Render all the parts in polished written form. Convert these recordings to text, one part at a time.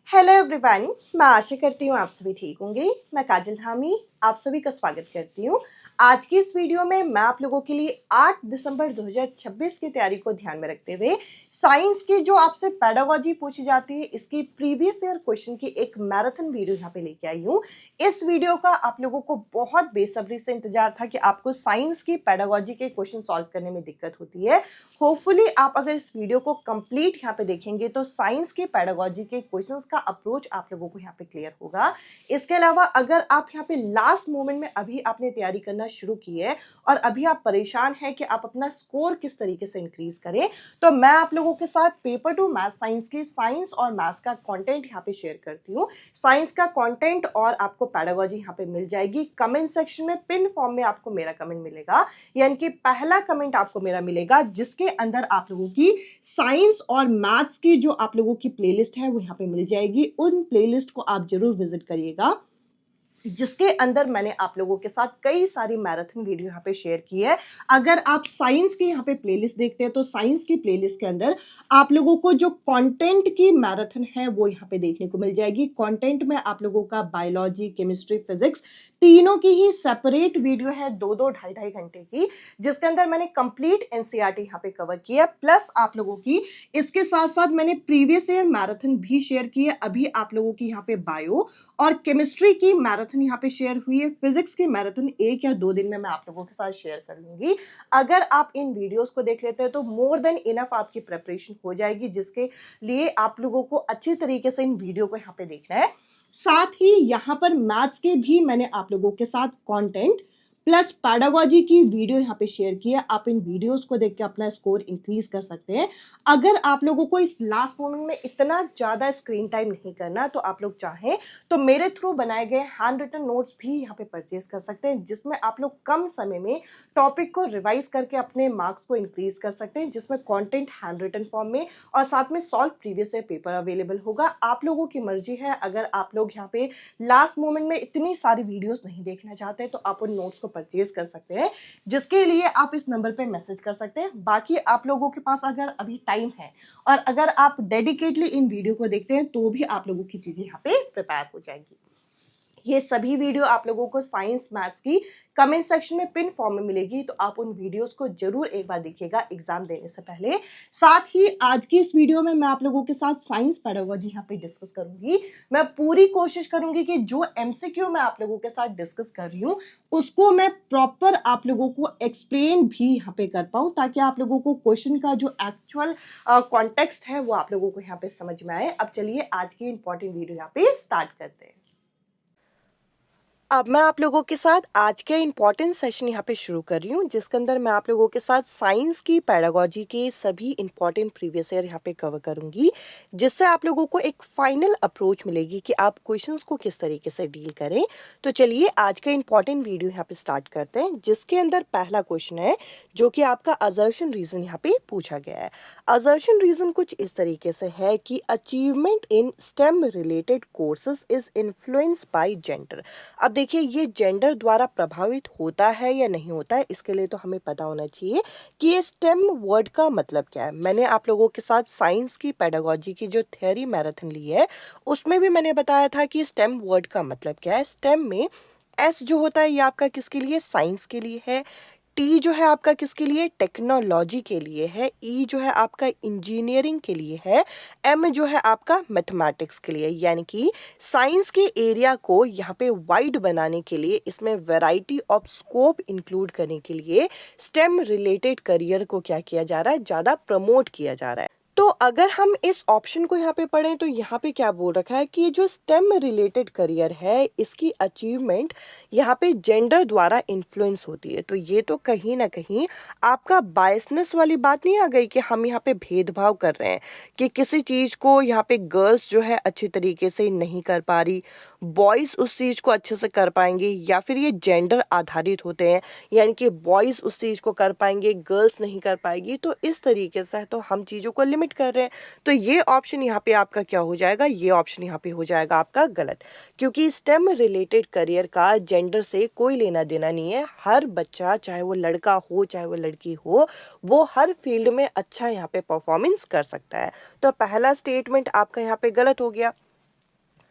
Hello everyone, मैं आशा करती हूँ आप सभी ठीक होंगे। मैं काजल धामी आप सभी का स्वागत करती हूँ। आज की इस वीडियो में मैं आप लोगों के लिए 8 दिसंबर 2026 की तैयारी को ध्यान में रखते हुए साइंस की जो आपसे पेडागोजी पूछी जाती है इसकी प्रीवियस ईयर क्वेश्चन की एक मैराथन वीडियो यहाँ पे लेके आई हूँ। इस वीडियो का आप लोगों को बहुत बेसब्री से इंतजार था कि आपको साइंस की पेडागोजी के क्वेश्चन सॉल्व करने में दिक्कत होती है। होपफुली आप अगर इस वीडियो को कंप्लीट यहाँ पे देखेंगे तो साइंस के पेडागोजी के क्वेश्चंस का अप्रोच आप लोगों को यहाँ पे क्लियर होगा। इसके अलावा अगर आप यहाँ पे लास्ट मोमेंट में अभी आपने तैयारी करना शुरू की है और अभी आप परेशान हैं कि आप अपना स्कोर किस तरीके से इंक्रीज करें, तो मैं आप लोगों के साथ पेपर टू मैथ साइंस की साइंस और मैथ्स का कंटेंट यहाँ पे शेयर करती हूँ। साइंस का कंटेंट और आपको पेडागोजी यहाँ पे मिल जाएगी। कमेंट सेक्शन में पिन फॉर्म में आपको मेरा कमेंट मिलेगा, यानी कि पहला कमेंट आपको मेरा मिलेगा जिसके अंदर आप लोगों की साइंस और मैथ्स की जो आप लोगों की प्लेलिस्ट है वो यहाँ पे मिल जाएगी। उन प्लेलिस्ट को आप जरूर विजिट करिएगा जिसके अंदर मैंने आप लोगों के साथ कई सारी मैराथन वीडियो यहाँ पे शेयर की है। अगर आप साइंस की यहाँ पे प्लेलिस्ट देखते हैं तो साइंस की प्लेलिस्ट के अंदर आप लोगों को जो कंटेंट की मैराथन है वो यहाँ पे देखने को मिल जाएगी। कंटेंट में आप लोगों का बायोलॉजी, केमिस्ट्री, फिजिक्स तीनों की ही सेपरेट वीडियो है, 2-2 ढाई-ढाई घंटे की, जिसके अंदर मैंने कंप्लीट एनसीईआरटी यहाँ पे कवर किया। प्लस आप लोगों की इसके साथ साथ मैंने प्रीवियस ईयर मैराथन भी शेयर की है। अभी आप लोगों की यहाँ पे बायो और केमिस्ट्री की मैराथन यहाँ पे शेयर हुई है। फिजिक्स की मैराथन 1 या 2 दिन में मैं आप लोगों के साथ शेयर कर लूंगी। अगर आप इन वीडियोस को देख लेते हैं तो मोर देन इनफ आपकी प्रिपरेशन हो जाएगी, जिसके लिए आप लोगों को अच्छी तरीके से इन वीडियो को यहाँ पे देखना है। साथ ही यहाँ पर मैथ्स के भी मैंने आप लोगों के साथ कंटेंट प्लस पेडागोजी की वीडियो यहाँ पे शेयर की है। आप इन वीडियोस को देख के अपना स्कोर इंक्रीज कर सकते हैं। अगर आप लोगों को इस लास्ट मोमेंट में इतना ज्यादा स्क्रीन टाइम नहीं करना तो आप लोग चाहें तो मेरे थ्रू बनाए गए हैंड रिटन नोट्स भी यहाँ पे परचेज कर सकते हैं, जिसमें आप लोग कम समय में टॉपिक को रिवाइज करके अपने मार्क्स को इंक्रीज कर सकते हैं, जिसमें कॉन्टेंट हैंड रिटन फॉर्म में और साथ में solve previous year paper available होगा। आप लोगों की मर्जी है, अगर आप लोग यहाँ पे लास्ट मोमेंट में इतनी सारी वीडियोस नहीं देखना चाहते तो आप उन नोट्स को परचेज कर सकते हैं, जिसके लिए आप इस नंबर पे मैसेज कर सकते हैं। बाकी आप लोगों के पास अगर अभी टाइम है और अगर आप डेडिकेटली इन वीडियो को देखते हैं तो भी आप लोगों की चीजें यहाँ पे प्रिपेयर हो जाएंगी। ये सभी वीडियो आप लोगों को साइंस मैथ्स की कमेंट सेक्शन में पिन फॉर्म में मिलेगी, तो आप उन वीडियोस को जरूर एक बार देखिएगा एग्जाम देने से पहले। साथ ही आज की इस वीडियो में मैं आप लोगों के साथ साइंस पेडागोजी यहाँ पे डिस्कस करूंगी। मैं पूरी कोशिश करूंगी कि जो एमसीक्यू मैं आप लोगों के साथ डिस्कस कर रही हूँ उसको मैं प्रॉपर आप लोगों को एक्सप्लेन भी यहाँ पे कर पाऊँ, ताकि आप लोगों को क्वेश्चन का जो एक्चुअल कॉन्टेक्स्ट है वो आप लोगों को यहाँ पे समझ में आए। अब चलिए आज की इंपॉर्टेंट वीडियो यहाँ पे स्टार्ट करते हैं। अब मैं आप लोगों के साथ आज के इम्पॉर्टेंट सेशन यहाँ पे शुरू कर रही हूँ, जिसके अंदर मैं आप लोगों के साथ साइंस की पेडागोजी के सभी इम्पॉर्टेंट प्रीवियस ईयर यहाँ पे कवर करूँगी, जिससे आप लोगों को एक फाइनल अप्रोच मिलेगी कि आप क्वेश्चंस को किस तरीके से डील करें। तो चलिए आज का इम्पॉर्टेंट वीडियो यहाँ पे स्टार्ट करते हैं, जिसके अंदर पहला क्वेश्चन है जो कि आपका असर्शन रीजन यहाँ पे पूछा गया है। असर्शन रीजन कुछ इस तरीके से है कि achievement in stem related courses is influence by gender. अब देखिए, ये जेंडर द्वारा प्रभावित होता है या नहीं होता है, इसके लिए तो हमें पता होना चाहिए कि ये स्टेम वर्ड का मतलब क्या है। मैंने आप लोगों के साथ साइंस की पेडागोजी की जो थ्योरी मैराथन ली है उसमें भी मैंने बताया था कि स्टेम वर्ड का मतलब क्या है। स्टेम में एस जो होता है ये आपका किसके लिए, साइंस के लिए है। टी जो है आपका किसके लिए, टेक्नोलॉजी के लिए है। ई जो है आपका इंजीनियरिंग के लिए है। एम जो है आपका मैथमेटिक्स के लिए। यानी कि साइंस के एरिया को यहाँ पे वाइड बनाने के लिए, इसमें वैरायटी ऑफ स्कोप इंक्लूड करने के लिए स्टेम रिलेटेड करियर को क्या किया जा रहा है, ज़्यादा प्रमोट किया जा रहा है। तो अगर हम इस ऑप्शन को यहाँ पे पढ़ें तो यहाँ पे क्या बोल रखा है कि ये जो स्टेम रिलेटेड करियर है इसकी अचीवमेंट यहाँ पे जेंडर द्वारा इन्फ्लुएंस होती है। तो ये तो कहीं ना कहीं आपका बायसनेस वाली बात नहीं आ गई कि हम यहाँ पे भेदभाव कर रहे हैं कि किसी चीज़ को यहाँ पे गर्ल्स जो है अच्छी तरीके से नहीं कर पा रही, बॉयज़ उस चीज़ को अच्छे से कर पाएंगे, या फिर ये जेंडर आधारित होते हैं, यानी कि बॉयज़ उस चीज़ को कर पाएंगे, गर्ल्स नहीं कर पाएगी। तो इस तरीके से तो हम चीज़ों को लिमिट कर रहे हैं। तो ये ऑप्शन यहाँ पे आपका क्या हो जाएगा, ये ऑप्शन यहाँ पे हो जाएगा आपका गलत, क्योंकि स्टेम रिलेटेड करियर का जेंडर से कोई लेना देना नहीं है। हर बच्चा, चाहे वो लड़का हो चाहे वो लड़की हो, वो हर फील्ड में अच्छा यहाँ पे परफॉर्मेंस कर सकता है। तो पहला स्टेटमेंट आपका यहाँ पे गलत हो गया।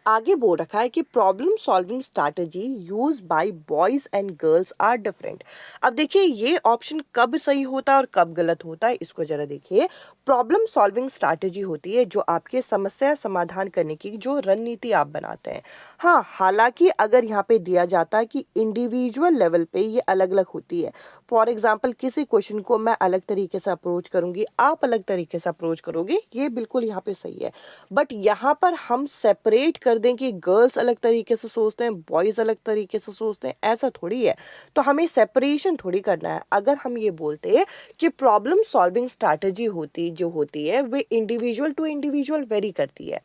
आगे बोल रखा है कि problem solving strategy use by boys and girls are different. अब देखिए ये ऑप्शन कब सही होता है और कब गलत होता है, इसको जरा देखिए। प्रॉब्लम सॉल्विंग स्ट्रैटेजी होती है जो आपके समस्या समाधान करने की जो रणनीति आप बनाते हैं। हाँ, हालांकि अगर यहाँ पे दिया जाता है कि इंडिविजुअल लेवल पे ये अलग अलग होती है। फॉर एग्जाम्पल किसी क्वेश्चन को मैं अलग तरीके से अप्रोच करूंगी, आप अलग तरीके से अप्रोच करोगे, ये बिल्कुल यहाँ पे सही है। बट यहाँ पर हम सेपरेट कर दें कि गर्ल्स अलग तरीके से सोचते हैं, बॉयज अलग तरीके से सोचते हैं, ऐसा थोड़ी है। तो हमें सेपरेशन थोड़ी करना है। अगर हम ये बोलते हैं कि प्रॉब्लम सॉल्विंग स्ट्रैटेजी होती है वे इंडिविजुअल टू इंडिविजुअल वेरी करती है,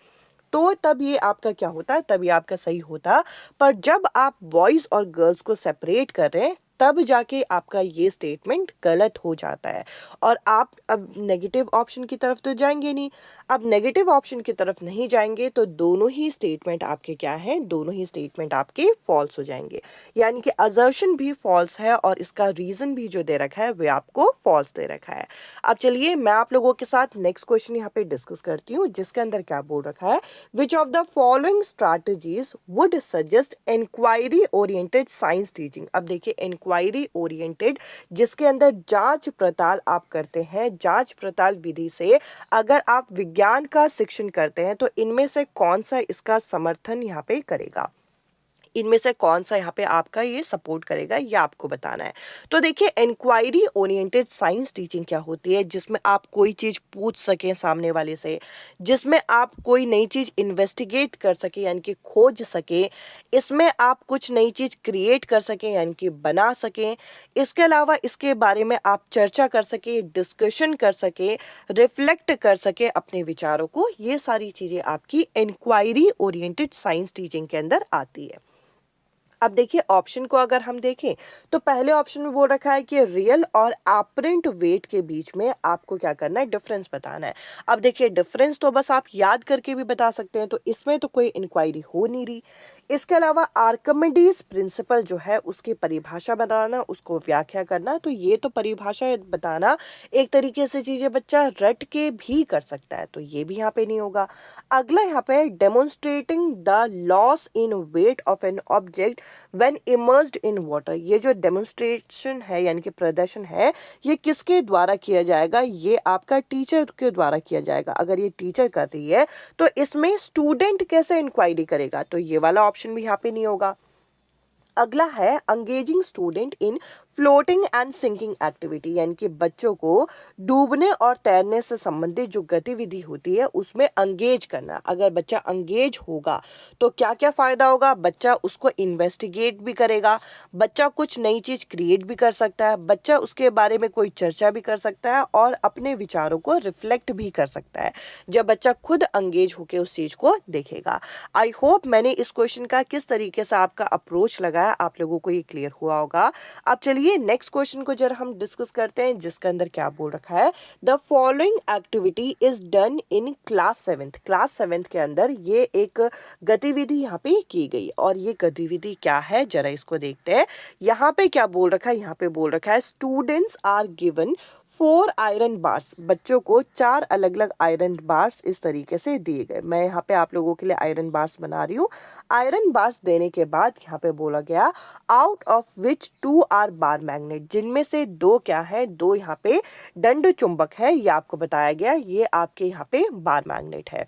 तो तब ये आपका क्या होता है, तब ये आपका सही होता। पर जब आप बॉयज और गर्ल्स को सेपरेट कर रहे हैं तब जाके आपका ये स्टेटमेंट गलत हो जाता है। और आप अब नेगेटिव ऑप्शन की तरफ तो जाएंगे नहीं। अब नेगेटिव ऑप्शन की तरफ नहीं जाएंगे तो दोनों ही स्टेटमेंट आपके क्या हैं, दोनों ही स्टेटमेंट आपके फॉल्स हो जाएंगे। यानी कि असर्शन भी फॉल्स है और इसका रीजन भी जो दे रखा है वे आपको फॉल्स दे रखा है। अब चलिए मैं आप लोगों के साथ नेक्स्ट क्वेश्चन यहाँ पे डिस्कस करती हूँ, जिसके अंदर क्या बोल रखा है। Which of the following strategies would suggest inquiry oriented science teaching? अब देखिए inquiry oriented जिसके अंदर जांच पड़ताल आप करते हैं, जांच पड़ताल विधि से अगर आप विज्ञान का शिक्षण करते हैं तो इनमें से कौन सा इसका समर्थन यहाँ पे करेगा, इनमें से कौन सा यहाँ पे आपका ये सपोर्ट करेगा, ये आपको बताना है। तो देखिए इंक्वायरी ओरिएंटेड साइंस टीचिंग क्या होती है, जिसमें आप कोई चीज़ पूछ सकें सामने वाले से, जिसमें आप कोई नई चीज़ इन्वेस्टिगेट कर सके यानी कि खोज सके, इसमें आप कुछ नई चीज़ क्रिएट कर सकें यानी कि बना सकें, इसके अलावा इसके बारे में आप चर्चा कर सके, डिस्कशन कर सके, रिफ्लेक्ट कर सके अपने विचारों को। ये सारी चीज़ें आपकी इंक्वायरी ओरिएंटेड साइंस टीचिंग के अंदर आती है। अब देखिए ऑप्शन को अगर हम देखें तो पहले ऑप्शन में बोल रखा है कि रियल और एपरेंट वेट के बीच में आपको क्या करना है, डिफरेंस बताना है। अब देखिए डिफरेंस तो बस आप याद करके भी बता सकते हैं, तो इसमें तो कोई इंक्वायरी हो नहीं रही। इसके अलावा आर्किमिडीज प्रिंसिपल जो है उसकी परिभाषा बताना, उसको व्याख्या करना, तो ये तो परिभाषा बताना एक तरीके से चीजें बच्चा रट के भी कर सकता है, तो ये भी यहाँ पे नहीं होगा। अगला यहाँ पे demonstrating the loss in weight of an object when immersed in water. ये जो डेमोन्स्ट्रेशन है यानी कि प्रदर्शन है, ये किसके द्वारा किया जाएगा, ये आपका टीचर के द्वारा किया जाएगा। अगर ये टीचर कर रही है तो इसमें स्टूडेंट कैसे इंक्वायरी करेगा, तो ये वाला ऑप्शन भी यहाँ पे नहीं होगा। अगला है engaging student in floating and sinking activity, यानी कि बच्चों को डूबने और तैरने से संबंधित जो गतिविधि होती है उसमें अंगेज करना। अगर बच्चा अंगेज होगा तो क्या क्या फायदा होगा, बच्चा उसको इन्वेस्टिगेट भी करेगा, बच्चा कुछ नई चीज क्रिएट भी कर सकता है, बच्चा उसके बारे में कोई चर्चा भी कर सकता है और अपने विचारों को रिफ्लेक्ट भी कर सकता है जब बच्चा खुद अंगेज होकर उस चीज को देखेगा। आई होप मैंने इस क्वेश्चन का किस तरीके से आपका अप्रोच लगा आप लोगों को ये क्लियर हुआ होगा। अब चलिए नेक्स्ट क्वेश्चन को जरा हम डिस्कस करते हैं, जिसके अंदर क्या बोल रखा है। The following activity is done in class 7th। Class 7th के अंदर ये एक गतिविधि यहाँ पे की गई और ये गतिविधि क्या है जरा इसको देखते हैं। यहाँ पे क्या बोल रखा है, यहाँ पे बोल रखा है students are given 4 iron bars. बच्चों को 4 अलग अलग आयरन बार्स इस तरीके से दिए गए। मैं यहाँ पे आप लोगों के लिए आयरन बार्स बना रही हूँ। आयरन बार्स देने के बाद यहाँ पे बोला गया out of which 2 are bar magnet, जिनमें से 2 क्या है, 2 यहाँ पे दंड चुंबक है, ये आपको बताया गया, ये आपके यहाँ पे बार मैग्नेट है।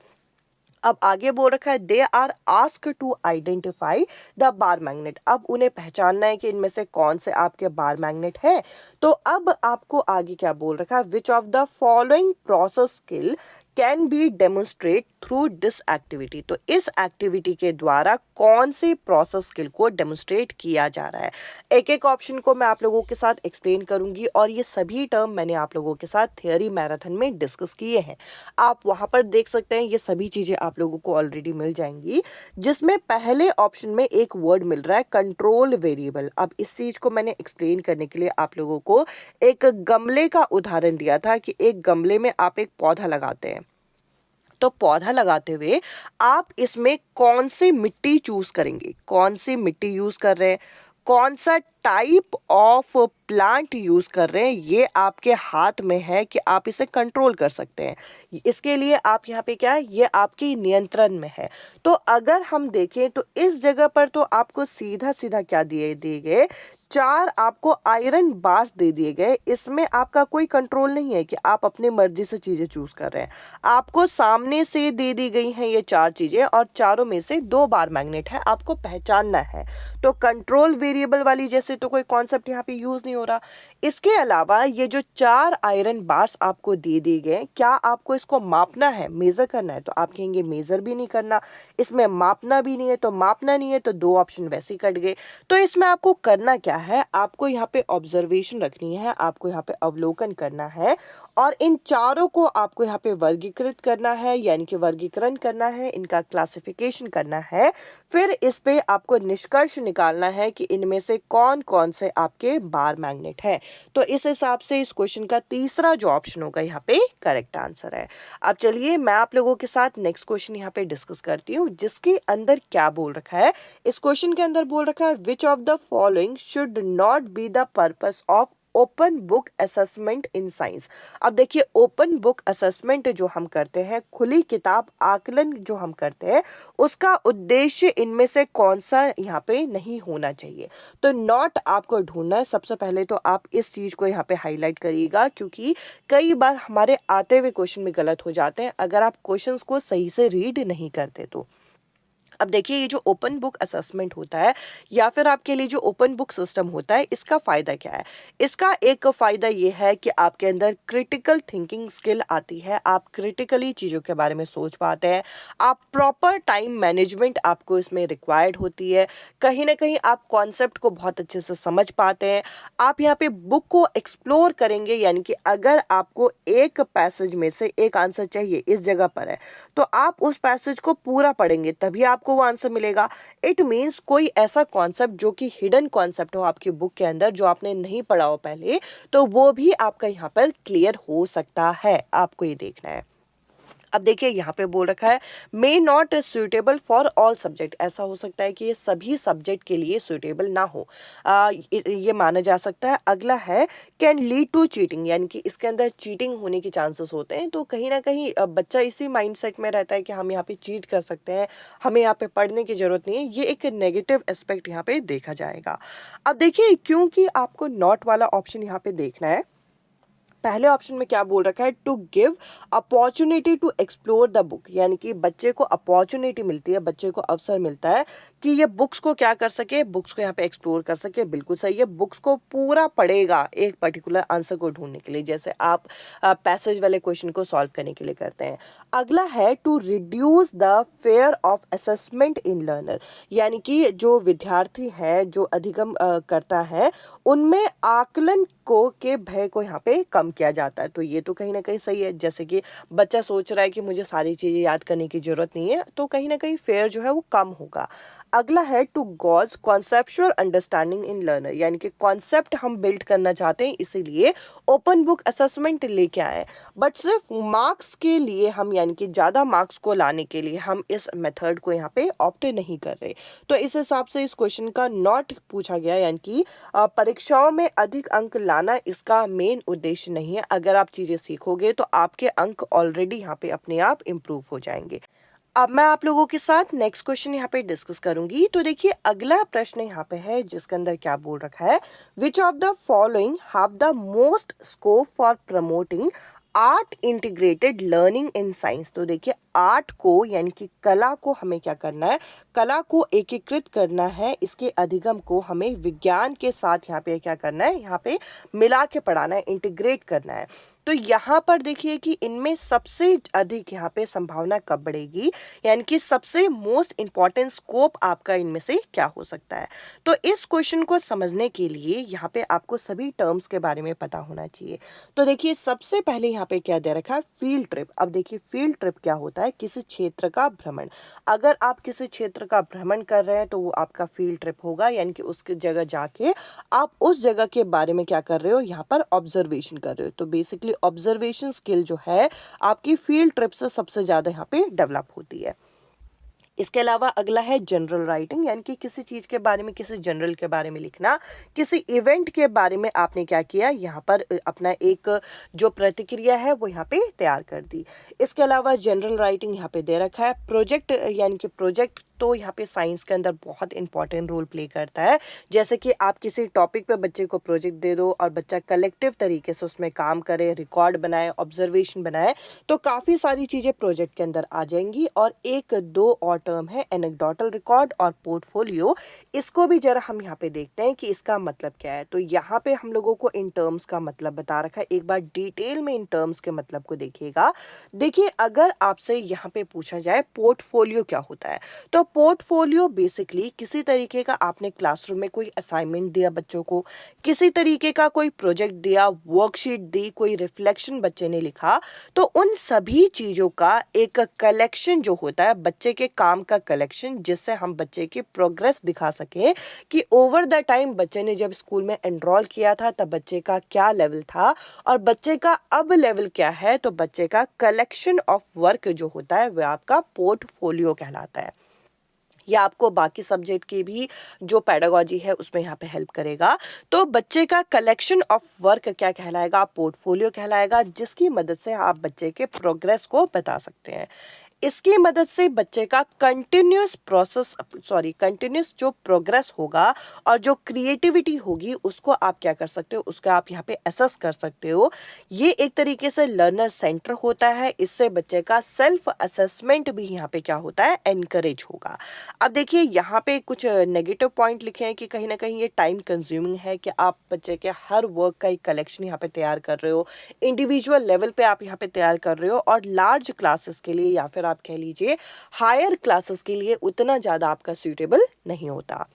अब आगे बोल रखा है they are ask to identify the bar magnet. अब उन्हें पहचानना है कि इनमें से कौन से आपके बार मैग्नेट है। तो अब आपको आगे क्या बोल रखा है, which of the following process skill can be demonstrate through this activity. तो इस एक्टिविटी के द्वारा कौन सी प्रोसेस स्किल को डेमोन्स्ट्रेट किया जा रहा है। एक एक ऑप्शन को मैं आप लोगों के साथ एक्सप्लेन करूंगी और ये सभी टर्म मैंने आप लोगों के साथ थियरी मैराथन में डिस्कस किए हैं। आप वहां पर देख सकते हैं, ये सभी चीजें आप लोगों को ऑलरेडी मिल जाएंगी। जिसमें पहले ऑप्शन में एक वर्ड मिल रहा है कंट्रोल वेरिएबल। अब इस चीज को मैंने एक्सप्लेन करने के लिए आप लोगों को एक गमले का उदाहरण दिया था कि एक गमले में आप एक पौधा लगाते हैं, तो पौधा लगाते हुए आप इसमें कौन सी मिट्टी चूज करेंगे, कौन सी मिट्टी यूज कर रहे हैं, कौन सा टाइप ऑफ प्लांट यूज़ कर रहे हैं ये आपके हाथ में है कि आप इसे कंट्रोल कर सकते हैं। इसके लिए आप यहाँ पे क्या है, ये आपके नियंत्रण में है। तो अगर हम देखें तो इस जगह पर तो आपको सीधा सीधा क्या दिए गए, 4 आपको आयरन बार्स दे दिए गए। इसमें आपका कोई कंट्रोल नहीं है कि आप अपनी मर्जी से चीज़ें चूज़ कर रहे हैं। आपको सामने से दे दी गई हैं ये 4 चीज़ें और चारों में से 2 बार मैग्नेट है, आपको पहचानना है। तो कंट्रोल वेरिएबल वाली जैसे तो कोई कॉन्सेप्ट यहाँ पे यूज़ नहीं हो रहा। इसके अलावा ये जो 4 आयरन बार्स आपको दे दिए गए, क्या आपको इसको मापना है, मेज़र करना है? तो आप कहेंगे मेज़र भी नहीं करना, इसमें मापना भी नहीं है। तो मापना नहीं है तो 2 ऑप्शन वैसे ही कट गए। तो इसमें आपको करना क्या है, आपको यहाँ पे ऑब्जर्वेशन रखनी है, आपको यहाँ पे अवलोकन करना है और इन चारों को आपको यहाँ पे वर्गीकृत करना है, यानी कि वर्गीकरण करना है, इनका क्लासिफिकेशन करना है। फिर इस पे आपको निष्कर्ष निकालना है कि इनमें से कौन कौन से आपके बार मैग्नेट है। तो इस हिसाब से इस क्वेश्चन का तीसरा जो ऑप्शन होगा यहाँ पे करेक्ट आंसर है। अब चलिए मैं आप लोगों के साथ नेक्स्ट क्वेश्चन यहाँ पे डिस्कस करती हूँ, जिसके अंदर क्या बोल रखा है। इस क्वेश्चन के अंदर बोल रखा है which of the following should not be the purpose of open book assessment in science. अब देखिए ओपन बुक असेसमेंट जो हम करते हैं, खुली किताब आकलन जो हम करते हैं, उसका उद्देश्य इनमें से कौन सा यहाँ पे नहीं होना चाहिए। तो नॉट आपको ढूंढना है। सबसे पहले तो आप इस चीज़ को यहाँ पे हाईलाइट करिएगा, क्योंकि कई बार हमारे आते हुए क्वेश्चन में गलत हो जाते हैं अगर आप क्वेश्चंस को सही से रीड नहीं करते तो। अब देखिए ये जो ओपन बुक असेसमेंट होता है या फिर आपके लिए जो ओपन बुक सिस्टम होता है, इसका फ़ायदा क्या है? इसका एक फ़ायदा ये है कि आपके अंदर क्रिटिकल थिंकिंग स्किल आती है, आप क्रिटिकली चीज़ों के बारे में सोच पाते हैं, आप प्रॉपर टाइम मैनेजमेंट आपको इसमें रिक्वायर्ड होती है, कहीं ना कहीं आप कॉन्सेप्ट को बहुत अच्छे से समझ पाते हैं। आप यहाँ पे बुक को एक्सप्लोर करेंगे, यानी कि अगर आपको एक पैसेज में से एक आंसर चाहिए इस जगह पर है, तो आप उस पैसेज को पूरा पढ़ेंगे तभी आपको वो आंसर मिलेगा। इट मीन्स कोई ऐसा कॉन्सेप्ट जो कि हिडन कॉन्सेप्ट हो आपकी बुक के अंदर, जो आपने नहीं पढ़ा हो पहले, तो वो भी आपका यहाँ पर क्लियर हो सकता है। आपको ये देखना है। अब देखिए यहाँ पे बोल रखा है may not suitable for all subject. ऐसा हो सकता है कि ये सभी सब्जेक्ट के लिए सुटेबल ना हो, ये माना जा सकता है। अगला है कैन लीड टू चीटिंग, यानी कि इसके अंदर चीटिंग होने के चांसेस होते हैं। तो कहीं ना कहीं बच्चा इसी माइंडसेट में रहता है कि हम यहाँ पे चीट कर सकते हैं, हमें यहाँ पे पढ़ने की जरूरत नहीं है। ये एक नेगेटिव एस्पेक्ट यहाँ पे देखा जाएगा। अब देखिए क्योंकि आपको नॉट वाला ऑप्शन यहाँ पे देखना है, पहले ऑप्शन में क्या बोल रखा है, to give opportunity to explore the book, यानी कि बच्चे को अपॉर्चुनिटी मिलती है, बच्चे को अवसर मिलता है कि ये बुक्स को क्या कर सके, बुक्स को यहाँ पे एक्सप्लोर कर सके। बिल्कुल सही है, बुक्स को पूरा पढ़ेगा एक पर्टिकुलर आंसर को ढूंढने के लिए, जैसे आप पैसेज वाले क्वेश्चन को सॉल्व करने के लिए करते हैं। अगला है to reduce the fear of assessment in learner, यानी कि जो विद्यार्थी है, जो अधिगम करता है, उनमें आकलन को के भय को यहाँ पे कम किया जाता है। तो ये तो कहीं ना कहीं सही है, जैसे कि बच्चा सोच रहा है कि मुझे सारी चीज़ें याद करने की ज़रूरत नहीं है, तो कहीं ना कहीं फेयर जो है वो कम होगा। अगला है to gauge conceptual understanding in learner, यानी कि कॉन्सेप्ट हम बिल्ड करना चाहते हैं, इसीलिए ओपन बुक असेसमेंट लेके आए। बट सिर्फ मार्क्स के लिए हम, यानी कि ज़्यादा मार्क्स को लाने के लिए हम इस मेथड को यहाँ पे ऑप्ट नहीं कर रहे। तो इस हिसाब से इस क्वेश्चन का नॉट पूछा गया, यानी कि परीक्षाओं में अधिक अंक लाना इसका मेन उद्देश्य नहीं है। अगर आप चीज़ें सीखोगे तो आपके अंक ऑलरेडी यहाँ पे अपने आप इम्प्रूव हो जाएंगे। अब मैं आप लोगों के साथ नेक्स्ट क्वेश्चन यहाँ पे डिस्कस करूंगी। तो देखिए अगला प्रश्न यहाँ पे है, जिसके अंदर क्या बोल रखा है, which of the following have the most scope for promoting art integrated learning in science. तो देखिए आर्ट को, यानी कि कला को हमें क्या करना है, कला को एकीकृत करना है, इसके अधिगम को हमें विज्ञान के साथ यहाँ पे क्या करना है, यहाँ पे मिला के पढ़ाना है, इंटीग्रेट करना है। तो यहाँ पर देखिए कि इनमें सबसे अधिक यहाँ पे संभावना कब बढ़ेगी, यानी कि सबसे मोस्ट इम्पॉर्टेंट स्कोप आपका इनमें से क्या हो सकता है। तो इस क्वेश्चन को समझने के लिए यहाँ पे आपको सभी टर्म्स के बारे में पता होना चाहिए। तो देखिए सबसे पहले यहाँ पे क्या दे रखा है, फील्ड ट्रिप। अब देखिए फील्ड ट्रिप क्या होता है, किसी क्षेत्र का भ्रमण। अगर आप किसी क्षेत्र का भ्रमण कर रहे हैं तो वो आपका फील्ड ट्रिप होगा, यानी कि उसकी जगह जाके आप उस जगह के बारे में क्या कर रहे हो, यहाँ पर ऑब्जर्वेशन कर रहे हो। तो बेसिकली ऑब्जर्वेशन स्किल जो है आपकी फील्ड ट्रिप से सबसे ज़्यादा यहाँ पे डेवलप होती है। इसके अलावा अगला है जनरल राइटिंग, यानी कि किसी चीज़ के बारे में, किसी जनरल के बारे में लिखना, किसी इवेंट के बारे में आपने क्या किया, यहाँ पर अपना एक जो प्रतिक्रिया है वो यहाँ पे तैयार कर दी। इसके अलावा जनरल राइटिंग यहाँ पे दे रखा है। प्रोजेक्ट, यानी कि प्रोजेक्ट तो यहाँ पे साइंस के अंदर बहुत इंपॉर्टेंट रोल प्ले करता है। जैसे कि आप किसी टॉपिक पे बच्चे को प्रोजेक्ट दे दो और बच्चा कलेक्टिव तरीके से उसमें काम करे, रिकॉर्ड बनाए, ऑब्जर्वेशन बनाए, तो काफ़ी सारी चीज़ें प्रोजेक्ट के अंदर आ जाएंगी। और एक दो और टर्म है एनेक्डोटल रिकॉर्ड और पोर्टफोलियो। इसको भी जरा हम यहाँ पे देखते हैं कि इसका मतलब क्या है। तो यहाँ पे हम लोगों को इन टर्म्स का मतलब बता रखा है। एक बार डिटेल में इन टर्म्स के मतलब को देखिएगा। देखिए, अगर आपसे यहाँ पे पूछा जाए पोर्टफोलियो क्या होता है, तो पोर्टफोलियो बेसिकली किसी तरीके का आपने क्लासरूम में कोई असाइनमेंट दिया बच्चों को, किसी तरीके का कोई प्रोजेक्ट दिया, वर्कशीट दी, कोई रिफ्लेक्शन बच्चे ने लिखा, तो उन सभी चीज़ों का एक कलेक्शन जो होता है, बच्चे के काम का कलेक्शन, जिससे हम बच्चे की प्रोग्रेस दिखा सकें कि ओवर द टाइम बच्चे ने जब स्कूल में एनरोल किया था तब बच्चे का क्या लेवल था और बच्चे का अब लेवल क्या है। तो बच्चे का कलेक्शन ऑफ वर्क जो होता है वह आपका पोर्टफोलियो कहलाता है। या आपको बाकी सब्जेक्ट की भी जो पेडागोजी है उसमें यहाँ पे हेल्प करेगा। तो बच्चे का कलेक्शन ऑफ वर्क क्या कहलाएगा, पोर्टफोलियो कहलाएगा, जिसकी मदद से आप बच्चे के प्रोग्रेस को बता सकते हैं। इसकी मदद से बच्चे का कंटिन्यूस जो प्रोग्रेस होगा और जो क्रिएटिविटी होगी उसको आप क्या कर सकते हो, उसका आप यहाँ पे असेस कर सकते हो। ये एक तरीके से लर्नर सेंटर होता है। इससे बच्चे का सेल्फ असेसमेंट भी यहाँ पे क्या होता है, एनकरेज होगा। अब देखिए, यहाँ पे कुछ नेगेटिव पॉइंट लिखे हैं कि कहीं ना कहीं ये टाइम कंज्यूमिंग है कि आप बच्चे के हर वर्क का एक कलेक्शन यहाँ पे तैयार कर रहे हो, इंडिविजुअल लेवल पे आप यहाँ पे तैयार कर रहे हो, और लार्ज क्लासेस के लिए या फिर आप कह लीजिए हायर क्लासेस के लिए उतना ज़्यादा आपका सूटेबल नहीं होता।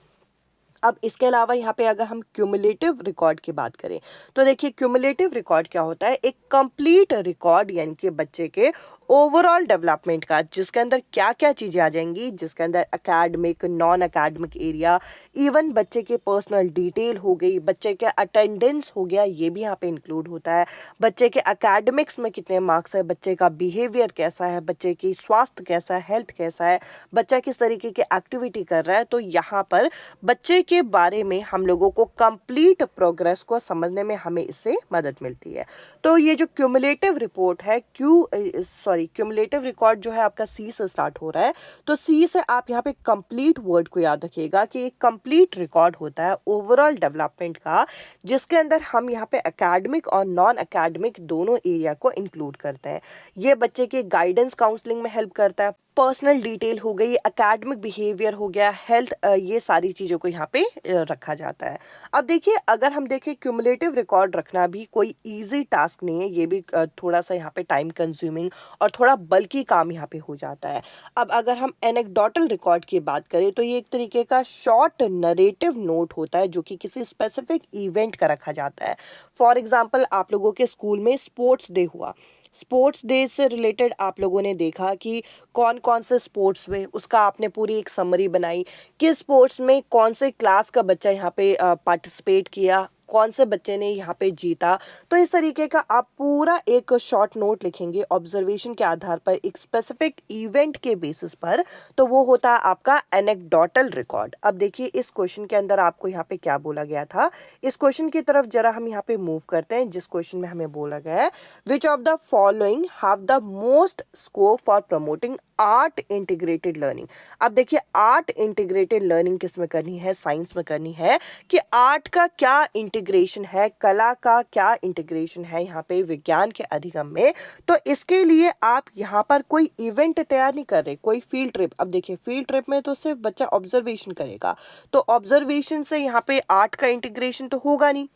अब इसके अलावा यहाँ पे अगर हम क्यूमुलेटिव रिकॉर्ड की बात करें, तो देखिए क्यूमुलेटिव रिकॉर्ड क्या होता है, एक कंप्लीट रिकॉर्ड, यानी कि बच्चे के ओवरऑल डेवलपमेंट का, जिसके अंदर क्या क्या चीज़ें आ जाएंगी, जिसके अंदर academic, non academic area, even बच्चे के पर्सनल डिटेल हो गई, बच्चे के अटेंडेंस हो गया, ये भी यहाँ पे इंक्लूड होता है, बच्चे के एकेडमिक्स में कितने मार्क्स है, बच्चे का बिहेवियर कैसा है, बच्चे की स्वास्थ्य कैसा है, हेल्थ कैसा है, बच्चा किस तरीके की एक्टिविटी कर रहा है। तो यहाँ पर बच्चे के बारे में हम लोगों को कंप्लीट प्रोग्रेस को समझने में हमें इससे मदद मिलती है। तो ये जो क्यूमुलेटिव रिपोर्ट है, क्यूमुलेटिव रिकॉर्ड जो है आपका सी से स्टार्ट हो रहा है। तो सी से आप यहाँ पे कंप्लीट वर्ड को याद रखिएगा कि एक कंप्लीट रिकॉर्ड होता है ओवरऑल डेवलपमेंट का, जिसके अंदर हम यहाँ पे एकेडमिक और नॉन एकेडमिक दोनों एरिया को इंक्लूड करते हैं। ये बच्चे के गाइडेंस काउंसलिंग में हेल्प करता है, पर्सनल डिटेल हो गई, एकेडमिक बिहेवियर हो गया, हेल्थ, ये सारी चीज़ों को यहाँ पे रखा जाता है। अब देखिए, अगर हम देखें क्यूमुलेटिव रिकॉर्ड रखना भी कोई इजी टास्क नहीं है, ये भी थोड़ा सा यहाँ पे टाइम कंज्यूमिंग और थोड़ा बल्कि काम यहाँ पे हो जाता है। अब अगर हम एनेक्डोटल रिकॉर्ड की बात करें, तो ये एक तरीके का शॉर्ट नरेटिव नोट होता है जो कि किसी स्पेसिफिक इवेंट का रखा जाता है। फॉर एग्जाम्पल, आप लोगों के स्कूल में स्पोर्ट्स डे हुआ, स्पोर्ट्स डे से रिलेटेड आप लोगों ने देखा कि कौन कौन से स्पोर्ट्स हुए, उसका आपने पूरी एक समरी बनाई, किस स्पोर्ट्स में कौन से क्लास का बच्चा यहाँ पे पार्टिसिपेट किया, कौन से बच्चे ने यहाँ पे जीता। तो इस तरीके का आप पूरा एक शॉर्ट नोट लिखेंगे ऑब्जर्वेशन के आधार पर एक स्पेसिफिक इवेंट के बेसिस पर, तो वो होता है आपका एनेक्डोटल रिकॉर्ड। अब देखिए, इस क्वेश्चन के अंदर आपको यहाँ पे क्या बोला गया था, इस क्वेश्चन की तरफ जरा हम यहाँ पे मूव करते हैं। जिस क्वेश्चन में हमें बोला गया है, which of the following have the most scope for promoting art integrated learning. अब देखिए, आर्ट इंटीग्रेटेड लर्निंग किस में करनी है, साइंस में करनी है, कि आर्ट का क्या इंटीग्रेशन है, कला का क्या इंटीग्रेशन है यहाँ पे विज्ञान के अधिगम में। तो इसके लिए आप यहाँ पर कोई इवेंट तैयार नहीं कर रहे, कोई फील्ड ट्रिप। अब देखिए, फील्ड ट्रिप में तो सिर्फ बच्चा ऑब्जर्वेशन करेगा, तो ऑब्जर्वेशन से यहाँ पे आर्ट का इंटीग्रेशन तो होगा नहीं,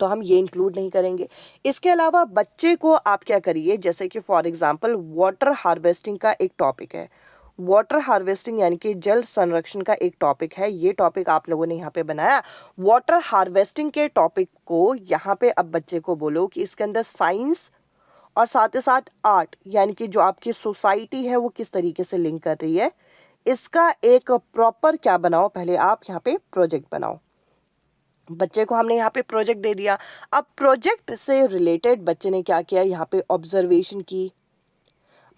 तो हम ये इंक्लूड नहीं करेंगे। इसके अलावा बच्चे को आप क्या करिए, जैसे कि फॉर एग्जांपल वाटर हार्वेस्टिंग का एक टॉपिक है, वाटर हार्वेस्टिंग यानी कि जल संरक्षण का एक टॉपिक है, ये टॉपिक आप लोगों ने यहाँ पे बनाया। वाटर हार्वेस्टिंग के टॉपिक को यहाँ पे अब बच्चे को बोलो कि इसके अंदर साइंस और साथ ही साथ आर्ट, यानी कि जो आपकी सोसाइटी है वो किस तरीके से लिंक कर रही है, इसका एक प्रॉपर क्या बनाओ, पहले आप यहाँ पे प्रोजेक्ट बनाओ। बच्चे को हमने यहाँ पे प्रोजेक्ट दे दिया। अब प्रोजेक्ट से रिलेटेड बच्चे ने क्या किया, यहाँ पे ऑब्जर्वेशन की,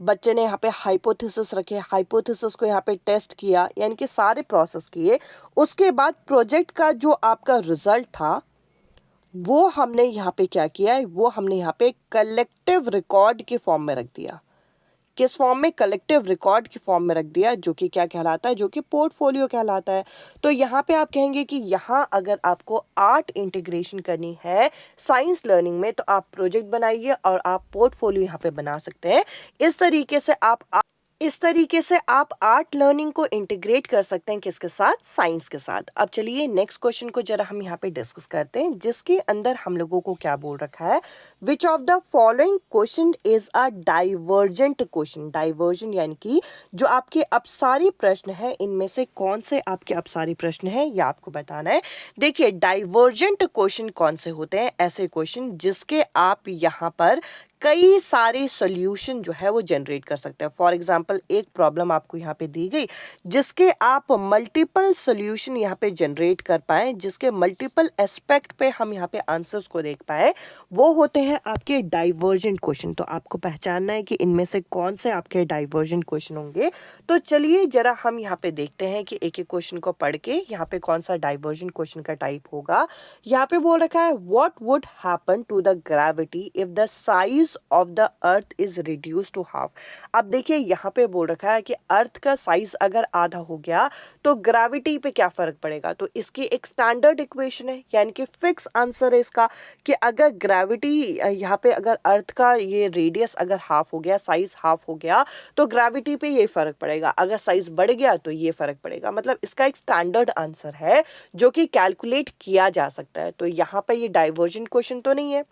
बच्चे ने यहाँ पे हाइपोथेसिस रखे, हाइपोथेसिस को यहाँ पे टेस्ट किया, यानी कि सारे प्रोसेस किए। उसके बाद प्रोजेक्ट का जो आपका रिजल्ट था वो हमने यहाँ पे क्या किया है, वो हमने यहाँ पे कलेक्टिव रिकॉर्ड के फॉर्म में रख दिया। किस फॉर्म में? कलेक्टिव रिकॉर्ड की फॉर्म में रख दिया, जो कि क्या कहलाता है, जो कि पोर्टफोलियो कहलाता है। तो यहाँ पे आप कहेंगे कि यहाँ अगर आपको आर्ट इंटीग्रेशन करनी है साइंस लर्निंग में तो आप प्रोजेक्ट बनाइए और आप पोर्टफोलियो यहाँ पे बना सकते हैं। इस तरीके से आप आर्ट लर्निंग को इंटीग्रेट कर सकते हैं, किसके साथ? साइंस के साथ। अब चलिए नेक्स्ट क्वेश्चन को जरा हम यहाँ पे डिस्कस करते हैं, जिसके अंदर हम लोगों को क्या बोल रखा है, which of the following question is a divergent question. Diversion यानी कि जो आपके अपसारी प्रश्न है, इनमें से कौन से आपके अपसारी प्रश्न है, ये आपको बताना है। देखिए डाइवर्जेंट क्वेश्चन कौन से होते हैं? ऐसे क्वेश्चन जिसके आप यहाँ पर कई सारे सॉल्यूशन जो है वो जनरेट कर सकते हैं। फॉर एग्जांपल एक प्रॉब्लम आपको यहाँ पे दी गई जिसके आप मल्टीपल सॉल्यूशन यहाँ पे जनरेट कर पाए, जिसके मल्टीपल एस्पेक्ट पे हम यहाँ पे आंसर्स को देख पाए, वो होते हैं आपके डाइवर्जेंट क्वेश्चन। तो आपको पहचानना है कि इनमें से कौन से आपके डाइवर्जेंट क्वेश्चन होंगे। तो चलिए जरा हम यहाँ पे देखते हैं कि एक एक क्वेश्चन को पढ़ के यहाँ पे कौन सा डाइवर्जेंट क्वेश्चन का टाइप होगा। यहाँ पे बोल रखा है what would happen to the gravity if the size of the earth is reduce to half. अब देखिए यहाँ पे बोल रखा है कि अर्थ का साइज अगर आधा हो गया तो ग्रेविटी पे क्या फर्क पड़ेगा। तो इसकी एक स्टैंडर्ड इक्वेशन है, यानी कि फिक्स आंसर है इसका कि अगर ग्रेविटी यहाँ पे अगर अर्थ का ये रेडियस अगर हाफ हो गया, साइज हाफ हो गया, तो ग्रेविटी पे ये फर्क पड़ेगा। अगर साइज बढ़ गया तो ये फर्क पड़ेगा। मतलब इसका एक स्टैंडर्ड आंसर है जो कि कैलकुलेट किया जा सकता है। तो यहाँ पे ये डाइवर्जेंट क्वेश्चन तो नहीं है।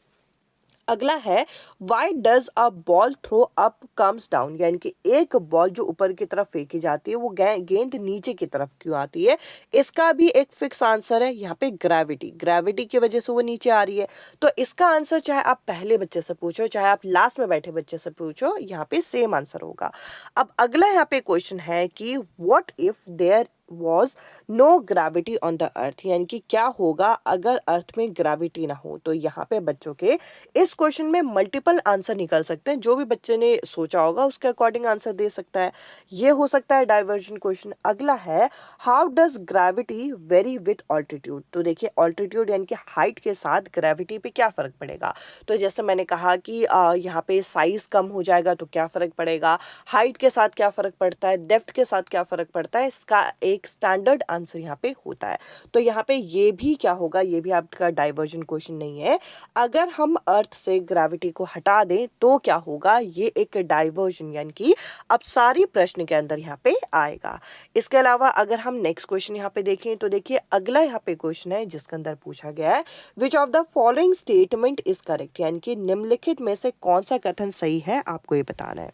अगला है why does a ball throw up comes down, यानी कि एक बॉल जो ऊपर की तरफ फेंकी जाती है वो गेंद नीचे की तरफ क्यों आती है। इसका भी एक फिक्स आंसर है यहाँ पे ग्रेविटी की वजह से वो नीचे आ रही है। तो इसका आंसर चाहे आप पहले बच्चे से पूछो चाहे आप लास्ट में बैठे बच्चे से पूछो, यहाँ पे सेम आंसर होगा। अब अगला यहाँ पे क्वेश्चन है कि what if there was no gravity on the earth, यानी कि क्या होगा अगर अर्थ में ग्रेविटी ना हो। तो यहाँ पे बच्चों के इस क्वेश्चन में मल्टीपल आंसर निकल सकते हैं, जो भी बच्चे ने सोचा होगा उसके अकॉर्डिंग आंसर दे सकता है। ये हो सकता है डाइवर्जन क्वेश्चन। अगला है how does gravity very with altitude. तो देखिए ऑल्टीट्यूड यानी कि हाइट के साथ ग्रेविटी पे क्या फर्क पड़ेगा। तो जैसे मैंने कहा कि यहाँ पे साइज कम हो जाएगा तो क्या फर्क पड़ेगा, हाइट के साथ क्या फर्क पड़ता है, डेप्थ के साथ क्या फर्क पड़ता है, इसका एक स्टैंडर्ड आंसर यहाँ पे होता है। तो यहाँ पे ये भी क्या होगा, ये भी आपका डाइवर्जन क्वेश्चन नहीं है। अगर हम अर्थ से ग्रेविटी को हटा दें तो क्या होगा, ये एक डाइवर्जन यानी कि अपसारी प्रश्न के अंदर यहाँ पे आएगा। इसके अलावा अगर हम नेक्स्ट क्वेश्चन यहाँ पे देखें तो देखिए अगला यहाँ पे क्वेश्चन है जिसके अंदर पूछा गया है which of the following statement is correct, यानी कि निम्नलिखित में से कौन सा कथन सही है, आपको ये बताना है।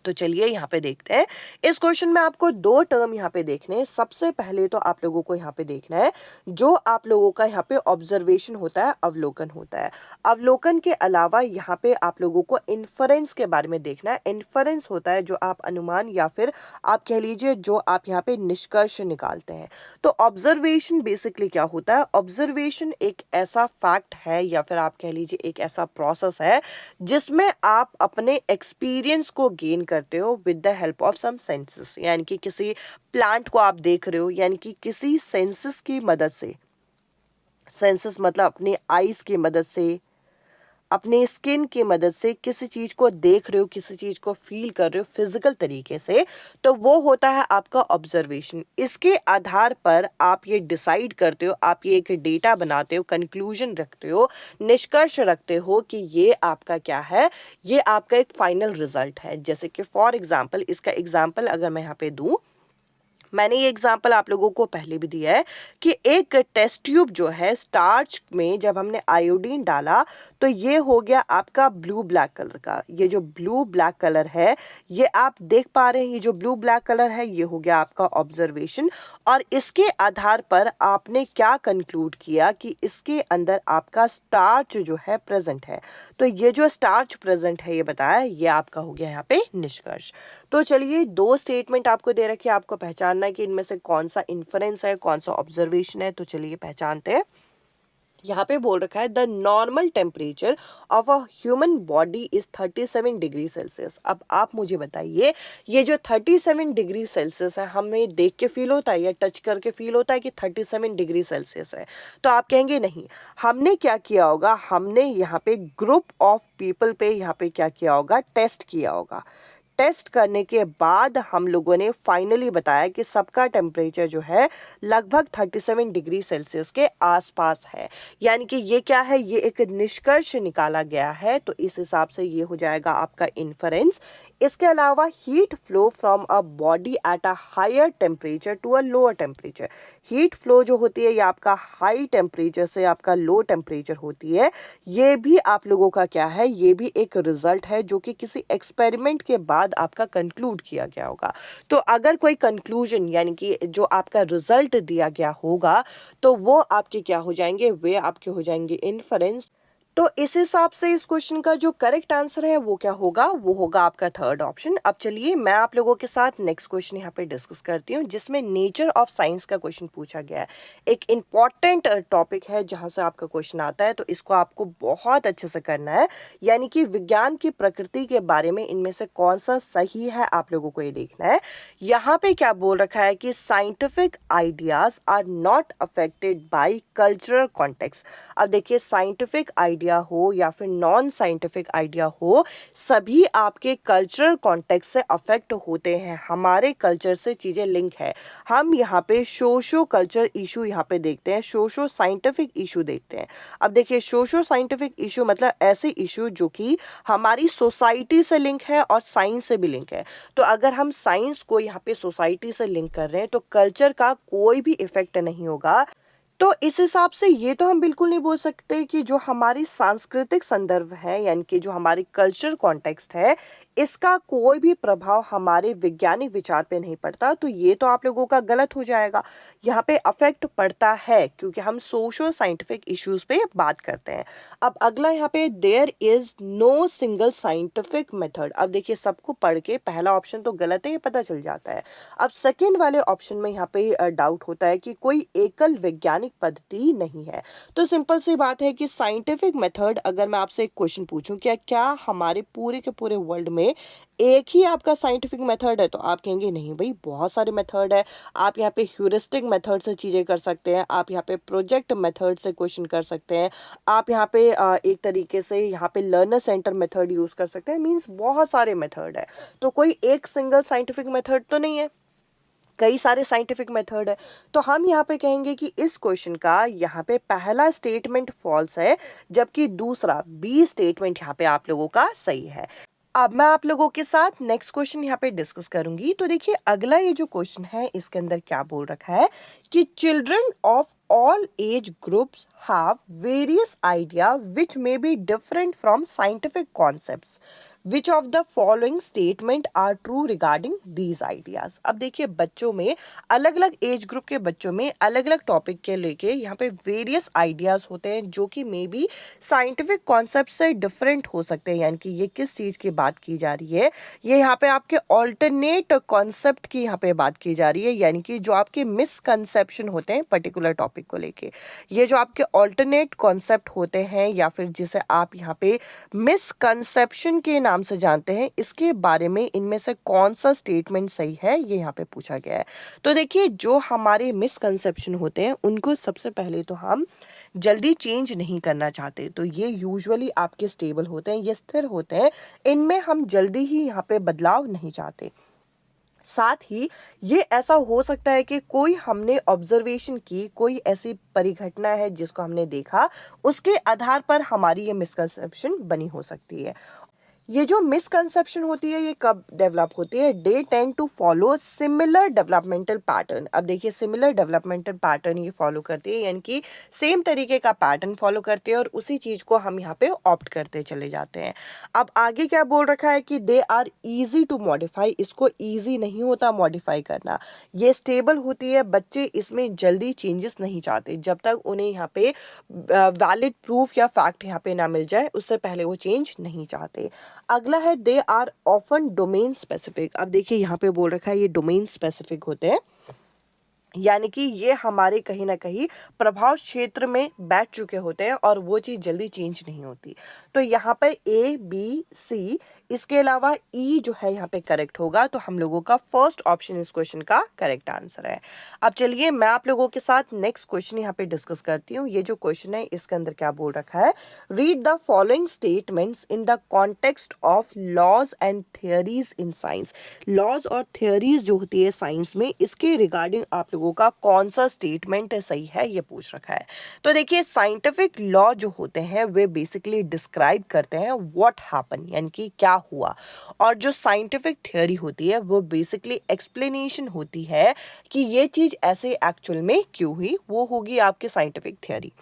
तो चलिए यहाँ पे देखते हैं। इस क्वेश्चन में आपको दो टर्म यहाँ पे देखने हैं। सबसे पहले तो आप लोगों को यहाँ पे देखना है जो आप लोगों का यहाँ पे ऑब्जर्वेशन होता है, अवलोकन होता है। अवलोकन के अलावा यहाँ पे आप लोगों को इन्फरेंस के बारे में देखना है। इन्फरेंस होता है जो आप अनुमान या फिर आप कह लीजिए जो आप यहाँ पे निष्कर्ष निकालते हैं। तो ऑब्जर्वेशन बेसिकली क्या होता है, ऑब्जर्वेशन एक ऐसा फैक्ट है या फिर आप कह लीजिए एक ऐसा प्रोसेस है जिसमें आप अपने एक्सपीरियंस को गेन करते हो with the help of some senses, यानी कि किसी प्लांट को आप देख रहे हो, यानी कि किसी सेंसेस की मदद से, सेंसेस मतलब अपनी आईज की मदद से, अपने स्किन की मदद से किसी चीज़ को देख रहे हो, किसी चीज़ को फील कर रहे हो फिजिकल तरीके से, तो वो होता है आपका ऑब्जर्वेशन। इसके आधार पर आप ये डिसाइड करते हो, आप ये एक डेटा बनाते हो, कंक्लूजन रखते हो, निष्कर्ष रखते हो कि ये आपका क्या है, ये आपका एक फाइनल रिजल्ट है। जैसे कि फॉर एग्जाम्पल, इसका एग्जाम्पल अगर मैं यहाँ पे दूँ, मैंने ये एग्जाम्पल आप लोगों को पहले भी दिया है कि एक टेस्ट ट्यूब जो है स्टार्च में जब हमने आयोडीन डाला तो ये हो गया आपका ब्लू ब्लैक कलर का। ये जो ब्लू ब्लैक कलर है ये आप देख पा रहे हैं, ये जो ब्लू ब्लैक कलर है ये हो गया आपका ऑब्जर्वेशन। और इसके आधार पर आपने क्या कंक्लूड किया कि इसके अंदर आपका स्टार्च जो है प्रेजेंट है। तो ये जो स्टार्च प्रेजेंट है ये बताया, ये आपका हो गया यहाँ पे निष्कर्ष। तो चलिए दो स्टेटमेंट आपको दे रखी है, आपको पहचानना है कि इनमें से कौन सा इन्फरेंस है कौन सा ऑब्जर्वेशन है। तो चलिए पहचानते हैं। यहाँ पे बोल रखा है the normal temperature of a human body is 37 degree Celsius. अब आप मुझे बताइए, ये जो 37 डिग्री सेल्सियस है, हमें देख के फील होता है या टच करके फील होता है कि 37 डिग्री सेल्सियस है? तो आप कहेंगे नहीं। हमने क्या किया होगा, हमने यहाँ पे ग्रुप ऑफ पीपल पे यहाँ पे क्या किया होगा, टेस्ट किया होगा। टेस्ट करने के बाद हम लोगों ने फाइनली बताया कि सबका टेम्परेचर जो है लगभग 37 डिग्री सेल्सियस के आसपास है। यानी कि ये क्या है, ये एक निष्कर्ष निकाला गया है। तो इस हिसाब से ये हो जाएगा आपका इन्फरेंस। इसके अलावा heat flow from a body at a higher temperature to a lower temperature. Heat flow जो होती है ये आपका हाई टेम्परेचर से आपका लो टेम्परेचर होती है। ये भी आप लोगों का क्या है, ये भी एक रिजल्ट है जो कि किसी एक्सपेरिमेंट के बाद आपका कंक्लूड किया गया होगा। तो अगर कोई कंक्लूजन यानी कि जो आपका रिजल्ट दिया गया होगा, तो वो आपके क्या हो जाएंगे, वे आपके हो जाएंगे इन्फरेंस। तो इस हिसाब से इस क्वेश्चन का जो करेक्ट आंसर है वो क्या होगा, वो होगा आपका थर्ड ऑप्शन। अब चलिए मैं आप लोगों के साथ नेक्स्ट क्वेश्चन यहाँ पे डिस्कस करती हूँ, जिसमें नेचर ऑफ साइंस का क्वेश्चन पूछा गया है। एक इम्पॉर्टेंट टॉपिक है जहाँ से आपका क्वेश्चन आता है, तो इसको आपको बहुत अच्छे से करना है। यानी कि विज्ञान की प्रकृति के बारे में इनमें से कौन सा सही है, आप लोगों को ये देखना है। यहाँ पे क्या बोल रखा है कि scientific ideas are not affected by cultural context. अब देखिए, साइंटिफिक आइडिया हो या फिर नॉन साइंटिफिक आइडिया हो, सभी आपके कल्चरल कॉन्टेक्स्ट से अफेक्ट होते हैं। हमारे कल्चर से चीज़ें लिंक है। हम यहाँ पे सोशो कल्चर इशू यहाँ पे देखते हैं, सोशो साइंटिफिक इशू देखते हैं। अब देखिए, सोशो साइंटिफिक इशू मतलब ऐसे इशू जो कि हमारी सोसाइटी से लिंक है और साइंस से भी लिंक है। तो अगर हम साइंस को यहाँ पे सोसाइटी से लिंक कर रहे हैं, तो कल्चर का कोई भी इफेक्ट नहीं होगा। तो इस हिसाब से ये तो हम बिल्कुल नहीं बोल सकते कि जो हमारी सांस्कृतिक संदर्भ है, यानी कि जो हमारी कल्चर कॉन्टेक्स्ट है, इसका कोई भी प्रभाव हमारे वैज्ञानिक विचार पे नहीं पड़ता। तो ये तो आप लोगों का गलत हो जाएगा। यहाँ पे अफेक्ट पड़ता है क्योंकि हम सोशो साइंटिफिक इश्यूज पे बात करते हैं। अब अगला यहाँ पे there is no single scientific method. अब देखिए, सबको पढ़ के पहला ऑप्शन तो गलत है, ये पता चल जाता है। अब सेकेंड वाले ऑप्शन में यहाँ पे डाउट होता है कि कोई एकल वैज्ञानिक पद्धति नहीं है। तो सिंपल सी बात है कि साइंटिफिक मेथड, अगर मैं आपसे एक क्वेश्चन पूछूं क्या हमारे पूरे के पूरे वर्ल्ड में एक ही आपका साइंटिफिक मेथड है, तो आप कहेंगे नहीं भाई, बहुत सारे मेथड है। आप यहाँ पे ह्यूरिस्टिक मेथड से चीज़ें कर सकते हैं, आप यहाँ पे प्रोजेक्ट मेथड से क्वेश्चन कर सकते हैं, आप यहाँ पे एक तरीके से यहाँ पे लर्नर सेंटर मेथड यूज़ कर सकते हैं। मीन्स बहुत सारे मेथड है, तो कोई एक सिंगल साइंटिफिक मेथड तो नहीं है, कई सारे साइंटिफिक मेथड है। तो हम यहाँ पे कहेंगे कि इस क्वेश्चन का यहाँ पे पहला स्टेटमेंट फॉल्स है, जबकि दूसरा बी स्टेटमेंट यहाँ पे आप लोगों का सही है। अब मैं आप लोगों के साथ नेक्स्ट क्वेश्चन यहाँ पे डिस्कस करूंगी। तो देखिए, अगला ये जो क्वेश्चन है, इसके अंदर क्या बोल रखा है कि children of all age groups have various idea which may be different from scientific concepts. Which of the following statement are true regarding these ideas? अब देखिए, बच्चों में अलग अलग एज ग्रुप के बच्चों में अलग अलग टॉपिक के लेके यहाँ पे वेरियस आइडियाज होते हैं जो कि मे बी साइंटिफिक कॉन्सेप्ट से डिफरेंट हो सकते हैं। यानी कि ये किस चीज़ की बात की जा रही है, ये यहाँ पे आपके ऑल्टरनेट कॉन्सेप्ट की यहाँ पे बात की जा रही है। यानी कि जो आपके मिसकंसेप्शन होते हैं पर्टिकुलर टॉपिक को लेके, ये जो आपके ऑल्टरनेट कॉन्सेप्ट होते हैं या फिर जिसे आप यहाँ पे मिसकंसेप्शन के नाम से जानते हैं, इसके बारे में इनमें से कौन सा स्टेटमेंट सही है, ये यहाँ पे पूछा गया है। तो देखिए, जो हमारे मिसकंसेप्शन होते हैं उनको सबसे पहले तो हम जल्दी चेंज नहीं करना चाहते। तो ये यूजुअली आपके स्टेबल होते हैं, ये स्थिर होते हैं, इनमें हम जल्दी ही यहाँ पे बदलाव नहीं चाहते। साथ ही ये ऐसा हो सकता है कि कोई हमने ऑब्जर्वेशन की, कोई ऐसी परिघटना है जिसको हमने देखा, उसके आधार पर हमारी ये मिसकंसेप्शन बनी हो सकती है। ये जो मिसकंसेप्शन होती है ये कब डेवलप होती है, they tend to follow similar developmental pattern. अब देखिए, सिमिलर डेवलपमेंटल पैटर्न ये फॉलो करती है, यानी कि सेम तरीके का पैटर्न फॉलो करते हैं और उसी चीज़ को हम यहाँ पे ऑप्ट करते चले जाते हैं। अब आगे क्या बोल रखा है कि they are easy to modify. इसको ईजी नहीं होता मॉडिफाई करना, ये स्टेबल होती है। बच्चे इसमें जल्दी चेंजेस नहीं चाहते, जब तक उन्हें यहाँ पे वैलिड प्रूफ या फैक्ट यहाँ पे ना मिल जाए उससे पहले वो चेंज नहीं चाहते। अगला है they are often domain specific. अब देखिए, यहाँ पे बोल रखा है ये डोमेन स्पेसिफिक होते हैं। यानी कि ये हमारे कहीं ना कहीं प्रभाव क्षेत्र में बैठ चुके होते हैं और वो चीज़ जल्दी चेंज नहीं होती। तो यहाँ पर ए बी सी, इसके अलावा ई जो है यहाँ पे करेक्ट होगा। तो हम लोगों का फर्स्ट ऑप्शन इस क्वेश्चन का करेक्ट आंसर है। अब चलिए मैं आप लोगों के साथ नेक्स्ट क्वेश्चन यहाँ पे डिस्कस करती हूँ। ये जो क्वेश्चन है इसके अंदर क्या बोल रखा है, read the following statements in the context of laws and theories in science. Laws और थियरीज जो होती है साइंस में, इसके रिगार्डिंग आप लोगों का कौन सा स्टेटमेंट सही है ये पूछ रखा है। तो देखिए साइंटिफिक लॉ जो होते हैं वे बेसिकली डिस्क्राइब करते हैं व्हाट हैपन, यानी कि क्या हुआ, और जो साइंटिफिक थ्योरी होती है वो बेसिकली एक्सप्लेनेशन होती है कि ये चीज़ ऐसे एक्चुअल में क्यों हुई, वो होगी आपकी साइंटिफिक थ्योरी।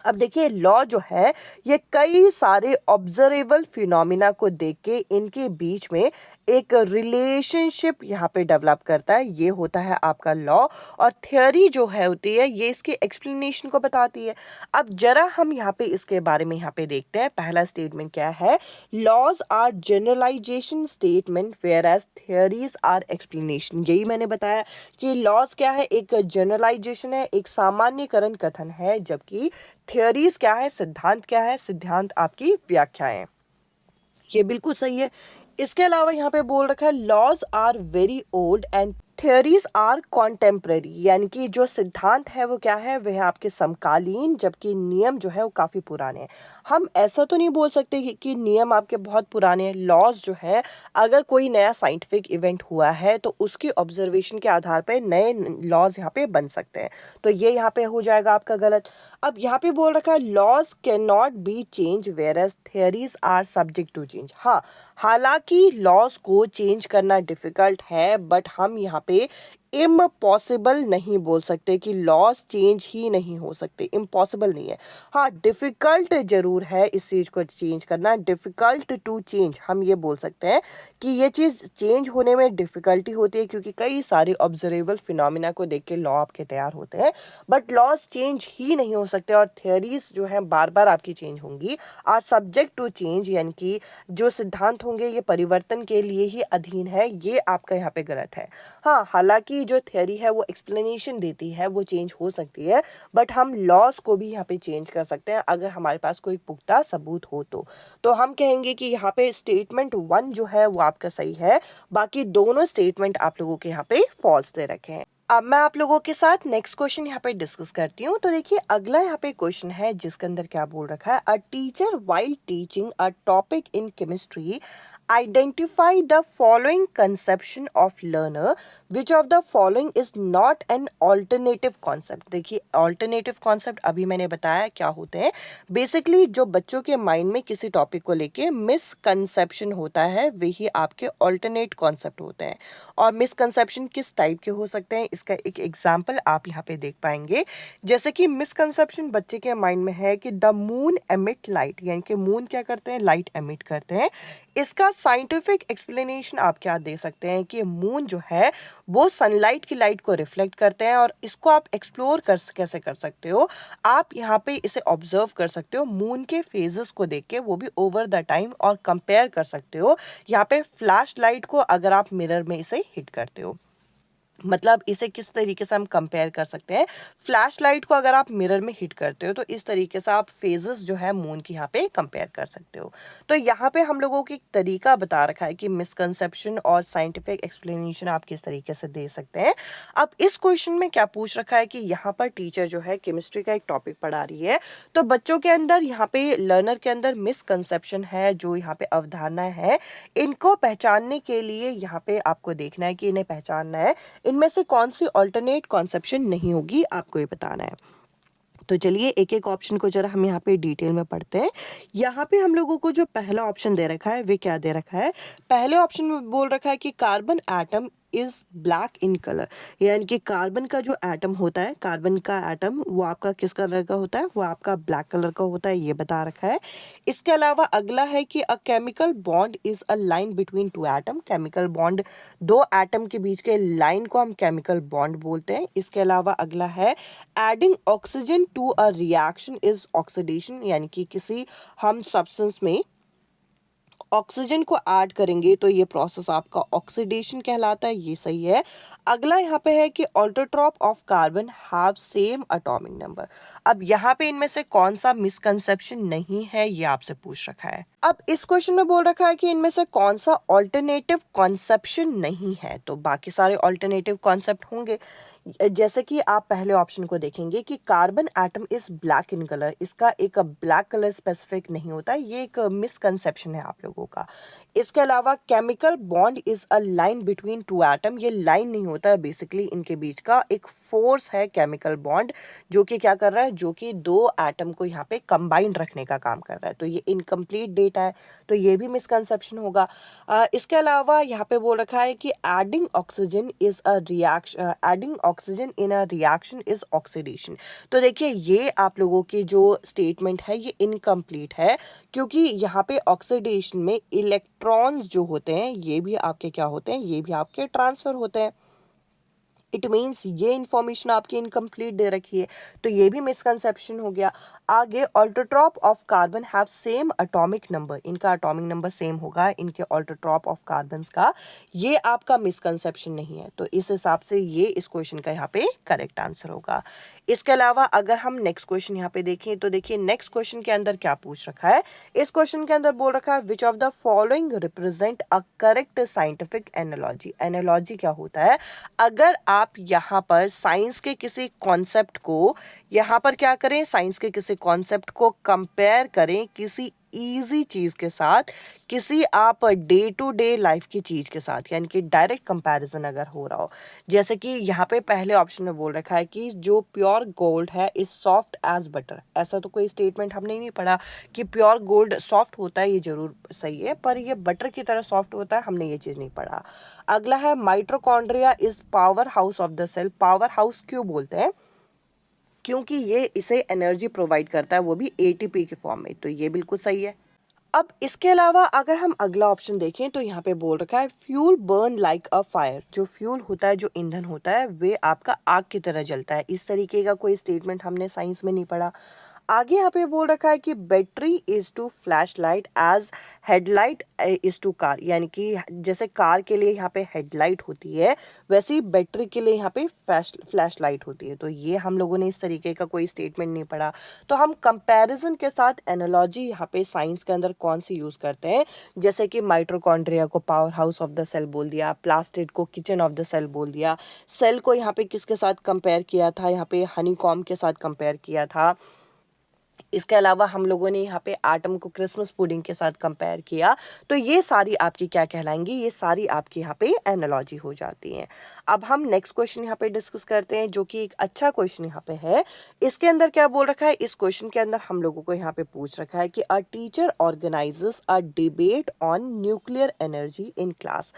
अब देखिए लॉ जो है ये कई सारे ऑब्जर्वेबल फिनोमिना को देख के इनके बीच में एक रिलेशनशिप यहाँ पे डेवलप करता है, ये होता है आपका लॉ। और थ्योरी जो है होती है ये इसके एक्सप्लेनेशन को बताती है। अब जरा हम यहाँ पे इसके बारे में यहाँ पे देखते हैं। पहला स्टेटमेंट क्या है, laws are generalization statement whereas theories are explanation. यही मैंने बताया कि लॉज क्या है, एक जनरलाइजेशन है, एक सामान्यकरण कथन है, जबकि थियरीज क्या है, सिद्धांत क्या है, सिद्धांत आपकी व्याख्याएं। ये बिल्कुल सही है। इसके अलावा यहाँ पे बोल रखा है laws are very old and theories are contemporary, यानी कि जो सिद्धांत है वो क्या है, वह आपके समकालीन, जबकि नियम जो है वो काफ़ी पुराने हैं। हम ऐसा तो नहीं बोल सकते कि नियम आपके बहुत पुराने हैं। लॉज जो है, अगर कोई नया साइंटिफिक इवेंट हुआ है तो उसकी ऑब्जर्वेशन के आधार पर नए लॉज यहाँ पे बन सकते हैं। तो ये यहाँ पे हो जाएगा आपका गलत। अब यहाँ पे बोल रखा है laws can not be change whereas theories are subject to change. हाँ, हालांकि लॉज को चेंज करना डिफिकल्ट है, बट हम यहाँ पे इम्पॉसिबल नहीं बोल सकते कि लॉज चेंज ही नहीं हो सकते, इम्पॉसिबल नहीं है। हाँ, डिफ़िकल्ट ज़रूर है इस चीज़ को चेंज करना, डिफ़िकल्ट टू चेंज हम ये बोल सकते हैं कि ये चीज़ चेंज होने में डिफ़िकल्टी होती है, क्योंकि कई सारे ऑब्जर्वेबल फिनोमिना को देख के लॉ आपके तैयार होते हैं, बट लॉज चेंज ही नहीं हो सकते। और थियरीज जो हैं बार बार आपकी चेंज होंगी। और सब्जेक्ट टू चेंज, यानी कि जो सिद्धांत होंगे ये परिवर्तन के लिए ही अधीन है, ये आपका यहाँ पे गलत है। हाँ, हालांकि जो थ्योरी है वो एक्सप्लेनेशन देती है, वो चेंज हो सकती है, बट हम लॉज को भी यहाँ पे चेंज कर सकते हैं अगर हमारे पास कोई पुख्ता सबूत हो तो हम कहेंगे कि यहाँ पे स्टेटमेंट 1 जो है वो आपका सही है, बाकी दोनों स्टेटमेंट आप लोगों के यहाँ पे फॉल्स दे रखे हैं। अब मैं आप लोगों के साथ नेक्स्ट क्वेश्चन यहाँ पे डिस्कस करती हूँ। तो देखिए अगला यहाँ पे क्वेश्चन है जिसके अंदर क्या बोल रखा है, a teacher while teaching a topic in chemistry identify the following conception of learner, which of the following is not an alternative concept। देखिए alternative concept अभी मैंने बताया क्या होते हैं। बेसिकली जो बच्चों के माइंड में किसी टॉपिक को लेके मिसकंसेप्शन होता है वही आपके ऑल्टरनेट कॉन्सेप्ट होते हैं। और मिसकंसेप्शन किस टाइप के हो सकते हैं, इसका एक एग्जाम्पल आप यहाँ पे देख पाएंगे। जैसे कि मिसकंसेप्शन बच्चे के माइंड में है कि द मून एमिट लाइट, यानी कि मून क्या करते हैं, लाइट एमिट करते हैं। इसका साइंटिफिक एक्सप्लेनेशन आप क्या दे सकते हैं कि मून जो है वो सनलाइट की लाइट को रिफ्लेक्ट करते हैं। और इसको आप एक्सप्लोर कैसे कर सकते हो, आप यहाँ पे इसे ऑब्जर्व कर सकते हो मून के फेजेस को देख के, वो भी ओवर द टाइम, और कंपेयर कर सकते हो यहाँ पे फ्लैश लाइट को अगर आप मिरर में इसे हिट करते हो। मतलब इसे किस तरीके से हम कंपेयर कर सकते हैं, फ्लैश लाइट को अगर आप मिरर में हिट करते हो तो इस तरीके से आप फेजेस जो है मून की यहाँ पे कंपेयर कर सकते हो। तो यहाँ पे हम लोगों को एक तरीका बता रखा है कि मिसकंसेप्शन और साइंटिफिक एक्सप्लेनेशन आप किस तरीके से दे सकते हैं। अब इस क्वेश्चन में क्या पूछ रखा है कि यहाँ पर टीचर जो है केमिस्ट्री का एक टॉपिक पढ़ा रही है, तो बच्चों के अंदर यहाँ पे लर्नर के अंदर मिसकंसेप्शन है, जो यहाँ पे अवधारणा है, इनको पहचानने के लिए यहाँ पे आपको देखना है कि इन्हें पहचानना है, इनमें से कौन सी ऑल्टरनेट कॉन्सेप्शन नहीं होगी, आपको ये बताना है। तो चलिए एक एक ऑप्शन को जरा हम यहाँ पे डिटेल में पढ़ते हैं। यहाँ पे हम लोगों को जो पहला ऑप्शन दे रखा है वे क्या दे रखा है, पहले ऑप्शन में बोल रखा है कि carbon atom is black in colour, यानी कि कार्बन का जो एटम होता है, कार्बन का एटम वो आपका किस कलर का होता है, वो आपका ब्लैक कलर का होता है, ये बता रखा है। इसके अलावा अगला है कि a chemical bond is a line between two atom, chemical bond दो एटम के बीच के लाइन को हम केमिकल बॉन्ड बोलते हैं। इसके अलावा अगला है adding oxygen to a reaction is oxidation, यानी कि किसी हम सब्सटेंस में ऑक्सीजन को ऐड करेंगे तो ये प्रोसेस आपका ऑक्सीडेशन कहलाता है, ये सही है। अगला यहाँ पे है कि allotrope of carbon have same atomic number. अब यहाँ पे इनमें से कौन सा मिसकंसेप्शन नहीं है ये आपसे पूछ रखा है। अब इस क्वेश्चन में बोल रखा है कि इनमें से कौन सा ऑल्टरनेटिव कॉन्सेप्शन नहीं है, तो बाकी सारे ऑल्टरनेटिव कॉन्सेप्ट होंगे। जैसे कि आप पहले ऑप्शन को देखेंगे कि carbon atom is black in colour, इसका एक ब्लैक कलर स्पेसिफिक नहीं होता, ये एक मिसकंसेप्शन है आप लोगों का। इसके अलावा chemical bond is a line between two atom, ये लाइन नहीं होता है, बेसिकली इनके बीच का एक फोर्स है केमिकल बॉन्ड, जो कि क्या कर रहा है, जो कि दो एटम को यहाँ पे कंबाइंड रखने का काम कर रहा है। तो ये इनकम्प्लीट डेटा है, तो ये भी मिसकंसेप्शन होगा। इसके अलावा यहाँ पे बोल रखा है कि adding oxygen is a reaction, adding oxygen in a reaction is oxidation. तो देखिए ये आप लोगों की जो स्टेटमेंट है ये इनकम्प्लीट है, क्योंकि यहाँ पे ऑक्सीडेशन में इलेक्ट्रॉन्स जो होते हैं ये भी आपके क्या होते हैं, ये भी आपके ट्रांसफर होते हैं। इट मीन्स ये इंफॉर्मेशन आपकी इनकम्प्लीट दे रखी है, तो ये भी मिसकंसेप्शन हो गया। आगे allotrope of carbon have same atomic number, इनका एटॉमिक नंबर सेम होगा इनके ऑल्टोट्रॉप ऑफ कार्बन्स का, ये आपका मिसकंसेप्शन नहीं है, तो इस हिसाब से ये इस क्वेश्चन का यहाँ पे करेक्ट आंसर होगा। इसके अलावा अगर हम नेक्स्ट क्वेश्चन यहाँ पे देखें तो देखिए नेक्स्ट क्वेश्चन के अंदर क्या पूछ रखा है। इस क्वेश्चन के अंदर बोल रखा है which of the following represent a correct scientific analogy. Analogy क्या होता है, अगर आप यहाँ पर साइंस के किसी कॉन्सेप्ट को यहाँ पर क्या करें, साइंस के किसी कॉन्सेप्ट को कंपेयर करें किसी इजी चीज़ के साथ, किसी आप डे टू डे लाइफ की चीज़ के साथ, यानी कि डायरेक्ट कंपैरिजन अगर हो रहा हो। जैसे कि यहाँ पे पहले ऑप्शन में बोल रखा है कि जो प्योर गोल्ड है इज सॉफ्ट एज बटर, ऐसा तो कोई स्टेटमेंट हमने नहीं पढ़ा कि प्योर गोल्ड सॉफ्ट होता है, ये जरूर सही है, पर ये बटर की तरह सॉफ्ट होता है, हमने ये चीज़ नहीं पढ़ा। अगला है mitochondria is power house of the cell. Power house क्यों बोलते हैं, क्योंकि ये इसे एनर्जी प्रोवाइड करता है, वो भी एटीपी के फॉर्म में, तो ये बिल्कुल सही है। अब इसके अलावा अगर हम अगला ऑप्शन देखें तो यहाँ पे बोल रखा है fuel burn like a fire. जो फ्यूल होता है, जो ईंधन होता है, वे आपका आग की तरह जलता है, इस तरीके का कोई स्टेटमेंट हमने साइंस में नहीं पढ़ा। आगे यहाँ पे बोल रखा है कि battery is to flash light as headlight is to car, यानी कि जैसे कार के लिए यहाँ पे हेडलाइट होती है वैसे ही बैटरी के लिए यहाँ पे फ्लैश लाइट होती है, तो ये हम लोगों ने इस तरीके का कोई स्टेटमेंट नहीं पढ़ा। तो हम कंपैरिजन के साथ एनालॉजी यहाँ पे साइंस के अंदर कौन सी यूज़ करते हैं, जैसे कि माइटोकॉन्ड्रिया को power house of the cell बोल दिया, प्लास्टिड को किचन ऑफ द सेल बोल दिया, सेल को यहाँ पे किसके साथ कंपेयर किया था, यहाँ पे हनीकॉम्ब के साथ कंपेयर किया था। इसके अलावा हम लोगों ने यहाँ पे एटम को क्रिसमस पुडिंग के साथ कंपेयर किया, तो ये सारी आपकी क्या कहलाएंगी, ये सारी आपकी यहाँ पे एनालॉजी हो जाती हैं। अब हम नेक्स्ट क्वेश्चन यहाँ पे डिस्कस करते हैं, जो कि एक अच्छा क्वेश्चन यहाँ पे है। इसके अंदर क्या बोल रखा है, इस क्वेश्चन के अंदर हम लोगों को यहाँ पे पूछ रखा है कि a teacher organises a debate on nuclear energy in class,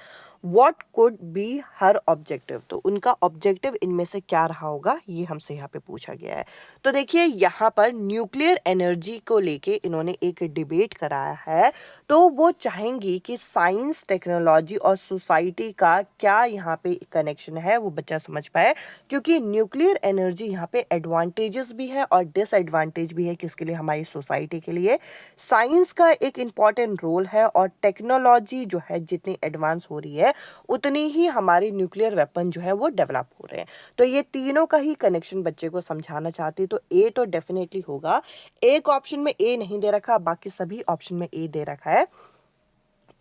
what could be her objective. तो उनका ऑब्जेक्टिव इनमें से क्या रहा होगा, ये हमसे यहाँ पे पूछा गया है। तो देखिए यहाँ पर न्यूक्लियर एनर्जी को लेके इन्होंने एक डिबेट कराया है, तो वो चाहेंगी कि साइंस, टेक्नोलॉजी और सोसाइटी का क्या यहाँ पे कनेक्शन है वो बच्चा समझ पाए, क्योंकि न्यूक्लियर एनर्जी यहाँ पे एडवांटेजेस भी है और डिसएडवांटेज भी है, किसके लिए, हमारी सोसाइटी के लिए। साइंस का एक इम्पॉर्टेंट रोल है और टेक्नोलॉजी जो है जितनी एडवांस हो रही है उतनी ही हमारे न्यूक्लियर वेपन जो है वो डेवलप हो रहे हैं। तो ये तीनों का ही कनेक्शन बच्चे को समझाना चाहती, तो ए तो डेफिनेटली होगा। एक ऑप्शन में ए नहीं दे रखा, बाकी सभी ऑप्शन में ए दे रखा है।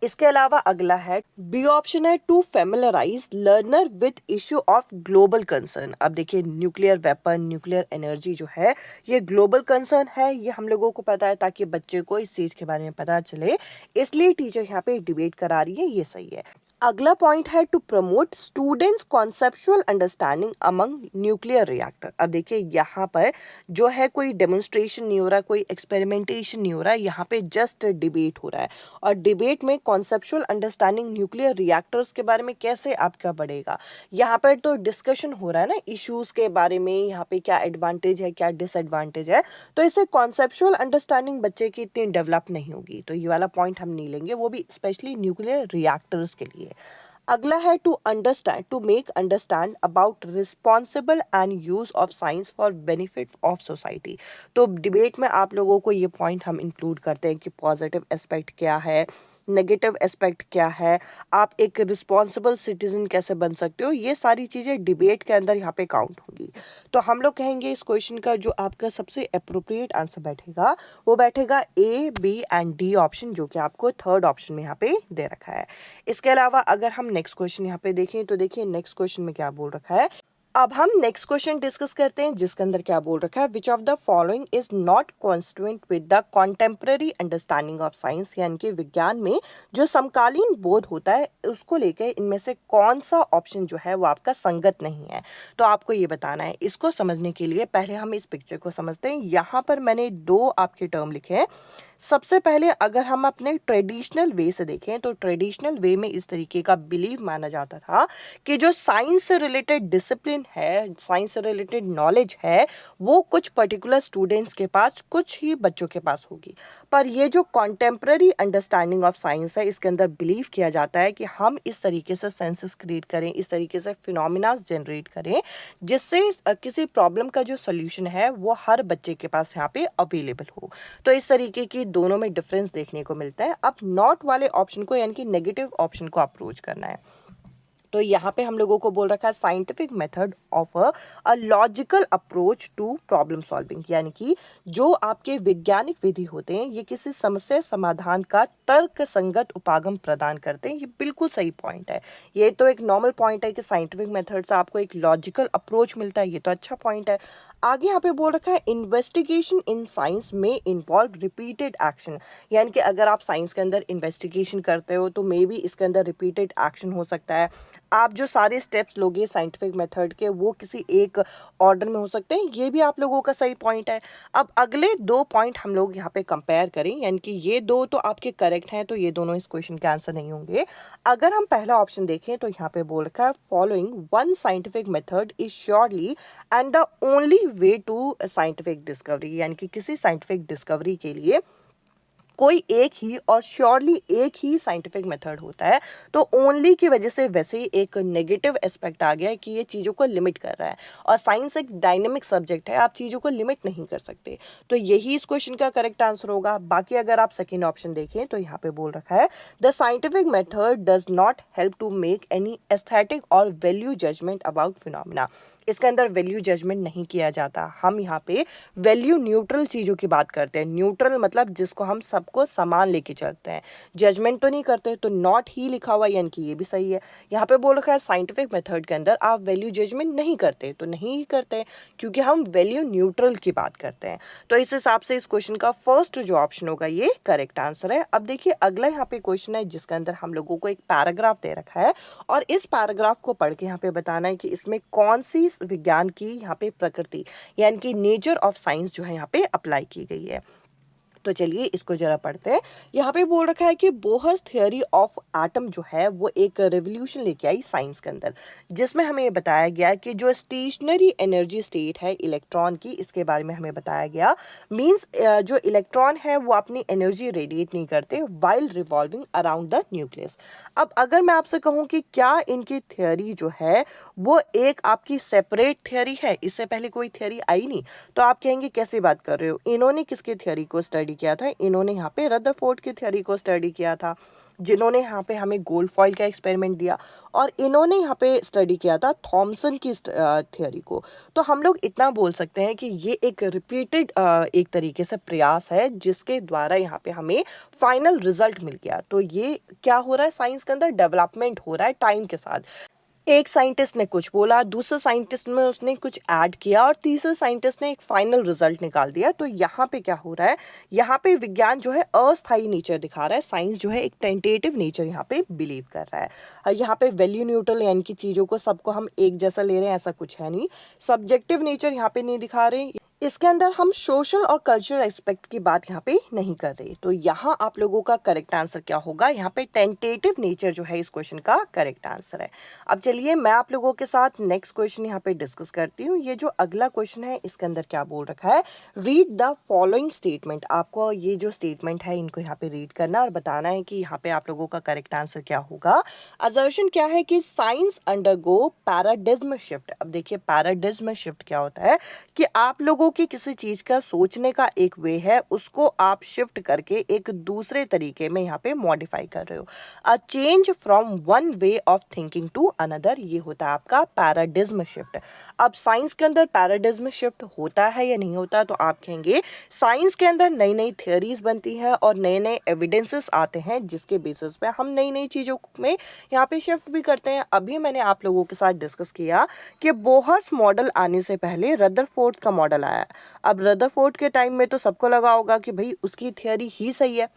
इसके अलावा अगला है बी ऑप्शन है to familiarise learner with issue of global concern. अब देखिए न्यूक्लियर वेपन, न्यूक्लियर एनर्जी जो है ये ग्लोबल कंसर्न है, ये हम लोगों को पता है, ताकि बच्चे को इस चीज के बारे में पता चले, इसलिए टीचर यहाँ पे डिबेट करा रही है, ये सही है। अगला पॉइंट है to promote students conceptual understanding among nuclear reactor. अब देखिए यहाँ पर जो है कोई डेमोन्स्ट्रेशन नहीं हो रहा, कोई एक्सपेरिमेंटेशन नहीं हो रहा है, यहाँ पे जस्ट डिबेट हो रहा है, और डिबेट में कॉन्सेप्चुअल अंडरस्टैंडिंग न्यूक्लियर रिएक्टर्स के बारे में कैसे आपका बढ़ेगा। यहाँ पर तो डिस्कशन हो रहा है ना इश्यूज के बारे में, यहाँ पे क्या एडवांटेज है क्या डिसएडवांटेज है, तो इससे कॉन्सेप्चुअल अंडरस्टैंडिंग बच्चे की इतनी डेवलप नहीं होगी, तो ये वाला पॉइंट हम नहीं लेंगे, वो भी स्पेशली न्यूक्लियर रिएक्टर्स के लिए। अगला है to understand, to make understand about responsible and use of science for benefit of society. तो डिबेट में आप लोगों को ये पॉइंट हम इंक्लूड करते हैं कि पॉजिटिव एस्पेक्ट क्या है, नेगेटिव एस्पेक्ट क्या है, आप एक रिस्पॉन्सिबल सिटीजन कैसे बन सकते हो, ये सारी चीज़ें डिबेट के अंदर यहाँ पे काउंट होंगी। तो हम लोग कहेंगे इस क्वेश्चन का जो आपका सबसे अप्रोप्रिएट आंसर बैठेगा वो बैठेगा ए, बी एंड डी ऑप्शन, जो कि आपको थर्ड ऑप्शन में यहाँ पे दे रखा है। इसके अलावा अगर हम नेक्स्ट क्वेश्चन यहाँ पे देखें तो देखिए नेक्स्ट क्वेश्चन में क्या बोल रखा है। अब हम नेक्स्ट क्वेश्चन डिस्कस करते हैं जिसके अंदर क्या बोल रखा है, which of the following is not constituent with the contemporary understanding of science, यानी कि विज्ञान में जो समकालीन बोध होता है उसको लेकर इनमें से कौन सा ऑप्शन जो है वो आपका संगत नहीं है। तो आपको ये बताना है। इसको समझने के लिए पहले हम इस पिक्चर को समझते हैं। यहाँ पर मैंने दो आपके टर्म लिखे हैं। सबसे पहले अगर हम अपने ट्रेडिशनल वे से देखें तो ट्रेडिशनल वे में इस तरीके का बिलीव माना जाता था कि जो साइंस से रिलेटेड डिसिप्लिन है, साइंस से रिलेटेड नॉलेज है, वो कुछ पर्टिकुलर स्टूडेंट्स के पास, कुछ ही बच्चों के पास होगी। पर ये जो कॉन्टेम्प्ररी अंडरस्टैंडिंग ऑफ साइंस है, इसके अंदर बिलीव किया जाता है कि हम इस तरीके से सेंसेस क्रिएट करें, इस तरीके से फिनोमिना जनरेट करें जिससे किसी प्रॉब्लम का जो सोल्यूशन है वो हर बच्चे के पास यहाँ पे अवेलेबल हो। तो इस तरीके की दोनों में डिफरेंस देखने को मिलता है। अब नॉट वाले ऑप्शन को यानी कि नेगेटिव ऑप्शन को अप्रोच करना है। तो यहाँ पे हम लोगों को बोल रखा है scientific method of a logical approach to problem solving, यानी कि जो आपके वैज्ञानिक विधि होते हैं ये किसी समस्या समाधान का तर्क संगत उपागम प्रदान करते हैं। ये बिल्कुल सही पॉइंट है। ये तो एक नॉर्मल पॉइंट है कि साइंटिफिक मेथड से आपको एक लॉजिकल अप्रोच मिलता है, ये तो अच्छा पॉइंट है। आगे यहाँ पे बोल रखा है इन्वेस्टिगेशन इन साइंस में इन्वॉल्व रिपीटेड एक्शन, यानी कि अगर आप साइंस के अंदर इन्वेस्टिगेशन करते हो तो मे बी इसके अंदर रिपीटेड एक्शन हो सकता है। आप जो सारे स्टेप्स लोगे साइंटिफिक मेथड के वो किसी एक ऑर्डर में हो सकते हैं, ये भी आप लोगों का सही पॉइंट है। अब अगले दो पॉइंट हम लोग यहाँ पे कंपेयर करें, यानी कि ये दो तो आपके करेक्ट हैं, तो ये दोनों इस क्वेश्चन के आंसर नहीं होंगे। अगर हम पहला ऑप्शन देखें तो यहाँ पे बोल रखा है following one scientific method is surely and the only way to scientific discovery, यानी कि किसी साइंटिफिक डिस्कवरी के लिए कोई एक ही और श्योरली एक ही साइंटिफिक मेथड होता है। तो ओनली की वजह से वैसे ही एक नेगेटिव एस्पेक्ट आ गया है कि ये चीज़ों को लिमिट कर रहा है, और साइंस एक डायनेमिक सब्जेक्ट है, आप चीज़ों को लिमिट नहीं कर सकते। तो यही इस क्वेश्चन का करेक्ट आंसर होगा। बाकी अगर आप सेकेंड ऑप्शन देखें तो यहाँ पे बोल रखा है the scientific method does not help to make any aesthetic or value judgment about phenomena. इसके अंदर वैल्यू जजमेंट नहीं किया जाता। हम यहाँ पे वैल्यू न्यूट्रल चीज़ों की बात करते हैं। न्यूट्रल मतलब जिसको हम सबको समान लेके चलते हैं, जजमेंट तो नहीं करते। तो नॉट ही लिखा हुआ यानी कि ये भी सही है। यहाँ पे बोल रखा है साइंटिफिक मेथड के अंदर आप वैल्यू जजमेंट नहीं करते, तो नहीं करते क्योंकि हम वैल्यू न्यूट्रल की बात करते हैं। तो इस हिसाब से इस क्वेश्चन का फर्स्ट जो ऑप्शन होगा ये करेक्ट आंसर है। अब देखिए अगला यहाँ पे क्वेश्चन है जिसके अंदर हम लोगों को एक पैराग्राफ दे रखा है, और इस पैराग्राफ को पढ़ के यहाँ पे बताना है कि इसमें कौन सी विज्ञान की यहाँ पे प्रकृति यानी कि नेचर ऑफ साइंस जो है यहाँ पे अप्लाई की गई है। तो चलिए इसको जरा पढ़ते हैं। यहाँ पे बोल रखा है कि बोहर्स थ्योरी ऑफ एटम जो है वो एक रेवोल्यूशन लेके आई साइंस के अंदर, जिसमें हमें बताया गया कि जो स्टेशनरी एनर्जी स्टेट है इलेक्ट्रॉन की, इसके बारे में हमें बताया गया। मींस जो इलेक्ट्रॉन है वो अपनी एनर्जी रेडिएट नहीं करते while revolving around the nucleus. अब अगर मैं आपसे कहूँ कि क्या इनकी थ्योरी जो है वो एक आपकी सेपरेट थ्योरी है, इससे पहले कोई थ्योरी आई नहीं, तो आप कहेंगे कैसे बात कर रहे हो। इन्होंने किसकी थ्योरी को स्टडी किया था? इन्होंने यहाँ पे रदरफोर्ड की थ्योरी को स्टडी किया था, जिन्होंने यहाँ पे हमें गोल्ड फॉइल का एक्सपेरिमेंट दिया, और इन्होंने यहाँ पे स्टडी किया था थॉमसन की थ्योरी को। तो हम लोग इतना बोल सकते हैं कि ये एक रिपीटेड एक तरीके से प्रयास है जिसके द्वारा यहाँ पे हमें फाइनल रिजल्ट मिल गया। तो ये क्या हो रहा है, साइंस के अंदर डेवलपमेंट हो रहा है टाइम के साथ। एक साइंटिस्ट ने कुछ बोला, दूसरे साइंटिस्ट में उसने कुछ ऐड किया, और तीसरे साइंटिस्ट ने एक फाइनल रिजल्ट निकाल दिया। तो यहाँ पे क्या हो रहा है, यहाँ पे विज्ञान जो है अस्थायी नेचर दिखा रहा है, साइंस जो है एक टेंटेटिव नेचर यहाँ पे बिलीव कर रहा है। यहाँ पे वैल्यू न्यूट्रल यानी कि चीज़ों को सबको हम एक जैसा ले रहे हैं, ऐसा कुछ है नहीं। सब्जेक्टिव नेचर यहाँ पे नहीं दिखा रहे। इसके अंदर हम सोशल और कल्चरल एस्पेक्ट की बात यहाँ पे नहीं कर रहे। तो यहाँ आप लोगों का करेक्ट आंसर क्या होगा, यहाँ पे टेंटेटिव नेचर जो है इस क्वेश्चन का करेक्ट आंसर है। अब चलिए मैं आप लोगों के साथ नेक्स्ट क्वेश्चन यहाँ पे डिस्कस करती हूँ। ये जो अगला क्वेश्चन है इसके अंदर क्या बोल रखा है, रीड द फॉलोइंग स्टेटमेंट। आपको ये जो स्टेटमेंट है इनको यहाँ पे रीड करना और बताना है कि यहाँ पे आप लोगों का करेक्ट आंसर क्या होगा। असर्शन क्या है कि साइंस अंडरगो पैराडिज्म शिफ्ट। अब देखिए पैराडिज्म शिफ्ट क्या होता है कि आप लोगों कि किसी चीज़ का सोचने का एक वे है, उसको आप शिफ्ट करके एक दूसरे तरीके में यहाँ पे मॉडिफाई कर रहे हो। A change from one way of thinking to another, ये होता है आपका पैराडिज्म शिफ्ट। अब साइंस के अंदर पैराडिज्म शिफ्ट होता है या नहीं होता, तो आप कहेंगे साइंस के अंदर नई नई थियोरीज बनती हैं और नए नए एविडेंसेस आते हैं, जिसके बेसिस पे हम नई नई चीज़ों में यहाँ पे शिफ्ट भी करते हैं। अभी मैंने आप लोगों के साथ डिस्कस किया कि बोहर्स मॉडल आने से पहले रदरफोर्ड का मॉडल आया। अब रदरफोर्ड के टाइम में तो सबको लगा होगा कि भाई उसकी थियोरी ही सही है,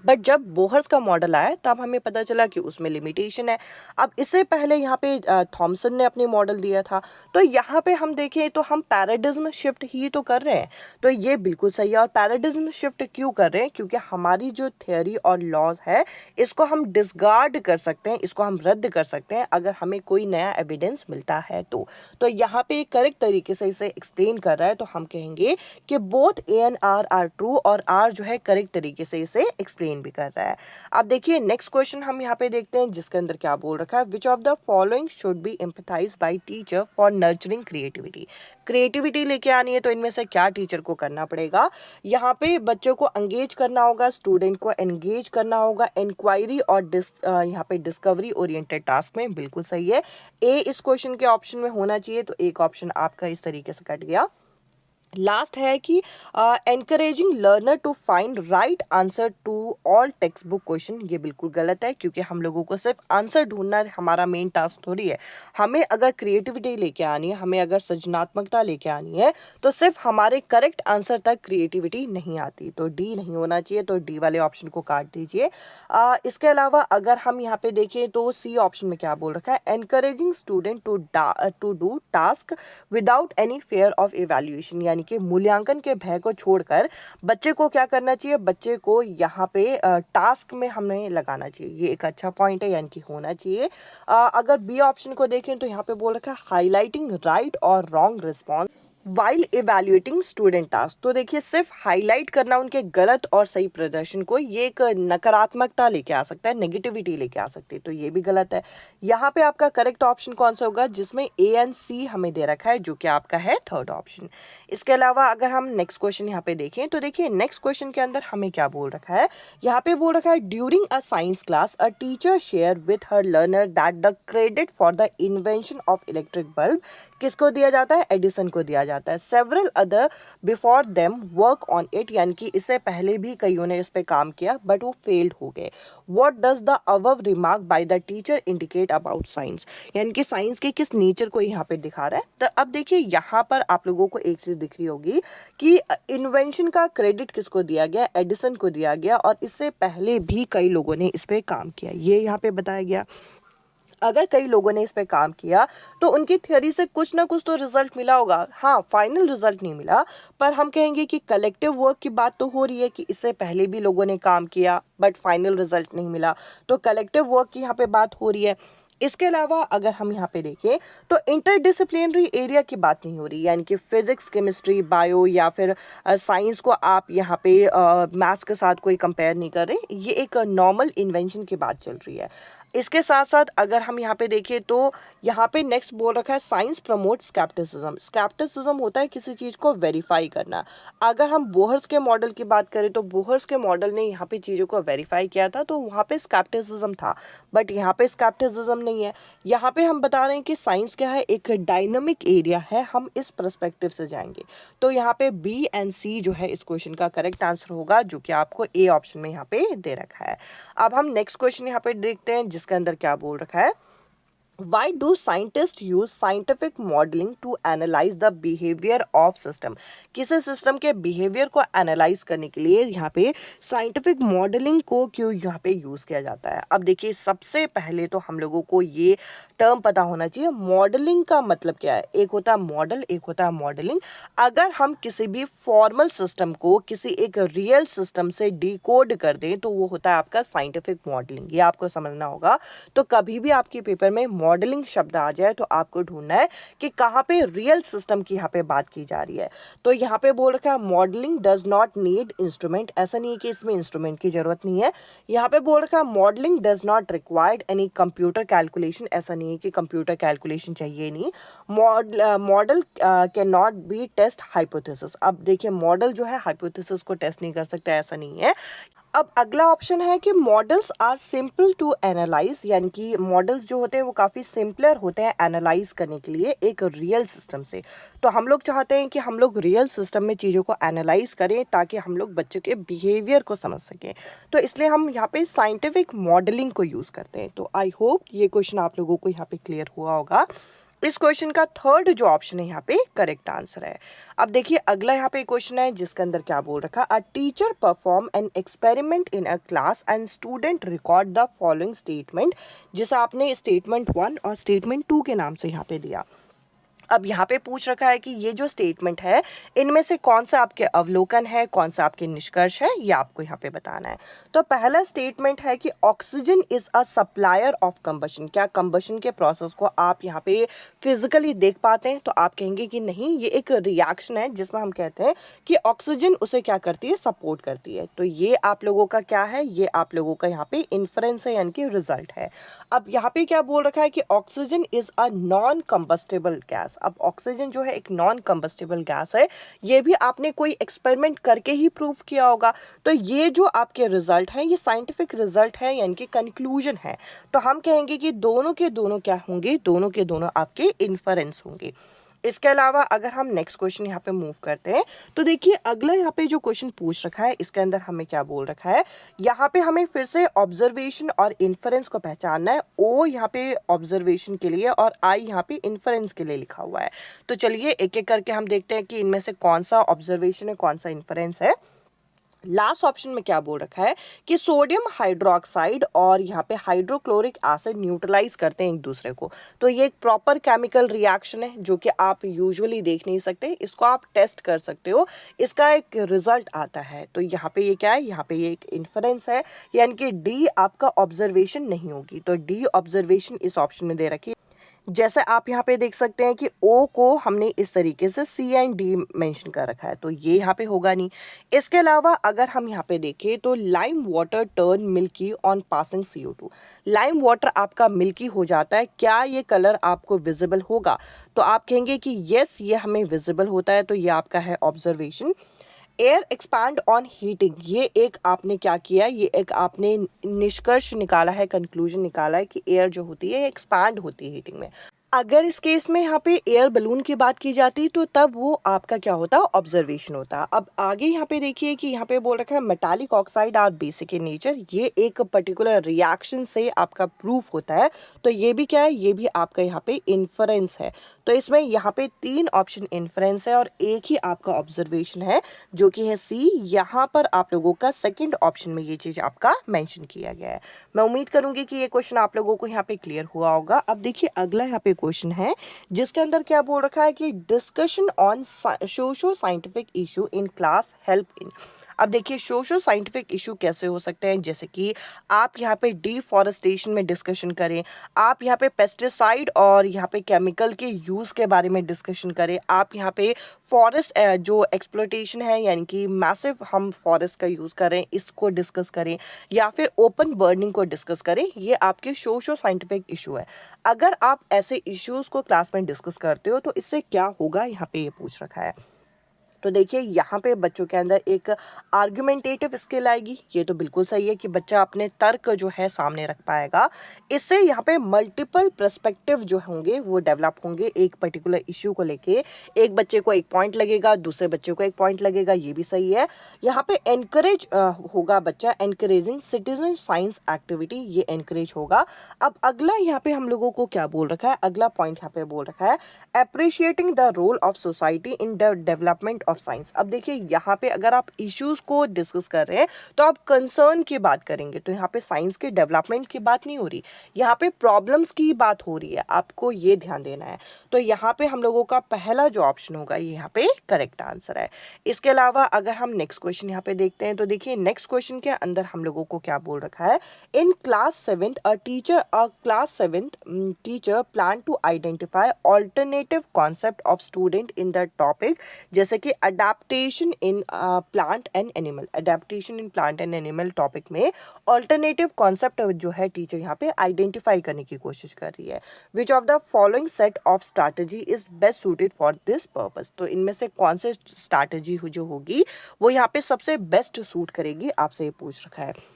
बट जब बोहर्स का मॉडल आया तब हमें पता चला कि उसमें लिमिटेशन है। अब इससे पहले यहाँ पे थॉमसन ने अपनी मॉडल दिया था। तो यहाँ पे हम देखें तो हम पैराडिज्म शिफ्ट ही तो कर रहे हैं, तो ये बिल्कुल सही है। और पैराडिज्म शिफ्ट क्यों कर रहे हैं, क्योंकि हमारी जो थ्योरी और लॉज है इसको हम डिसगार्ड कर सकते हैं, इसको हम रद्द कर सकते हैं अगर हमें कोई नया एविडेंस मिलता है तो यहाँ पे करेक्ट तरीके से इसे एक्सप्लेन कर रहा है, तो हम कहेंगे कि both A and R are true, और आर जो है करेक्ट तरीके से इसे एक्सप्लेन भी कर रहा है। अब देखिए नेक्स्ट क्वेश्चन हम यहाँ पे देखते हैं, जिसके अंदर क्या बोल रखा है, which of the following should be empathised by teacher for nurturing creativity. Creativity लेके आनी है तो इनमें से क्या टीचर को करना पड़ेगा, यहाँ पे बच्चों को एंगेज करना होगा, स्टूडेंट को एंगेज करना होगा इंक्वायरी और यहाँ पे डिस्कवरी ओरिएंटेड टास्क में। बिल्कुल सही है, ए इस क्वेश्चन के ऑप्शन में होना चाहिए, तो एक ऑप्शन आपका इस तरीके से कट गया। लास्ट है कि encouraging learner to find right answer to all text book question. ये बिल्कुल गलत है, क्योंकि हम लोगों को सिर्फ आंसर ढूंढना हमारा मेन टास्क थोड़ी है। हमें अगर क्रिएटिविटी लेके आनी है, हमें अगर सृजनात्मकता लेके आनी है, तो सिर्फ हमारे करेक्ट आंसर तक क्रिएटिविटी नहीं आती। तो डी नहीं होना चाहिए, तो डी वाले ऑप्शन को काट दीजिए। इसके अलावा अगर हम यहाँ पे देखें तो सी ऑप्शन में क्या बोल रखा है, encouraging student to do task without any fear of evaluation, यानी कि मूल्यांकन के भय को छोड़कर बच्चे को क्या करना चाहिए, बच्चे को यहाँ पे टास्क में हमें लगाना चाहिए। ये एक अच्छा पॉइंट है, यानी कि होना चाहिए। अगर बी ऑप्शन को देखें तो यहाँ पे बोल रखा है हाईलाइटिंग राइट और wrong response while evaluating student task. तो देखिए सिर्फ हाईलाइट करना उनके गलत और सही प्रदर्शन को, ये एक नकारात्मकता लेके आ सकता है, नेगेटिविटी लेके आ सकती है, तो ये भी गलत है। यहाँ पे आपका करेक्ट ऑप्शन कौन सा होगा, जिसमें ए एंड सी हमें दे रखा है, जो कि आपका है थर्ड ऑप्शन। इसके अलावा अगर हम नेक्स्ट क्वेश्चन यहाँ पे देखें तो देखिए नेक्स्ट क्वेश्चन के अंदर हमें क्या बोल रखा है, यहाँ पे बोल रखा है during a science class a teacher share with her learner that the credit for the invention of electric bulb किसको दिया जाता है, एडिसन को दिया जाता है। Several other before them work on it, यानी कि इससे पहले भी कईयों ने इस पे काम किया बट वो फेल्ड हो गए। What does the above remark by the teacher indicate about science, यानी कि साइंस के किस नेचर को यहाँ पे दिखा रहा है। तो अब देखिए यहाँ पर आप लोगों को एक चीज दिख रही होगी कि इन्वेंशन का क्रेडिट किसको दिया गया, एडिसन को दिया गया, और इससे पहले भी कई लोगों ने इस पे काम किया, ये यहाँ पे बताया गया। अगर कई लोगों ने इस पे काम किया तो उनकी थ्योरी से कुछ ना कुछ तो रिजल्ट मिला होगा। हाँ, फाइनल रिजल्ट नहीं मिला, पर हम कहेंगे कि कलेक्टिव वर्क की बात तो हो रही है कि इससे पहले भी लोगों ने काम किया बट फाइनल रिजल्ट नहीं मिला, तो कलेक्टिव वर्क की यहाँ पे बात हो रही है। इसके अलावा अगर हम यहाँ पे देखें तो इंटरडिसिप्लिनरी एरिया की बात नहीं हो रही, यानी कि फिजिक्स, केमिस्ट्री, बायो या फिर साइंस को आप यहाँ पे मैथ्स के साथ कोई कंपेयर नहीं कर रहे, ये एक नॉर्मल इन्वेंशन की बात चल रही है। इसके साथ साथ अगर हम यहाँ पे देखें तो यहाँ पे नेक्स्ट बोल रखा है साइंस प्रमोट स्केप्टिसिज्म। स्केप्टिसिज्म होता है किसी चीज़ को वेरीफाई करना। अगर हम बोहर्स के मॉडल की बात करें तो बोहर्स के मॉडल ने यहाँ पे चीज़ों को वेरीफाई किया था, तो वहाँ पे स्केप्टिसिज्म था, बट यहाँ पे स्केप्टिसिज्म नहीं है। यहाँ पे हम बता रहे हैं कि साइंस क्या है, एक डायनामिक एरिया है, हम इस पर्सपेक्टिव से जाएंगे। तो यहाँ पे बी एंड सी जो है इस क्वेश्चन का करेक्ट आंसर होगा, जो कि आपको ए ऑप्शन में यहाँ पे दे रखा है। अब हम नेक्स्ट क्वेश्चन यहाँ पे देखते हैं, जिसके अंदर क्या बोल रखा है, Why do scientists use scientific modeling to analyze the behavior of system? किसी सिस्टम के बिहेवियर को एनालाइज करने के लिए यहाँ पे साइंटिफिक मॉडलिंग को क्यों यहाँ पे यूज़ किया जाता है। अब देखिए सबसे पहले तो हम लोगों को ये टर्म पता होना चाहिए, मॉडलिंग का मतलब क्या है। एक होता है मॉडल, एक होता है मॉडलिंग। अगर हम किसी भी फॉर्मल सिस्टम को किसी एक रियल सिस्टम से डिकोड कर दें तो वो होता है आपका साइंटिफिक मॉडलिंग, ये आपको समझना होगा। तो कभी भी आपके पेपर में मॉडलिंग शब्द आ जाए तो आपको ढूंढना है कि कहाँ पे रियल सिस्टम की यहाँ पे बात की जा रही है। तो यहाँ पे बोल रखा है modelling does not need instrument, ऐसा नहीं है कि इसमें इंस्ट्रूमेंट की जरूरत नहीं है। यहाँ पे बोल रखा है modelling does not required any computer calculation, ऐसा नहीं है कि कंप्यूटर कैलकुलेशन चाहिए नहीं। Model can not be test hypothesis, अब देखिए मॉडल जो है हाइपोथेसिस को टेस्ट नहीं कर सकता, ऐसा नहीं है। अब अगला ऑप्शन है कि models are simple to analyse, यानी कि मॉडल्स जो होते हैं वो काफ़ी सिंपलर होते हैं एनालाइज करने के लिए एक रियल सिस्टम से। तो हम लोग चाहते हैं कि हम लोग रियल सिस्टम में चीज़ों को एनालाइज करें ताकि हम लोग बच्चों के बिहेवियर को समझ सकें, तो इसलिए हम यहाँ पे साइंटिफिक मॉडलिंग को यूज़ करते हैं। तो आई होप ये क्वेश्चन आप लोगों को यहाँ पे क्लियर हुआ होगा। इस क्वेश्चन का थर्ड जो ऑप्शन है यहाँ पे करेक्ट आंसर है। अब देखिए अगला यहाँ पे क्वेश्चन है जिसके अंदर क्या बोल रखा, a teacher perform an experiment in a class and student record the following statement, जिसे आपने स्टेटमेंट 1 और स्टेटमेंट 2 के नाम से यहाँ पे दिया। अब यहाँ पे पूछ रखा है कि ये जो स्टेटमेंट है इनमें से कौन सा आपके अवलोकन है, कौन सा आपके निष्कर्ष है, ये आपको यहाँ पे बताना है। तो पहला स्टेटमेंट है कि oxygen is a supplier of combustion, क्या कंबशन के प्रोसेस को आप यहाँ पे फिजिकली देख पाते हैं? तो आप कहेंगे कि नहीं, ये एक रिएक्शन है जिसमें हम कहते हैं कि ऑक्सीजन उसे क्या करती है, सपोर्ट करती है। तो ये आप लोगों का क्या है, ये आप लोगों का यहाँ पे इन्फरेंस है, यानी कि रिजल्ट है। अब यहाँ पे क्या बोल रखा है कि oxygen is a non combustible gas. अब ऑक्सीजन जो है एक नॉन कंबस्टेबल गैस है, ये भी आपने कोई एक्सपेरिमेंट करके ही प्रूव किया होगा। तो ये जो आपके रिजल्ट हैं ये साइंटिफिक रिजल्ट है, यानी कि कंक्लूजन है। तो हम कहेंगे कि दोनों के दोनों क्या होंगे, दोनों के दोनों आपके इन्फरेंस होंगे। इसके अलावा अगर हम नेक्स्ट क्वेश्चन यहाँ पे मूव करते हैं तो देखिए अगला यहाँ पे जो क्वेश्चन पूछ रखा है इसके अंदर हमें क्या बोल रखा है, यहाँ पे हमें फिर से ऑब्जर्वेशन और इन्फरेंस को पहचानना है। ओ यहाँ पे ऑब्जर्वेशन के लिए और आई यहाँ पे इन्फरेंस के लिए लिखा हुआ है। तो चलिए एक एक करके हम देखते हैं कि इनमें से कौन सा ऑब्जर्वेशन है, कौन सा इन्फरेंस है। लास्ट ऑप्शन में क्या बोल रखा है कि सोडियम हाइड्रोक्साइड और यहाँ पे हाइड्रोक्लोरिक एसिड न्यूट्रलाइज करते हैं एक दूसरे को। तो ये एक प्रॉपर केमिकल रिएक्शन है जो कि आप यूजुअली देख नहीं सकते, इसको आप टेस्ट कर सकते हो, इसका एक रिजल्ट आता है। तो यहाँ पे ये क्या है, यहाँ पे ये एक इन्फरेंस है, यानी कि डी आपका ऑब्जर्वेशन नहीं होगी। तो डी ऑब्जर्वेशन इस ऑप्शन में दे रखी है। जैसे आप यहाँ पे देख सकते हैं कि O को हमने इस तरीके से C एंड D मेंशन कर रखा है, तो ये यहाँ पे होगा नहीं। इसके अलावा अगर हम यहाँ पे देखें तो lime water turn milky on passing CO2, lime water आपका मिल्की हो जाता है, क्या ये कलर आपको विजिबल होगा? तो आप कहेंगे कि यस, ये हमें विजिबल होता है। तो ये आपका है observation. Air expand on heating, ये एक आपने क्या किया, ये एक आपने निष्कर्ष निकाला है, कंक्लूजन निकाला है कि एयर जो होती है एक्सपैंड होती है हीटिंग में। अगर इस केस में यहाँ पे एयर बलून की बात की जाती तो तब वो आपका क्या होता, ऑब्जर्वेशन होता। अब आगे यहाँ पे देखिए कि यहाँ पे बोल रखा है metallic oxide are basic in nature, ये एक पर्टिकुलर रिएक्शन से आपका प्रूफ होता है। तो ये भी क्या है, ये भी आपका यहाँ पे इन्फरेंस है। तो इसमें यहाँ पे 3 ऑप्शन इन्फरेंस है और एक ही आपका ऑब्जर्वेशन है जो कि है सी। यहाँ पर आप लोगों का सेकेंड ऑप्शन में ये चीज़ आपका मैंशन किया गया है। मैं उम्मीद करूँगी कि ये क्वेश्चन आप लोगों को यहाँ पे क्लियर हुआ होगा। अब देखिए अगला यहाँ पे क्वेश्चन है जिसके अंदर क्या बोल रखा है कि discussion on socio scientific issue in class help in. अब देखिए सोशो साइंटिफिक इशू कैसे हो सकते हैं, जैसे कि आप यहाँ पे डिफॉरेस्टेशन में डिस्कशन करें, आप यहाँ पे पेस्टिसाइड और यहाँ पे केमिकल के यूज़ के बारे में डिस्कशन करें, आप यहाँ पे फॉरेस्ट जो एक्सप्लोटेशन है यानी कि मैसिव हम फॉरेस्ट का यूज़ करें इसको डिस्कस करें, या फिर ओपन बर्निंग को डिस्कस करें, ये आपके सोशो साइंटिफिक इशू है। अगर आप ऐसे इश्यूज़ को क्लास में डिस्कस करते हो तो इससे क्या होगा, यहाँ पे ये पूछ रखा है। तो देखिए यहाँ पे बच्चों के अंदर एक आर्गुमेंटेटिव स्किल आएगी, ये तो बिल्कुल सही है कि बच्चा अपने तर्क जो है सामने रख पाएगा। इससे यहाँ पे मल्टीपल पर्सपेक्टिव जो होंगे वो डेवलप होंगे एक पर्टिकुलर इश्यू को लेके। एक बच्चे को एक पॉइंट लगेगा, दूसरे बच्चे को एक पॉइंट लगेगा, ये भी सही है। यहाँ पे एनकरेज होगा बच्चा, एनकरेजिंग सिटीजन साइंस एक्टिविटी, ये एनकरेज होगा। अब अगला यहाँ पे हम लोगों को क्या बोल रखा है, अगला पॉइंट यहाँ पे बोल रखा है appreciating the role of society in the development of science. अब देखिए यहाँ पे अगर आप इश्यूज को डिस्कस कर रहे हैं तो आप कंसर्न की बात करेंगे, तो यहाँ पे साइंस के डेवलपमेंट की बात नहीं हो रही, यहाँ पे प्रॉब्लम्स की बात हो रही है, आपको ये ध्यान देना है। तो यहाँ पे हम लोगों का पहला जो ऑप्शन होगा ये यहाँ पे करेक्ट आंसर है। इसके अलावा अगर हम नेक्स्ट क्वेश्चन यहाँ पे देखते हैं तो देखिए नेक्स्ट क्वेश्चन के अंदर हम लोगों को क्या बोल रखा है, in class 7th teacher plan to identify alternative concept of student in the topic, जैसे कि adaptation in plant and animal. Adaptation in plant and animal topic में ऑल्टरनेटिव कॉन्सेप्ट जो है टीचर यहाँ पे आइडेंटिफाई करने की कोशिश कर रही है। Which of the following set of strategy is best suited for this purpose. तो इनमें से कौन से स्ट्रैटेजी जो होगी वो यहाँ पे सबसे बेस्ट सूट करेगी, आपसे ये पूछ रखा है।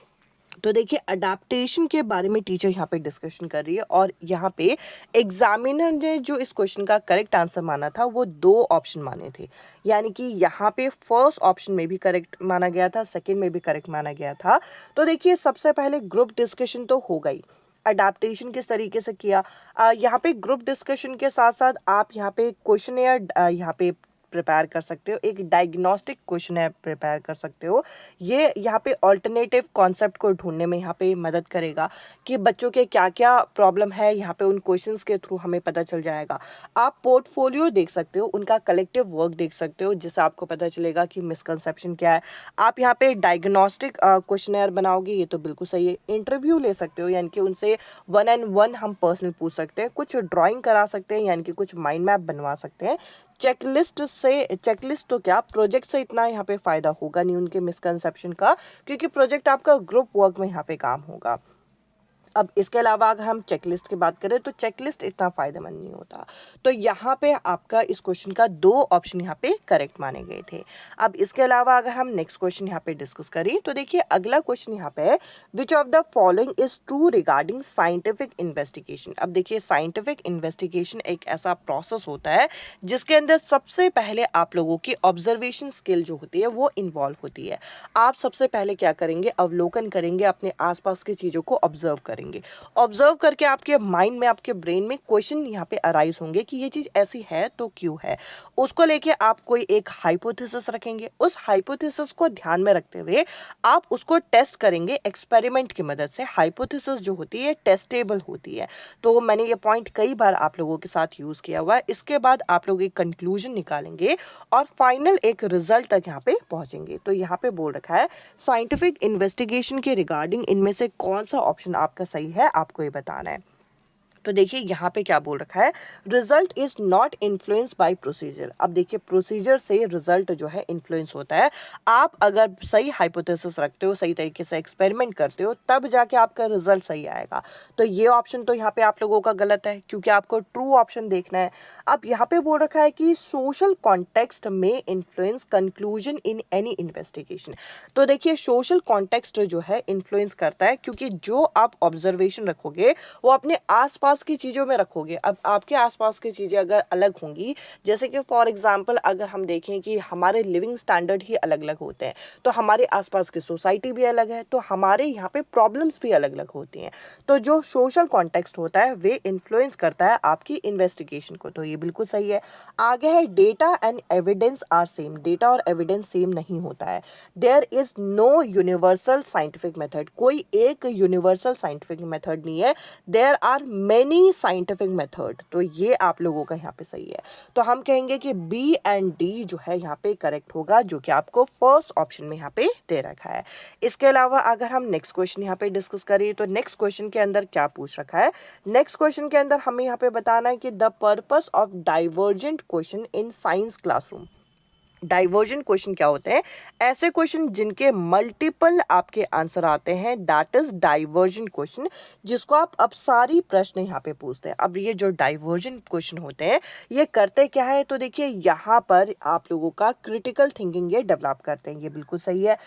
तो देखिए अडेप्टेशन के बारे में टीचर यहाँ पे डिस्कशन कर रही है और यहाँ पे एग्जामिनर ने जो इस क्वेश्चन का करेक्ट आंसर माना था वो 2 ऑप्शन माने थे, यानी कि यहाँ पे फर्स्ट ऑप्शन में भी करेक्ट माना गया था, सेकंड में भी करेक्ट माना गया था। तो देखिए सबसे पहले ग्रुप डिस्कशन तो हो गई, अडेप्टेशन किस तरीके से किया, यहाँ पे ग्रुप डिस्कशन के साथ साथ आप यहाँ पे क्वेश्चनेयर यहाँ पे प्रिपेयर कर सकते हो, एक डायग्नोस्टिक क्वेश्चन प्रिपेयर कर सकते हो। ये यहाँ पे ऑल्टरनेटिव कॉन्सेप्ट को ढूंढने में यहाँ पे मदद करेगा कि बच्चों के क्या क्या प्रॉब्लम है, यहाँ पे उन क्वेश्चंस के थ्रू हमें पता चल जाएगा। आप पोर्टफोलियो देख सकते हो, उनका कलेक्टिव वर्क देख सकते हो, जिससे आपको पता चलेगा कि मिसकंसेप्शन क्या है। आप यहाँ पे डायग्नोस्टिक क्वेश्चनेयर बनाओगे, ये तो बिल्कुल सही है। इंटरव्यू ले सकते हो, यानी कि उनसे 1-on-1 हम पर्सनल पूछ सकते हैं, कुछ ड्राइंग करा सकते हैं, यानी कि कुछ माइंड मैप बनवा सकते हैं। चेकलिस्ट तो क्या, प्रोजेक्ट से इतना यहाँ पे फ़ायदा होगा नहीं उनके मिसकंसेप्शन का, क्योंकि प्रोजेक्ट आपका ग्रुप वर्क में यहाँ पे काम होगा। अब इसके अलावा अगर हम चेकलिस्ट की बात करें तो चेकलिस्ट इतना फ़ायदेमंद नहीं होता। तो यहाँ पे आपका इस क्वेश्चन का 2 ऑप्शन यहाँ पे करेक्ट माने गए थे। अब इसके अलावा अगर हम नेक्स्ट क्वेश्चन यहाँ पे डिस्कस करें तो देखिए अगला क्वेश्चन यहाँ पे है, which of the following is true regarding scientific investigation. अब देखिए साइंटिफिक इन्वेस्टिगेशन एक ऐसा प्रोसेस होता है जिसके अंदर सबसे पहले आप लोगों की ऑब्जर्वेशन स्किल जो होती है वो इन्वॉल्व होती है। आप सबसे पहले क्या करेंगे, अवलोकन करेंगे, अपने आसपास की चीज़ों को ऑब्जर्व करेंगे। ऑब्जर्व करके आपके माइंड में, आपके ब्रेन में क्वेश्चन यहाँ पे अराइज होंगे कि ये चीज़ ऐसी है तो क्यों है। उसको लेके आप कोई एक हाइपोथेसिस रखेंगे, उस हाइपोथेसिस को ध्यान में रखते हुए आप उसको टेस्ट करेंगे एक्सपेरिमेंट की मदद से। हाइपोथेसिस जो होती है टेस्टेबल होती है, तो मैंने ये पॉइंट कई बार आप लोगों के साथ यूज़ किया हुआ है। इसके बाद आप लोग एक कंक्लूजन निकालेंगे और फाइनल एक रिजल्ट तक यहाँ पे पहुँचेंगे। तो यहाँ पे बोल रखा है साइंटिफिक इन्वेस्टिगेशन के रिगार्डिंग इनमें से कौन सा ऑप्शन आपका सही है, आपको ये बताना है। तो देखिए यहाँ पे क्या बोल रखा है, result is not influence by procedure. अब देखिए प्रोसीजर से रिजल्ट जो है इन्फ्लुएंस होता है। आप अगर सही हाइपोथेसिस रखते हो, सही तरीके से एक्सपेरिमेंट करते हो, तब जाके आपका रिजल्ट सही आएगा। तो ये ऑप्शन तो यहाँ पे आप लोगों का गलत है, क्योंकि आपको ट्रू ऑप्शन देखना है। अब यहाँ पे बोल रखा है कि सोशल कॉन्टेक्स्ट में influence conclusion in any investigation. तो देखिए सोशल कॉन्टेक्स्ट जो है इन्फ्लुएंस करता है, क्योंकि जो आप ऑब्जर्वेशन रखोगे वो अपने आसपास की चीज़ों में रखोगे। अब आपके आसपास की चीज़ें अगर अलग होंगी, जैसे कि फॉर एग्जांपल अगर हम देखें कि हमारे लिविंग स्टैंडर्ड ही अलग अलग होते हैं, तो हमारे आसपास की सोसाइटी भी अलग है, तो हमारे यहाँ पे प्रॉब्लम्स भी अलग अलग होती हैं। तो जो सोशल कॉन्टेक्स्ट होता है वे इन्फ्लुएंस करता है आपकी इन्वेस्टिगेशन को। तो ये बिल्कुल सही है। आगे है data and evidence are same. Data और एविडेंस सेम नहीं होता है। There is no universal scientific method. कोई एक यूनिवर्सल साइंटिफिक मेथड नहीं है। There are many scientific method. तो ये आप लोगों का यहाँ पे सही है। तो हम कहेंगे कि बी एंड डी जो है यहाँ पे करेक्ट होगा, जो कि आपको फर्स्ट ऑप्शन में यहाँ पे दे रखा है। इसके अलावा अगर हम नेक्स्ट क्वेश्चन यहाँ पे डिस्कस करें तो नेक्स्ट क्वेश्चन के अंदर क्या पूछ रखा है, नेक्स्ट क्वेश्चन के अंदर हमें यहाँ पे बताना है कि the purpose of divergent question in science classroom. Divergent question क्या होते हैं, ऐसे क्वेश्चन जिनके मल्टीपल आपके आंसर आते हैं, दैट इज डाइवर्जेंट क्वेश्चन, जिसको आप अब सारी प्रश्न यहाँ पे पूछते हैं। अब ये जो डाइवर्जेंट क्वेश्चन होते हैं ये करते क्या है, तो देखिए यहाँ पर आप लोगों का क्रिटिकल थिंकिंग ये डेवलप करते हैं। ये बिल्कुल सही है।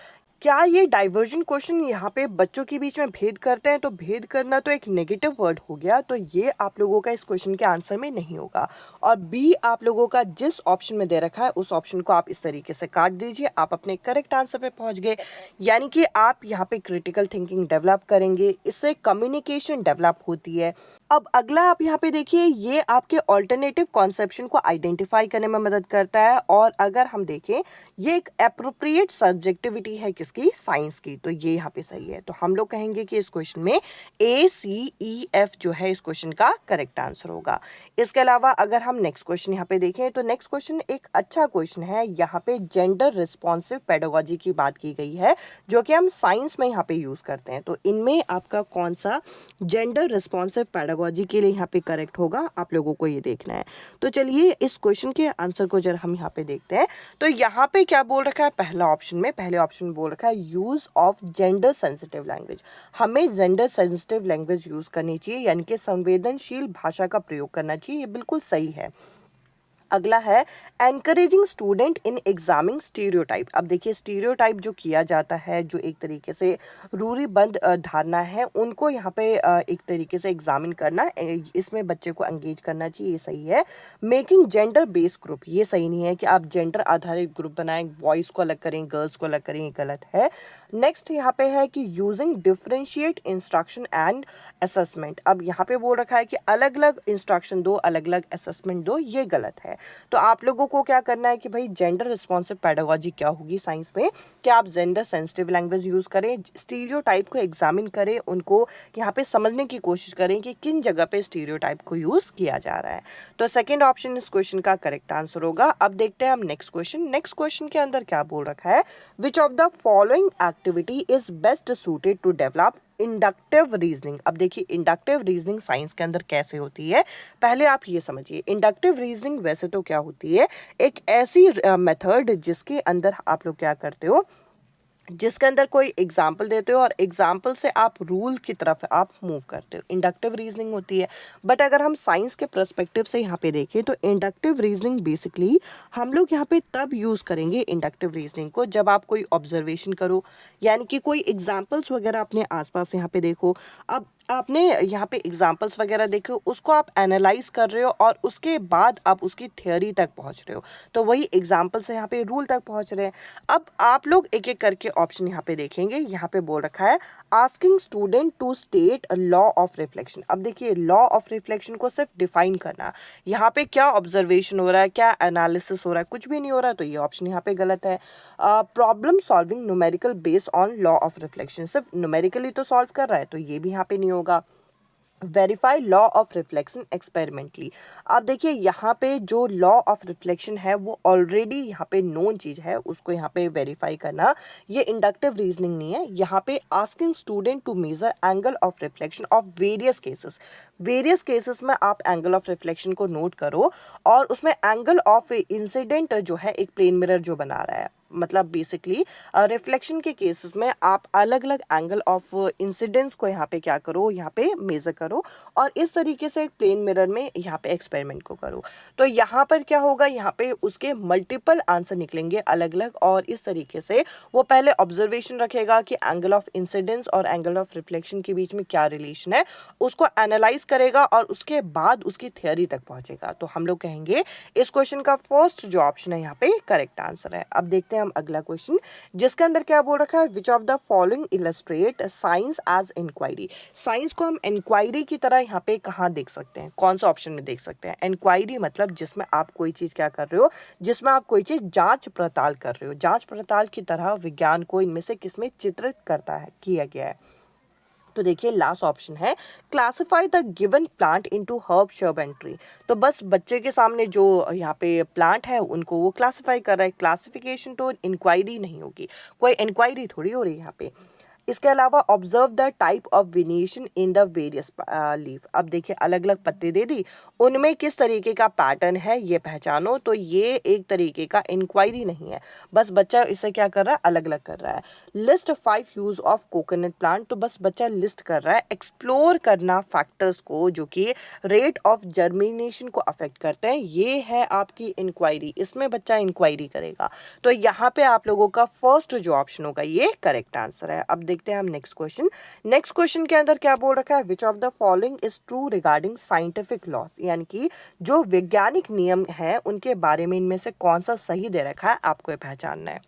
क्या ये डाइवर्जेंट क्वेश्चन यहाँ पे बच्चों के बीच में भेद करते हैं, तो भेद करना तो एक नेगेटिव वर्ड हो गया, तो ये आप लोगों का इस क्वेश्चन के आंसर में नहीं होगा। और बी आप लोगों का जिस ऑप्शन में दे रखा है उस ऑप्शन को आप इस तरीके से काट दीजिए, आप अपने करेक्ट आंसर पे पहुंच गए। यानी कि आप यहाँ पे क्रिटिकल थिंकिंग डेवलप करेंगे, इससे कम्युनिकेशन डेवलप होती है। अब अगला आप यहाँ पे देखिए, ये आपके ऑल्टरनेटिव कॉन्सेप्शन को आइडेंटिफाई करने में मदद करता है। और अगर हम देखें, ये एक एप्रोप्रिएट सब्जेक्टिविटी है किसकी, साइंस की, तो ये यहाँ पे सही है। तो हम लोग कहेंगे कि इस क्वेश्चन में ACEF जो है इस क्वेश्चन का करेक्ट आंसर होगा। इसके अलावा अगर हम नेक्स्ट क्वेश्चन यहाँ पे देखें, तो नेक्स्ट क्वेश्चन एक अच्छा क्वेश्चन है। यहाँ पे जेंडर रिस्पॉन्सिव पेडागोजी की बात की गई है, जो कि हम साइंस में यहाँ पे यूज़ करते हैं। तो इनमें आपका कौन सा जेंडर रिस्पॉन्सिव पेडागोजी के लिए यहाँ पे करेक्ट होगा, आप लोगों को ये देखना है। तो चलिए इस क्वेश्चन के आंसर को जरा हम यहाँ पे देखते हैं। तो यहाँ पे क्या बोल रखा है, पहला ऑप्शन में, पहले ऑप्शन में बोल रखा है use of gender sensitive language. हमें जेंडर सेंसिटिव लैंग्वेज यूज़ करनी चाहिए, यानी कि संवेदनशील भाषा का प्रयोग करना चाहिए। ये बिल्कुल सही है। अगला है encouraging student in examining stereotype. अब देखिए, स्टीरियोटाइप जो किया जाता है, जो एक तरीके से रूढ़िबद्ध धारणा है, उनको यहाँ पे एक तरीके से एग्जामिन करना, इसमें बच्चे को एंगेज करना चाहिए, ये सही है। मेकिंग जेंडर बेस्ड ग्रुप, ये सही नहीं है कि आप जेंडर आधारित ग्रुप बनाएं, बॉयज़ को अलग करें, गर्ल्स को अलग करें, ये गलत है। नेक्स्ट यहाँ पे है कि using differentiate instruction and assessment. अब यहाँ पे बोल रखा है कि अलग अलग इंस्ट्रक्शन दो, अलग अलग असेसमेंट दो, ये गलत है। तो आप लोगों को क्या करना है कि भाई जेंडर रिस्पॉन्सिव पेडागोजी क्या होगी साइंस में, कि आप जेंडर सेंसिटिव लैंग्वेज यूज़ करें, स्टीरियोटाइप को एग्जामिन करें, उनको यहाँ पे समझने की कोशिश करें कि किन जगह पे स्टीरियोटाइप को यूज़ किया जा रहा है। तो सेकेंड ऑप्शन इस क्वेश्चन का करेक्ट आंसर होगा। अब देखते हैं हम नेक्स्ट क्वेश्चन। नेक्स्ट क्वेश्चन के अंदर क्या बोल रखा है, which of the following activity is best suited to develop inductive reasoning. अब देखिए, इंडक्टिव रीजनिंग साइंस के अंदर कैसे होती है, पहले आप ये समझिए। इंडक्टिव रीजनिंग वैसे तो क्या होती है, एक ऐसी मेथड जिसके अंदर आप लोग क्या करते हो, जिसके अंदर कोई एग्जाम्पल देते हो और एग्जाम्पल से आप रूल की तरफ आप मूव करते हो, इंडक्टिव रीजनिंग होती है। बट अगर हम साइंस के पर्सपेक्टिव से यहाँ पे देखें, तो इंडक्टिव रीजनिंग बेसिकली हम लोग यहाँ पे तब यूज़ करेंगे इंडक्टिव रीजनिंग को, जब आप कोई ऑब्जर्वेशन करो, यानी कि कोई एग्जाम्पल्स वगैरह अपने आसपास यहाँ पे देखो। अब आपने यहाँ पे एग्जाम्पल्स वगैरह देखे, उसको आप एनालाइज कर रहे हो और उसके बाद आप उसकी थ्योरी तक पहुँच रहे हो, तो वही एग्जाम्पल से यहाँ पे रूल तक पहुँच रहे हैं। अब आप लोग एक एक करके ऑप्शन यहाँ पे देखेंगे। यहाँ पे बोल रखा है asking student to state law of reflection. अब देखिए, लॉ ऑफ रिफ्लेक्शन को सिर्फ डिफाइन करना, यहाँ पे क्या ऑब्जर्वेशन हो रहा है, क्या एनालिसिस हो रहा है, कुछ भी नहीं हो रहा, तो ये ऑप्शन यहाँ पे गलत है। Problem solving numerical based on law of reflection, सिर्फ न्यूमेरिकली तो सॉल्व कर रहा है, तो ये भी यहाँ पे नहीं होगा। Verify law of reflection experimentally. अब देखिए, यहाँ पे जो लॉ ऑफ रिफ्लेक्शन है वो ऑलरेडी यहाँ पे नोन चीज़ है, उसको यहाँ पे वेरीफाई करना ये इंडक्टिव रीजनिंग नहीं है। यहाँ पे asking student to measure angle of reflection of various cases, various cases में आप एंगल ऑफ रिफ्लेक्शन को नोट करो और उसमें एंगल ऑफ इंसिडेंट जो है एक प्लेन मिरर जो बना रहा है, मतलब बेसिकली रिफ्लेक्शन के केसेस में आप अलग अलग एंगल ऑफ इंसिडेंस को यहाँ पे क्या करो, यहाँ पे मेजर करो और इस तरीके से एक प्लेन मिरर में यहाँ पे एक्सपेरिमेंट को करो। तो यहाँ पर क्या होगा, यहाँ पे उसके मल्टीपल आंसर निकलेंगे अलग अलग, और इस तरीके से वो पहले ऑब्जर्वेशन रखेगा कि एंगल ऑफ इंसिडेंस और एंगल ऑफ रिफ्लेक्शन के बीच में क्या रिलेशन है, उसको एनालाइज करेगा और उसके बाद उसकी थियोरी तक पहुंचेगा। तो हम लोग कहेंगे इस क्वेश्चन का फर्स्ट जो ऑप्शन है यहाँ पे करेक्ट आंसर है। अब देखते हैं हम अगला क्वेश्चन, जिसके अंदर क्या बोल रखा है, which of the following illustrate science as inquiry. Science को हम इंक्वायरी की तरह यहाँ पे कहाँ देख सकते हैं, कौन सा ऑप्शन में देख सकते हैं। इंक्वायरी मतलब जिसमें आप कोई चीज़ क्या कर रहे हो, जिसमें आप कोई चीज़ जांच पड़ताल कर रहे हो, जांच पड़ताल की तरह विज्ञान को इनमें से किसमें चित्रित करता है, किया गया है। तो देखिए, लास्ट ऑप्शन है classify the given plant into herb shrub and tree. तो बस बच्चे के सामने जो यहाँ पे प्लांट है उनको वो क्लासिफाई कर रहा है, क्लासिफिकेशन तो इंक्वायरी नहीं होगी, कोई इंक्वायरी थोड़ी हो रही है यहाँ पे। इसके अलावा observe the type of variation in the various leaf. अब देखिए, अलग अलग पत्ते दे दी, उनमें किस तरीके का पैटर्न है ये पहचानो। तो ये एक तरीके का इंक्वायरी नहीं है, बस बच्चा इसे क्या कर रहा है, अलग अलग कर रहा है। List 5 use of coconut plant, तो बस बच्चा लिस्ट कर रहा है, एक्सप्लोर करना फैक्टर्स को जो कि रेट ऑफ जर्मिनेशन को अफेक्ट करते हैं, ये है आपकी इंक्वायरी, इसमें बच्चा इंक्वायरी करेगा। तो यहाँ पे आप लोगों का फर्स्ट जो ऑप्शन होगा ये करेक्ट आंसर है। अब देखते हैं हम नेक्स्ट क्वेश्चन। नेक्स्ट क्वेश्चन के अंदर क्या बोल रखा है, which of the following is true regarding scientific loss, यानी कि जो वैज्ञानिक नियम हैं उनके बारे में इनमें से कौन सा सही दे रखा है, आपको ये पहचानना है।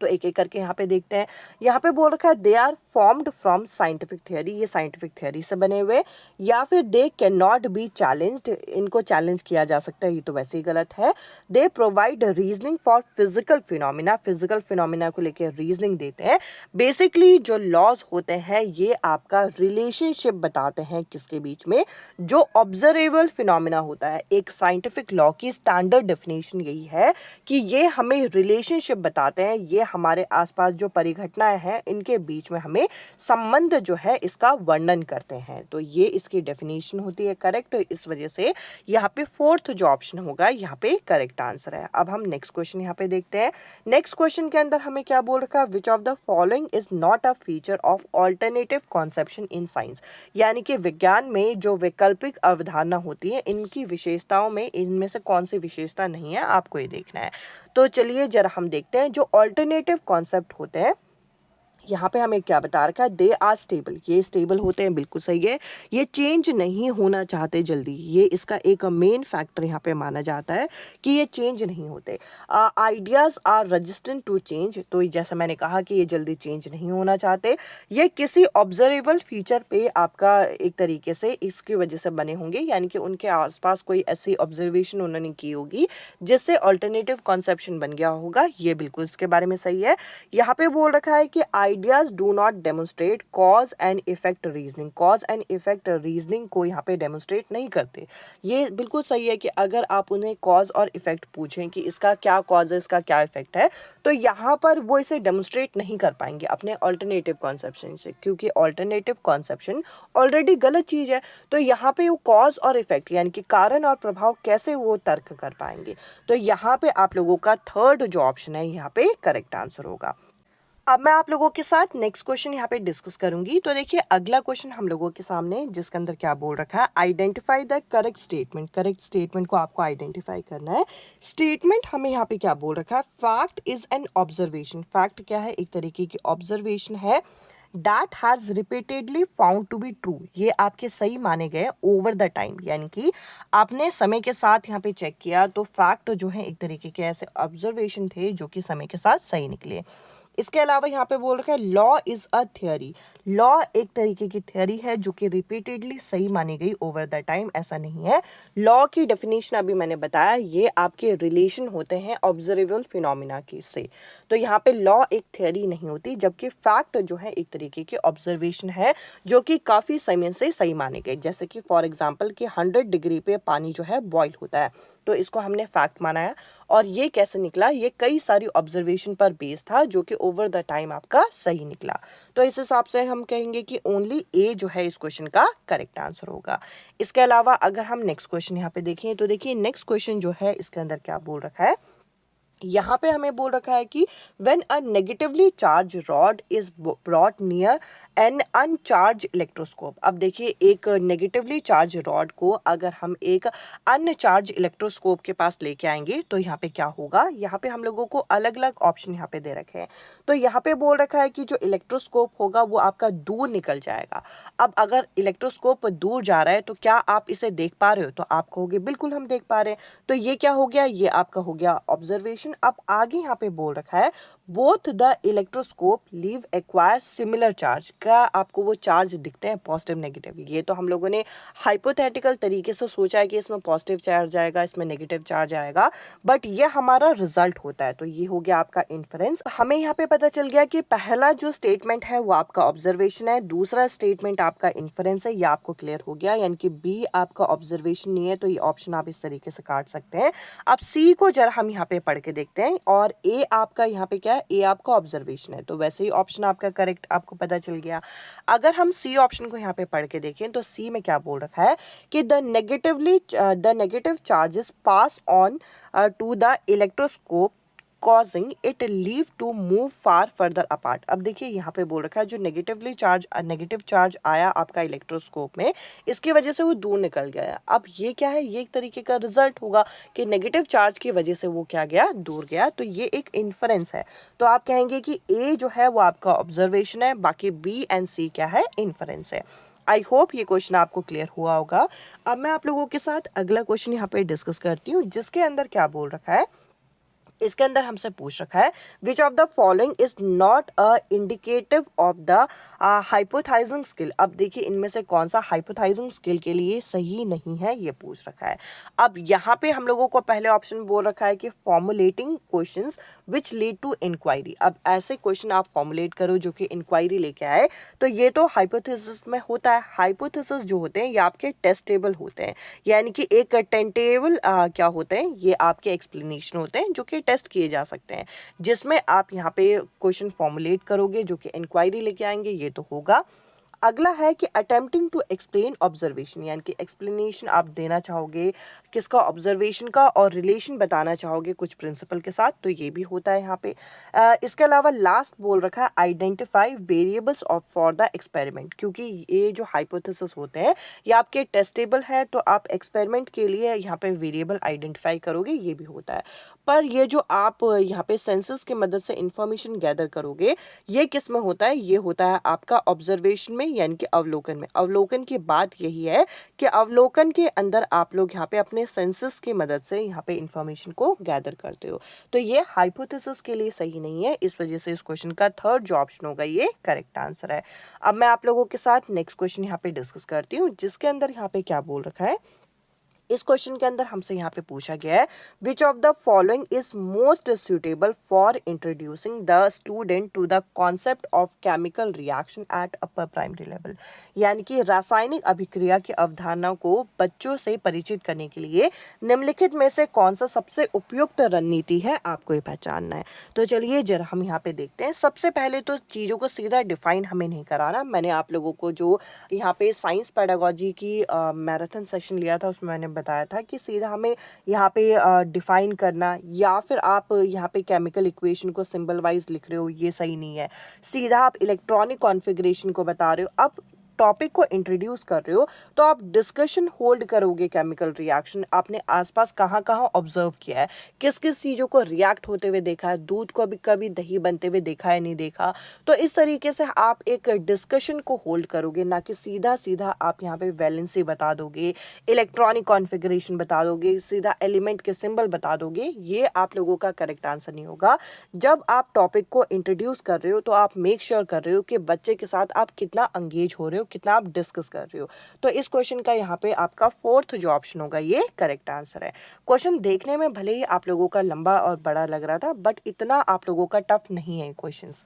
तो एक एक करके यहाँ पे देखते हैं। यहाँ पे बोल रखा है they are formed from scientific theory, ये साइंटिफिक थियरी से बने हुए, या फिर they can not be challenged, इनको चैलेंज किया जा सकता है, ये तो वैसे ही गलत है। They provide reasoning for physical phenomena, physical phenomena को लेकर रीजनिंग देते हैं। बेसिकली जो लॉज होते हैं ये आपका रिलेशनशिप बताते हैं किसके बीच में, जो ऑब्जर्वेबल फिनोमिना होता है। एक साइंटिफिक लॉ की स्टैंडर्ड डेफिनेशन यही है कि ये हमें रिलेशनशिप बताते हैं, ये हमारे आसपास जो परिघटनाएं हैं इनके बीच में हमें संबंध जो है इसका वर्णन करते हैं। तो ये इसकी डेफिनेशन होती है करेक्ट। तो इस वजह से यहाँ पे फोर्थ जो ऑप्शन होगा यहाँ पे करेक्ट आंसर है। अब हम नेक्स्ट क्वेश्चन यहाँ पे देखते हैं। नेक्स्ट क्वेश्चन के अंदर हमें क्या बोल रखा है, which of the following is not a feature of alternative conception in science, यानी कि विज्ञान में जो वैकल्पिक अवधारणा होती है इनकी विशेषताओं में इनमें से कौन सी विशेषता नहीं है, आपको ये देखना है। तो चलिए जरा हम देखते हैं। जो ऑल्टरनेटिव कॉन्सेप्ट होते हैं यहाँ पे हमें क्या बता रखा है, दे आर स्टेबल, ये स्टेबल होते हैं, बिल्कुल सही है। ये चेंज नहीं होना चाहते जल्दी, ये इसका एक मेन फैक्टर यहाँ पे माना जाता है कि ये चेंज नहीं होते। Ideas are resistant to change, तो जैसा मैंने कहा कि ये जल्दी चेंज नहीं होना चाहते। ये किसी ऑब्जर्वेबल फीचर पे आपका एक तरीके से इसकी वजह से बने होंगे, यानी कि उनके आसपास कोई ऐसी ऑब्जर्वेशन उन्होंने की होगी जिससे ऑल्टरनेटिव कॉन्सेप्शन बन गया होगा, ये बिल्कुल इसके बारे में सही है। यहाँ पे बोल रखा है कि ideas do not demonstrate cause and effect reasoning, cause and effect reasoning को यहाँ पे डेमोन्स्ट्रेट नहीं करते, ये बिल्कुल सही है कि अगर आप उन्हें कॉज और इफेक्ट पूछें कि इसका क्या कॉज है इसका क्या इफेक्ट है, तो यहाँ पर वो इसे डेमोन्स्ट्रेट नहीं कर पाएंगे अपने ऑल्टरनेटिव कॉन्सेप्शन से, क्योंकि ऑल्टरनेटिव कॉन्सेप्शन ऑलरेडी गलत चीज़ है। तो यहाँ पे वो कॉज और इफेक्ट यानी कि कारण और प्रभाव कैसे वो तर्क कर पाएंगे। तो यहाँ पे आप लोगों का थर्ड जो ऑप्शन है यहाँ पे करेक्ट आंसर होगा। अब मैं आप लोगों के साथ नेक्स्ट क्वेश्चन यहाँ पे डिस्कस करूंगी। तो देखिए अगला क्वेश्चन हम लोगों के सामने जिसके अंदर क्या बोल रखा है, identify the correct statement. Correct statement को आपको आइडेंटिफाई करना है। स्टेटमेंट हमें यहाँ पे क्या बोल रखा है, fact is an observation. Fact क्या है, एक तरीके की ऑब्जर्वेशन है। That has repeatedly found to be true, ये आपके सही माने गए ओवर द टाइम, यानी कि आपने समय के साथ यहाँ पे चेक किया तो फैक्ट जो है एक तरीके के ऐसे ऑब्जर्वेशन थे जो कि समय के साथ सही निकले। इसके अलावा यहाँ पे बोल रखा है law is a theory. Law एक तरीके की थियरी है जो कि रिपीटेडली सही मानी गई ओवर द टाइम, ऐसा नहीं है। लॉ की डेफिनेशन अभी मैंने बताया, ये आपके रिलेशन होते हैं ऑब्जर्वेबल फिनोमिना के से। तो यहाँ पे लॉ एक थियरी नहीं होती, जबकि फैक्ट जो है एक तरीके की ऑब्जर्वेशन है जो कि काफ़ी समय से सही माने गए। जैसे कि फॉर एग्जाम्पल कि 100 डिग्री पे पानी जो है बॉयल होता है, तो इसको हमने फैक्ट माना, और ये कैसे निकला, ये कई सारी ऑब्जर्वेशन पर बेस था जो कि ओवर द टाइम आपका सही निकला। तो इस हिसाब से हम कहेंगे कि ओनली ए जो है इस क्वेश्चन का करेक्ट आंसर होगा। इसके अलावा अगर हम नेक्स्ट क्वेश्चन यहाँ पे देखें तो देखिए नेक्स्ट क्वेश्चन जो है इसके अंदर क्या बोल रखा है, यहाँ पे हमें बोल रखा है कि when a negatively charge rod is brought near an uncharge electroscope. अब देखिए एक नेगेटिवली चार्ज रॉड को अगर हम एक अनचार्ज इलेक्ट्रोस्कोप के पास लेके आएंगे तो यहाँ पे क्या होगा, यहाँ पे हम लोगों को अलग अलग ऑप्शन यहाँ पे दे रखे हैं। तो यहाँ पे बोल रखा है कि जो इलेक्ट्रोस्कोप होगा वो आपका दूर निकल जाएगा। अब अगर इलेक्ट्रोस्कोप दूर जा रहा है तो क्या आप इसे देख पा रहे हो, तो आप कहोगे बिल्कुल हम देख पा रहे हैं। तो ये क्या हो गया, ये आपका हो गया ऑब्जर्वेशन। अब आगे यहाँ पे बोल रखा है both the electroscope leave acquire similar charge. क्या आपको वो चार्ज दिखते हैं पॉजिटिव नेगेटिव, ये तो हम लोगों ने हाइपोथेटिकल तरीके से सोचा है कि इसमें पॉजिटिव चार्ज आएगा इसमें नेगेटिव चार्ज आएगा, बट ये हमारा रिजल्ट होता है। तो ये हो गया आपका इन्फरेंस। हमें यहाँ पे पता चल गया कि पहला जो स्टेटमेंट है वो आपका ऑब्जर्वेशन है, दूसरा स्टेटमेंट आपका इन्फरेंस है, ये आपको क्लियर हो गया, यानी कि बी आपका ऑब्जर्वेशन नहीं है, तो ये ऑप्शन आप इस तरीके से काट सकते हैं। अब सी को जरा हम यहाँ पे पढ़ के देखते हैं, और ए आपका यहाँ पे क्या है, ए आपका ऑब्जर्वेशन है, तो वैसे ही ऑप्शन आपका करेक्ट आपको पता चल गया। अगर हम सी ऑप्शन को यहाँ पे पढ़ के देखें तो सी में क्या बोल रखा है कि the negative charges pass on to the electroscope causing it leave to move far further apart। अब देखिए यहाँ पे बोल रखा है जो नेगेटिव चार्ज आया आपका इलेक्ट्रोस्कोप में, इसकी वजह से वो दूर निकल गया। अब ये क्या है, ये एक तरीके का रिजल्ट होगा कि नेगेटिव चार्ज की वजह से वो क्या गया, दूर गया। तो ये एक इन्फरेंस है। तो आप कहेंगे कि ए जो है वो आपका ऑब्जर्वेशन है, बाकी बी एंड सी क्या है, इन्फरेंस है। आई होप ये क्वेश्चन आपको क्लियर हुआ होगा। अब मैं आप लोगों के साथ अगला क्वेश्चन यहाँ पे डिस्कस करती हूँ जिसके अंदर क्या बोल रखा है, इसके अंदर हमसे पूछ रखा है which of the following is not a indicative of the hypothesising skill. अब देखिए इनमें से कौन सा हाइपोथाइजिंग स्किल के लिए सही नहीं है, ये पूछ रखा है। अब यहाँ पे हम लोगों को पहले ऑप्शन बोल रखा है कि formulating questions which lead to inquiry. अब ऐसे क्वेश्चन आप फॉर्मुलेट करो जो कि इंक्वायरी लेके आए, तो ये तो हाइपोथेसिस में होता है। हाइपोथेसिस जो होते हैं ये आपके टेस्टेबल होते हैं, यानी कि एक टेंटेबल क्या होते हैं, ये आपके एक्सप्लेनेशन होते हैं जो कि टेस्ट किए जा सकते हैं, जिसमें आप यहाँ पे क्वेश्चन फॉर्मुलेट करोगे जो कि इंक्वायरी लेके आएंगे, ये तो होगा। अगला है कि अटेम्प्टिंग टू एक्सप्लेन ऑब्जर्वेशन, यानी कि एक्सप्लेनेशन आप देना चाहोगे किसका, ऑब्जर्वेशन का, और रिलेशन बताना चाहोगे कुछ प्रिंसिपल के साथ, तो ये भी होता है यहाँ पे। इसके अलावा लास्ट बोल रखा है identify variables of for the experiment, क्योंकि ये जो हाइपोथेसिस होते हैं ये आपके टेस्टेबल है, तो आप एक्सपेरिमेंट के लिए यहाँ पे वेरिएबल आइडेंटिफाई करोगे, ये भी होता है। पर ये जो आप यहाँ पे सेंसस की मदद से इंफॉर्मेशन गैदर करोगे, ये किस में होता है, ये होता है आपका ऑब्जर्वेशन में, यानी कि अवलोकन में। अवलोकन की बात यही है कि अवलोकन के अंदर आप लोग यहाँ पे अपने सेंसस की मदद से यहाँ पे इंफॉर्मेशन को गैदर करते हो, तो ये हाइपोथेसिस के लिए सही नहीं है। इस वजह से इस क्वेश्चन का थर्ड जो ऑप्शन होगा ये करेक्ट आंसर है। अब मैं आप लोगों के साथ नेक्स्ट क्वेश्चन यहाँ पे डिस्कस करती हूँ, जिसके अंदर यहाँ पे क्या बोल रखा है। इस क्वेश्चन के अंदर हमसे यहाँ पे पूछा गया है which of the following is most suitable for introducing the student to the concept of chemical reaction at upper primary level, यानी कि रासायनिक अभिक्रिया की अवधारणा को बच्चों से परिचित करने के लिए निम्नलिखित में से कौन सा सबसे उपयुक्त रणनीति है, आपको ये पहचानना है। तो चलिए जरा हम यहाँ पे देखते हैं। सबसे पहले तो चीज़ों को सीधा डिफाइन हमें नहीं कराना। मैंने आप लोगों को जो यहाँ पे साइंस पेडागोजी की मैराथन सेशन लिया था उसमें मैंने बताया था कि सीधा हमें यहाँ पे डिफाइन करना, या फिर आप यहाँ पे केमिकल इक्वेशन को सिंबल वाइज लिख रहे हो, ये सही नहीं है। सीधा आप इलेक्ट्रॉनिक कॉन्फ़िगरेशन को बता रहे हो। अब टॉपिक को इंट्रोड्यूस कर रहे हो तो आप डिस्कशन होल्ड करोगे। केमिकल रिएक्शन आपने आसपास कहाँ कहाँ ऑब्जर्व किया है, किस किस चीज़ों को रिएक्ट होते हुए देखा है, दूध को भी कभी दही बनते हुए देखा है नहीं देखा, तो इस तरीके से आप एक डिस्कशन को होल्ड करोगे, ना कि सीधा सीधा आप यहाँ पे वैलेंसी बता दोगे, इलेक्ट्रॉनिक कॉन्फ़िगरेशन बता दोगे, सीधा एलिमेंट के सिंबल बता दोगे। ये आप लोगों का करेक्ट आंसर नहीं होगा। जब आप टॉपिक को इंट्रोड्यूस कर रहे हो तो आप मेक श्योर कर रहे हो कि बच्चे के साथ आप कितना एंगेज हो रहे हो, कितना आप डिस्कस कर रहे हो। तो इस क्वेश्चन का यहाँ पे आपका फोर्थ जो ऑप्शन होगा ये करेक्ट आंसर है। क्वेश्चन देखने में भले ही आप लोगों का लंबा और बड़ा लग रहा था, बट इतना आप लोगों का टफ नहीं है क्वेश्चंस।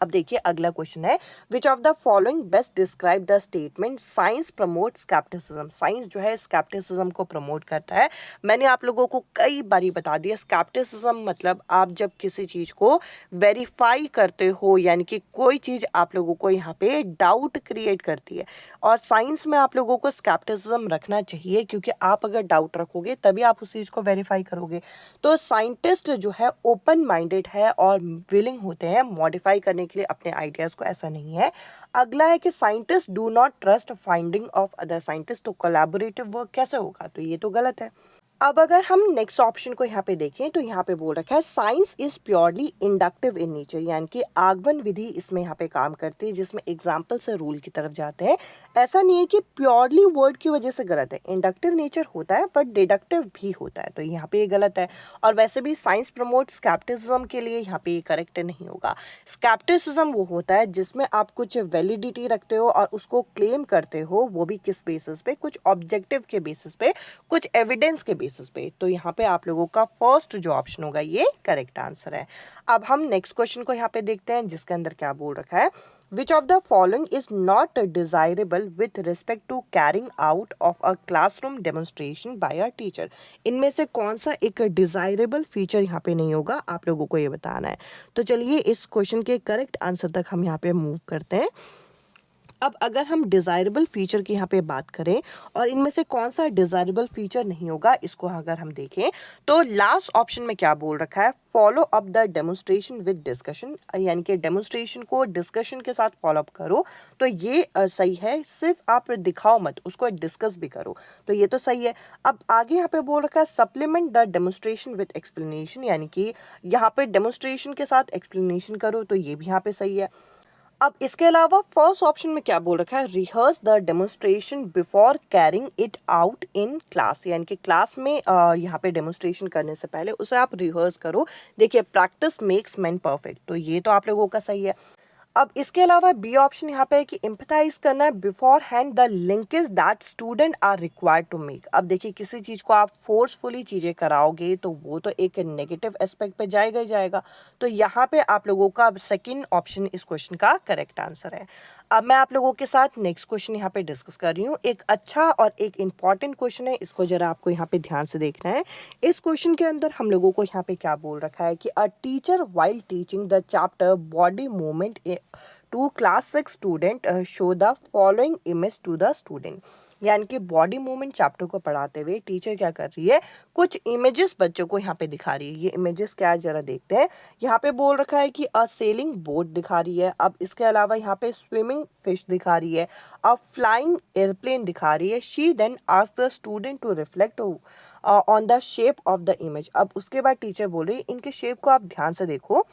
अब देखिए अगला क्वेश्चन है which of the following best describe the statement science promote scepticism. Science जो है स्केप्टिसिज्म को प्रमोट करता है। मैंने आप लोगों को कई बारी बता दिया, स्केप्टिसिज्म मतलब आप जब किसी चीज़ को वेरीफाई करते हो, यानी कि कोई चीज़ आप लोगों को यहाँ पे डाउट क्रिएट करती है, और साइंस में आप लोगों को स्केप्टिसिज्म रखना चाहिए, क्योंकि आप अगर डाउट रखोगे तभी आप उस चीज़ को वेरीफाई करोगे। तो साइंटिस्ट जो है ओपन माइंडेड है और विलिंग होते हैं मॉडिफाई करने के लिए अपने आइडियाज़ को, ऐसा नहीं है। अगला है कि scientist do not trust finding of other scientist, तो कोलैबोरेटिव वर्क कैसे होगा, तो ये तो गलत है। अब अगर हम नेक्स्ट ऑप्शन को यहाँ पे देखें तो यहाँ पे बोल रखा है science is purely inductive in nature, यानी कि आगमन विधि इसमें यहाँ पे काम करती है, जिसमें एग्जाम्पल से रूल की तरफ जाते हैं। ऐसा नहीं है कि प्योरली वर्ड की वजह से गलत है, इंडक्टिव नेचर होता है बट डिडक्टिव भी होता है, तो यहाँ पे ये गलत है। और वैसे भी साइंस प्रमोट स्केप्टिसिज्म के लिए यहाँ पे ये करेक्ट नहीं होगा। स्केप्टिसिज्म वो होता है जिसमें आप कुछ वैलिडिटी रखते हो और उसको क्लेम करते हो, वो भी किस बेसिस पे, कुछ ऑब्जेक्टिव के बेसिस पे, कुछ एविडेंस के बेसिस पे। तो यहाँ पे आप लोगों का फर्स्ट जो ऑप्शन होगा ये करेक्ट आंसर है। अब हम नेक्स्ट क्वेश्चन को यहाँ पे देखते हैं, जिसके अंदर क्या बोल रखा है which of the following is not desirable with respect to carrying out of a classroom demonstration by a teacher. इनमें से कौन सा एक डिजायरेबल फीचर यहाँ पे नहीं होगा, आप लोगों को ये बताना है। तो चलिए इस क्वेश्चन के करेक्ट आंसर तक हम यहाँ पे मूव करते हैं। अब अगर हम डिज़ायरेबल फीचर की यहाँ पे बात करें और इनमें से कौन सा डिज़ायरेबल फीचर नहीं होगा, इसको अगर हम देखें तो लास्ट ऑप्शन में क्या बोल रखा है, follow up the demonstration with discussion, यानी कि डेमोन्स्ट्रेशन को डिस्कशन के साथ फॉलो अप करो, तो ये सही है। सिर्फ आप दिखाओ मत, उसको डिस्कस भी करो, तो ये तो सही है। अब आगे यहाँ पे बोल रखा है supplement the demonstration with explanation, यानी कि यहाँ पे डेमोन्स्ट्रेशन के साथ एक्सप्लेनेशन करो, तो ये भी यहाँ पे सही है। अब इसके अलावा फर्स्ट ऑप्शन में क्या बोल रखा है, rehearse the demonstration before carrying it out in class, यानी कि क्लास में यहाँ पे डेमोन्स्ट्रेशन करने से पहले उसे आप रिहर्स करो। देखिए प्रैक्टिस मेक्स मैन परफेक्ट, तो ये तो आप लोगों का सही है। अब इसके अलावा बी ऑप्शन यहाँ पे है कि एम्पथाइज करना है beforehand the linkage that student are required to make. अब देखिए किसी चीज़ को आप फोर्सफुली चीज़ें कराओगे तो वो तो एक नेगेटिव एस्पेक्ट पे जाएगा ही जाएगा। तो यहाँ पे आप लोगों का सेकंड ऑप्शन इस क्वेश्चन का करेक्ट आंसर है। अब मैं आप लोगों के साथ नेक्स्ट क्वेश्चन यहाँ पे डिस्कस कर रही हूँ। एक अच्छा और एक इम्पॉर्टेंट क्वेश्चन है, इसको जरा आपको यहाँ पे ध्यान से देखना है। इस क्वेश्चन के अंदर हम लोगों को यहाँ पे क्या बोल रखा है कि a teacher while teaching the chapter body movement to class 6 student show the following image to the student. यानी कि बॉडी मूवमेंट चैप्टर को पढ़ाते हुए टीचर क्या कर रही है, कुछ इमेजेस बच्चों को यहाँ पे दिखा रही है। ये इमेजेस क्या है जरा देखते हैं। यहाँ पे बोल रखा है कि अ सेलिंग बोट दिखा रही है। अब इसके अलावा यहाँ पे स्विमिंग फिश दिखा रही है, अ फ्लाइंग एयरप्लेन दिखा रही है। She then ask the student to reflect on the shape of the image. अब उसके बाद टीचर बोल रही है इनके शेप को आप ध्यान से देखो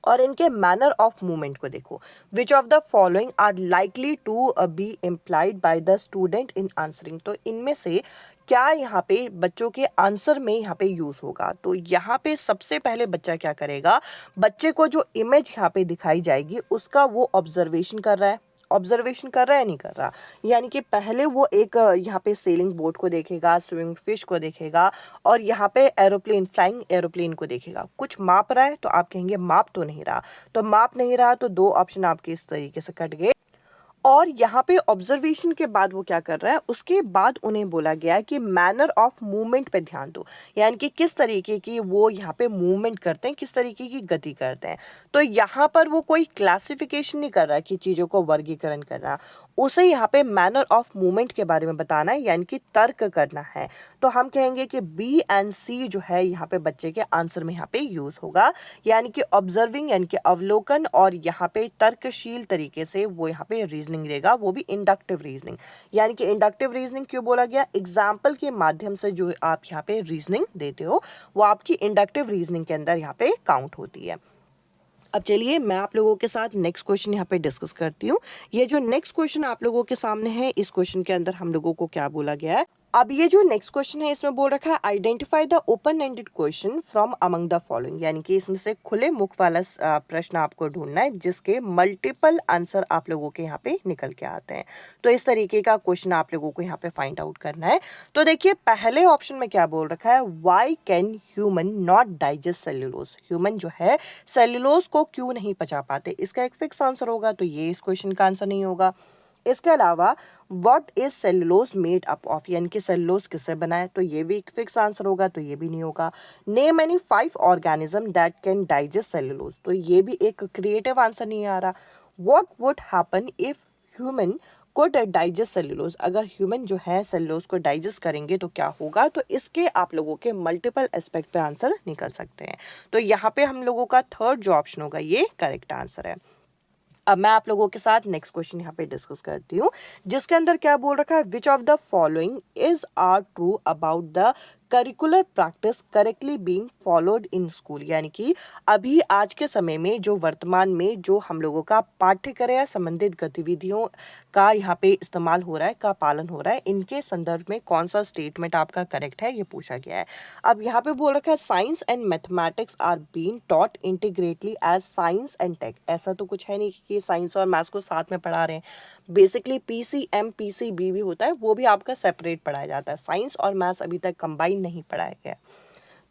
और इनके मैनर ऑफ मूवमेंट को देखो। Which of the following are likely to be implied by the student in answering. तो इनमें से क्या यहाँ पे बच्चों के आंसर में यहाँ पे यूज होगा। तो यहाँ पे सबसे पहले बच्चा क्या करेगा, बच्चे को जो इमेज यहाँ पे दिखाई जाएगी उसका वो ऑब्जर्वेशन कर रहा है। ऑब्जर्वेशन कर रहा है नहीं कर रहा, यानी कि पहले वो एक यहाँ पे सेलिंग बोट को देखेगा, स्विमिंग फिश को देखेगा और यहाँ पे एरोप्लेन, फ्लाइंग एरोप्लेन को देखेगा। कुछ माप रहा है तो आप कहेंगे माप तो नहीं रहा, तो माप नहीं रहा तो दो ऑप्शन आपके इस तरीके से कट गए। और यहाँ पे ऑब्जर्वेशन के बाद वो क्या कर रहा है, उसके बाद उन्हें बोला गया है कि मैनर ऑफ मूवमेंट पे ध्यान दो, यानी कि किस तरीके की वो यहाँ पे मूवमेंट करते हैं, किस तरीके की गति करते हैं। तो यहाँ पर वो कोई क्लासिफिकेशन नहीं कर रहा कि चीज़ों को वर्गीकरण करना, उसे यहाँ पे मैनर ऑफ मूवमेंट के बारे में बताना है, यानी कि तर्क करना है। तो हम कहेंगे कि बी एंड सी जो है यहाँ पे बच्चे के आंसर में यहाँ पे यूज होगा, यानी कि ऑब्जर्विंग यानी कि अवलोकन और यहाँ पे तर्कशील तरीके से वो यहाँ पे रीजनिंग देगा, वो भी इंडक्टिव रीजनिंग। यानी कि इंडक्टिव रीजनिंग क्यों बोला गया, एग्जाम्पल के माध्यम से जो आप यहाँ पे रीजनिंग देते हो वो आपकी इंडक्टिव रीजनिंग के अंदर यहाँ पे काउंट होती है। अब चलिए मैं आप लोगों के साथ नेक्स्ट क्वेश्चन यहाँ पे डिस्कस करती हूँ। ये जो नेक्स्ट क्वेश्चन आप लोगों के सामने है, इस क्वेश्चन के अंदर हम लोगों को क्या बोला गया है। अब ये जो नेक्स्ट क्वेश्चन है इसमें बोल रखा है identify the open ended question from among the following, यानी कि इसमें से खुले मुख वाला प्रश्न आपको ढूंढना है जिसके मल्टीपल आंसर आप लोगों के यहाँ पे निकल के आते हैं। तो इस तरीके का क्वेश्चन आप लोगों को यहाँ पे फाइंड आउट करना है। तो देखिए पहले ऑप्शन में क्या बोल रखा है, why can human not digest cellulose. Human जो है सेल्यूलोज को क्यों नहीं पचा पाते, इसका एक फिक्स आंसर होगा, तो ये इस क्वेश्चन का आंसर नहीं होगा। इसके अलावा what is cellulose made up of, यानी कि सेल्यूलोज किससे बना है, तो ये भी एक फिक्स आंसर होगा, तो ये भी नहीं होगा। Name any 5 organism that can digest cellulose, तो ये भी एक क्रिएटिव आंसर नहीं आ रहा। What would happen if human could digest cellulose, अगर ह्यूमन जो है सेल्यूलोज को डाइजेस्ट करेंगे तो क्या होगा। तो इसके आप लोगों के मल्टीपल एस्पेक्ट पे आंसर निकल सकते हैं। तो यहाँ पे हम लोगों का थर्ड जो ऑप्शन होगा ये करेक्ट आंसर है। अब मैं आप लोगों के साथ नेक्स्ट क्वेश्चन यहाँ पे डिस्कस करती हूँ, जिसके अंदर क्या बोल रखा है, which of the following is are true about the curricular practice correctly being followed in school, यानी कि अभी आज के समय में जो वर्तमान में जो हम लोगों का पाठ्यक्रम या संबंधित गतिविधियों का यहाँ पे इस्तेमाल हो रहा है, का पालन हो रहा है, इनके संदर्भ में कौन सा स्टेटमेंट आपका करेक्ट है ये पूछा गया है। अब यहाँ पे बोल रखा है science and mathematics are being taught integratedly as science and tech. ऐसा तो कुछ है नहीं कि साइंस और मैथ्स को साथ में पढ़ा रहे हैं। बेसिकली पीसीएम पीसीबी भी होता है, वो भी आपका सेपरेट पढ़ाया जाता है। साइंस और मैथ्स अभी तक कंबाइन नहीं पढ़ाया गया।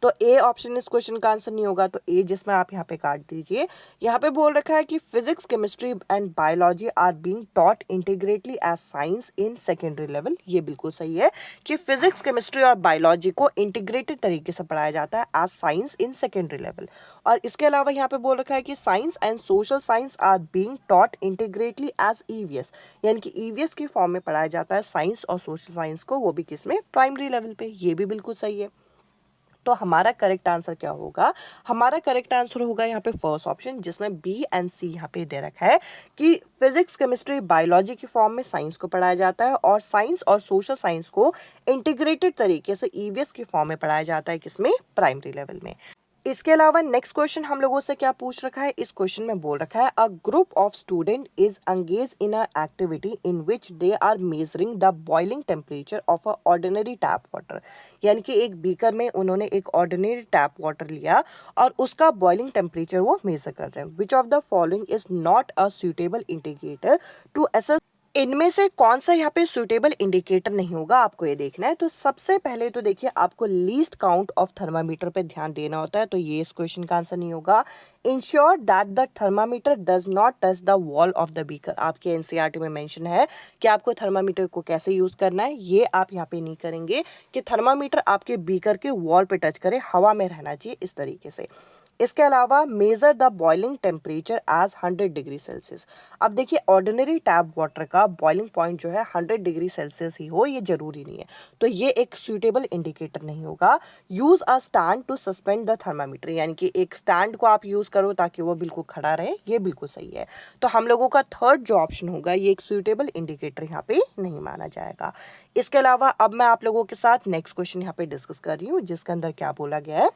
तो ए ऑप्शन इस क्वेश्चन का आंसर नहीं होगा, तो ए जिसमें आप यहाँ पे काट दीजिए। यहाँ पे बोल रखा है कि physics chemistry and biology are being taught integratedly as science in secondary level. ये बिल्कुल सही है कि फिजिक्स केमिस्ट्री और बायोलॉजी को इंटीग्रेटेड तरीके से पढ़ाया जाता है as science in secondary level. और इसके अलावा यहाँ पे बोल रखा है कि science and social science are being taught integratedly as EVS, यानी कि ईवीएस की फॉर्म में पढ़ाया जाता है साइंस और सोशल साइंस को, वो भी किसमें, प्राइमरी लेवल पे। ये भी बिल्कुल सही है। तो हमारा करेक्ट आंसर क्या होगा, हमारा करेक्ट आंसर होगा यहाँ पे फर्स्ट ऑप्शन, जिसमें बी एंड सी यहाँ पे दे रखा है कि फिजिक्स केमिस्ट्री बायोलॉजी की फॉर्म में साइंस को पढ़ाया जाता है और साइंस और सोशल साइंस को इंटीग्रेटेड तरीके से ईवीएस की फॉर्म में पढ़ाया जाता है, किसमें, प्राइमरी लेवल में। इसके अलावा नेक्स्ट क्वेश्चन हम लोगों से क्या पूछ रखा है, इस क्वेश्चन में बोल रखा है a group of student is engage in a activity in which they are measuring the boiling temperature of a ordinary tap water. यानी कि एक बीकर में उन्होंने एक ऑर्डिनरी टैप वाटर लिया और उसका बॉइलिंग टेम्परेचर वो मेजर कर रहे हैं। Which of the following is not a suitable indicator to assess, इनमें से कौन सा यहाँ पे सुटेबल इंडिकेटर नहीं होगा, आपको ये देखना है। तो सबसे पहले तो देखिए आपको लीस्ट काउंट ऑफ थर्मामीटर पे ध्यान देना होता है, तो ये इस क्वेश्चन का आंसर नहीं होगा। Ensure that the thermometer does not touch the wall of the beaker, आपके एनसीईआरटी में मेंशन है कि आपको थर्मामीटर को कैसे यूज करना है, ये आप यहाँ पे नहीं करेंगे कि थर्मामीटर आपके बीकर के वॉल पे टच करे, हवा में रहना चाहिए इस तरीके से। इसके अलावा measure the boiling temperature as 100 degree Celsius. अब देखिए ऑर्डिनरी टैप वाटर का बॉइलिंग पॉइंट जो है 100 डिग्री सेल्सियस ही हो, ये जरूरी नहीं है, तो ये एक सुटेबल इंडिकेटर नहीं होगा। Use a stand to suspend the thermometer, यानी कि एक स्टैंड को आप यूज करो ताकि वो बिल्कुल खड़ा रहे, ये बिल्कुल सही है। तो हम लोगों का थर्ड जो ऑप्शन होगा ये एक सुटेबल इंडिकेटर यहाँ पे नहीं माना जाएगा। इसके अलावा अब मैं आप लोगों के साथ नेक्स्ट क्वेश्चन यहाँ पे डिस्कस कर रही हूँ, जिसके अंदर क्या बोला गया है,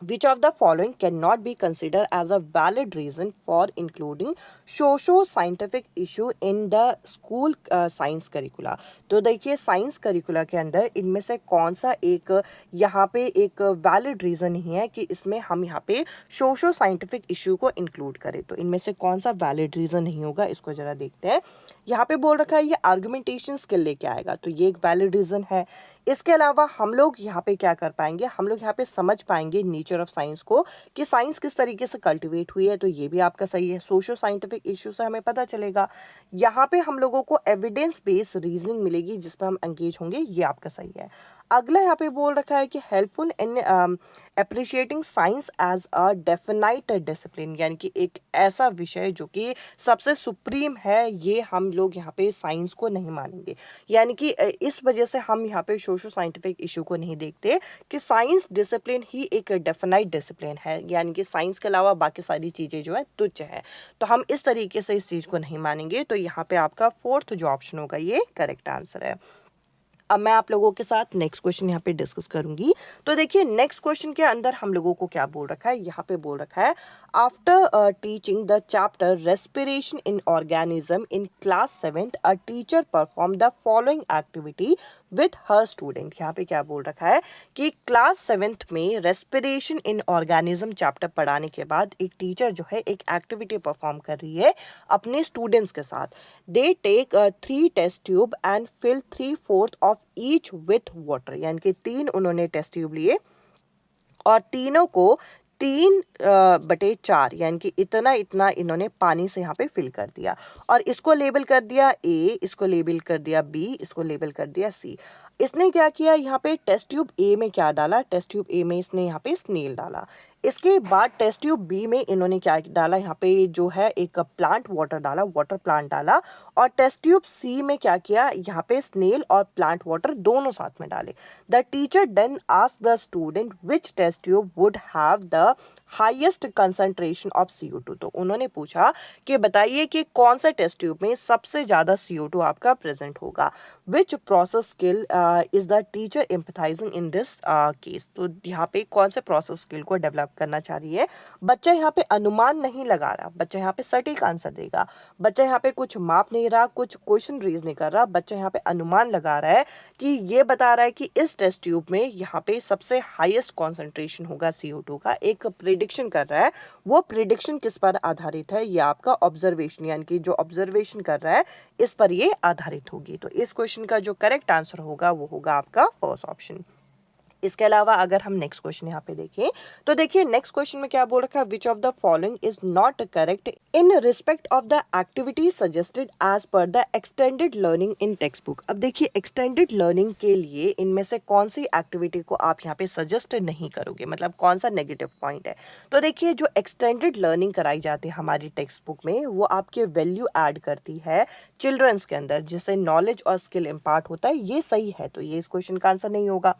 which of the following cannot be considered as a valid reason for including socio-scientific issue in the school science curricula। तो देखिए साइंस करिकुला के अंदर इनमें से कौन सा एक यहाँ पे एक वैलिड रीज़न नहीं है कि इसमें हम यहाँ पे सोशो साइंटिफिक इशू को इंक्लूड करें, तो इनमें से कौन सा वैलिड रीज़न नहीं होगा, इसको ज़रा देखते हैं। यहाँ पे बोल रखा है ये आर्गुमेंटेशन स्किल लेके आएगा, तो ये एक वैलिड रीज़न है। इसके अलावा हम लोग यहाँ पे क्या कर पाएंगे, हम लोग यहाँ पे समझ पाएंगे नेचर ऑफ साइंस को कि साइंस किस तरीके से कल्टिवेट हुई है, तो ये भी आपका सही है। सोशो साइंटिफिक इशू से हमें पता चलेगा। यहाँ पे हम लोगों को एविडेंस बेस्ड रीजनिंग मिलेगी जिस पर हम एंगेज होंगे, ये आपका सही है। अगला यहाँ पे बोल रखा है कि helpful in appreciating science as a definite discipline, यानी कि एक ऐसा विषय जो कि सबसे सुप्रीम है, ये हम लोग यहाँ पे साइंस को नहीं मानेंगे। यानी कि इस वजह से हम यहाँ पे सोशो साइंटिफिक इशू को नहीं देखते कि साइंस डिसिप्लिन ही एक डेफिनाइट डिसिप्लिन है, यानी कि साइंस के अलावा बाकी सारी चीज़ें जो है तुच्छ है, तो हम इस तरीके से इस चीज़ को नहीं मानेंगे। तो यहाँ पे आपका फोर्थ जो ऑप्शन होगा ये करेक्ट आंसर है। अब मैं आप लोगों के साथ नेक्स्ट क्वेश्चन यहाँ पे डिस्कस करूंगी। तो देखिए नेक्स्ट क्वेश्चन के अंदर हम लोगों को क्या बोल रखा है, यहाँ पे बोल रखा है after teaching the chapter respiration in organism in class 7th a teacher perform the following activity with her student. यहाँ पे क्या बोल रखा है कि क्लास 7th में रेस्पिरेशन इन ऑर्गेनिज्म चैप्टर पढ़ाने के बाद एक टीचर जो है एक एक्टिविटी परफॉर्म कर रही है अपने स्टूडेंट्स के साथ। They take 3 test tube and fill 3/4 of each with water, यानी कि 3 उन्होंने टेस्ट ट्यूब लिए और तीनों को 3/4 यानी कि इतना इतना इन्होंने पानी से यहाँ पे फिल कर दिया और इसको लेबल कर दिया ए, इसको लेबल कर दिया बी, इसको लेबल कर दिया सी। इसने क्या किया, यहाँ पे टेस्ट ट्यूब ए में क्या डाला, टेस्ट ट्यूब ए में इसने यहाँ पे स्नेल डाला। इसके बाद टेस्ट ट्यूब बी में इन्होंने क्या डाला, यहाँ पे जो है एक प्लांट वाटर डाला, वाटर प्लांट डाला। और टेस्ट ट्यूब सी में क्या किया, यहाँ पे स्नेल और प्लांट वाटर दोनों साथ में डाले। The teacher then asked the student which test tube would have the highest concentration of CO2। तो उन्होंने पूछा कि बताइए कि कौन सा टेस्ट ट्यूब में सबसे ज़्यादा CO2 आपका प्रेजेंट होगा। Which process skill is the teacher empathising in this case. तो यहाँ पे कौन से प्रोसेस स्किल को डेवलप करना चाह रही है, बच्चा यहाँ पे अनुमान नहीं लगा रहा, बच्चा यहाँ पे सटीक आंसर देगा, बच्चा यहाँ पे कुछ माप नहीं रहा, कुछ क्वेश्चन रेज नहीं कर रहा, बच्चा यहाँ पे अनुमान लगा रहा है कि ये बता रहा है कि इस टेस्ट ट्यूब में यहाँ पे सबसे हाईएस्ट कॉन्सेंट्रेशन होगा CO2 का, एक प्रिडिक्शन कर रहा है। वो प्रिडिक्शन किस पर आधारित है, ये आपका ऑब्जर्वेशन, यानी कि जो ऑब्जर्वेशन कर रहा है इस पर ये आधारित होगी। तो इस क्वेश्चन का जो करेक्ट आंसर होगा वो होगा आपका फर्स्ट ऑप्शन। इसके अलावा अगर हम नेक्स्ट क्वेश्चन यहाँ पे देखें तो देखिए नेक्स्ट क्वेश्चन में क्या बोल रखा है, which of the following is not correct in respect of the activity suggested as per the extended learning in textbook. अब देखिए एक्सटेंडेड लर्निंग के लिए इनमें से कौन सी एक्टिविटी को आप यहाँ पे सजेस्ट नहीं करोगे, मतलब कौन सा नेगेटिव पॉइंट है। तो देखिए जो एक्सटेंडेड लर्निंग कराई जाती है हमारी टेक्स्ट बुक में वो आपके वैल्यू ऐड करती है चिल्ड्रंस के अंदर, जिससे नॉलेज और स्किल इम्पार्ट होता है, ये सही है, तो ये इस क्वेश्चन का आंसर नहीं होगा।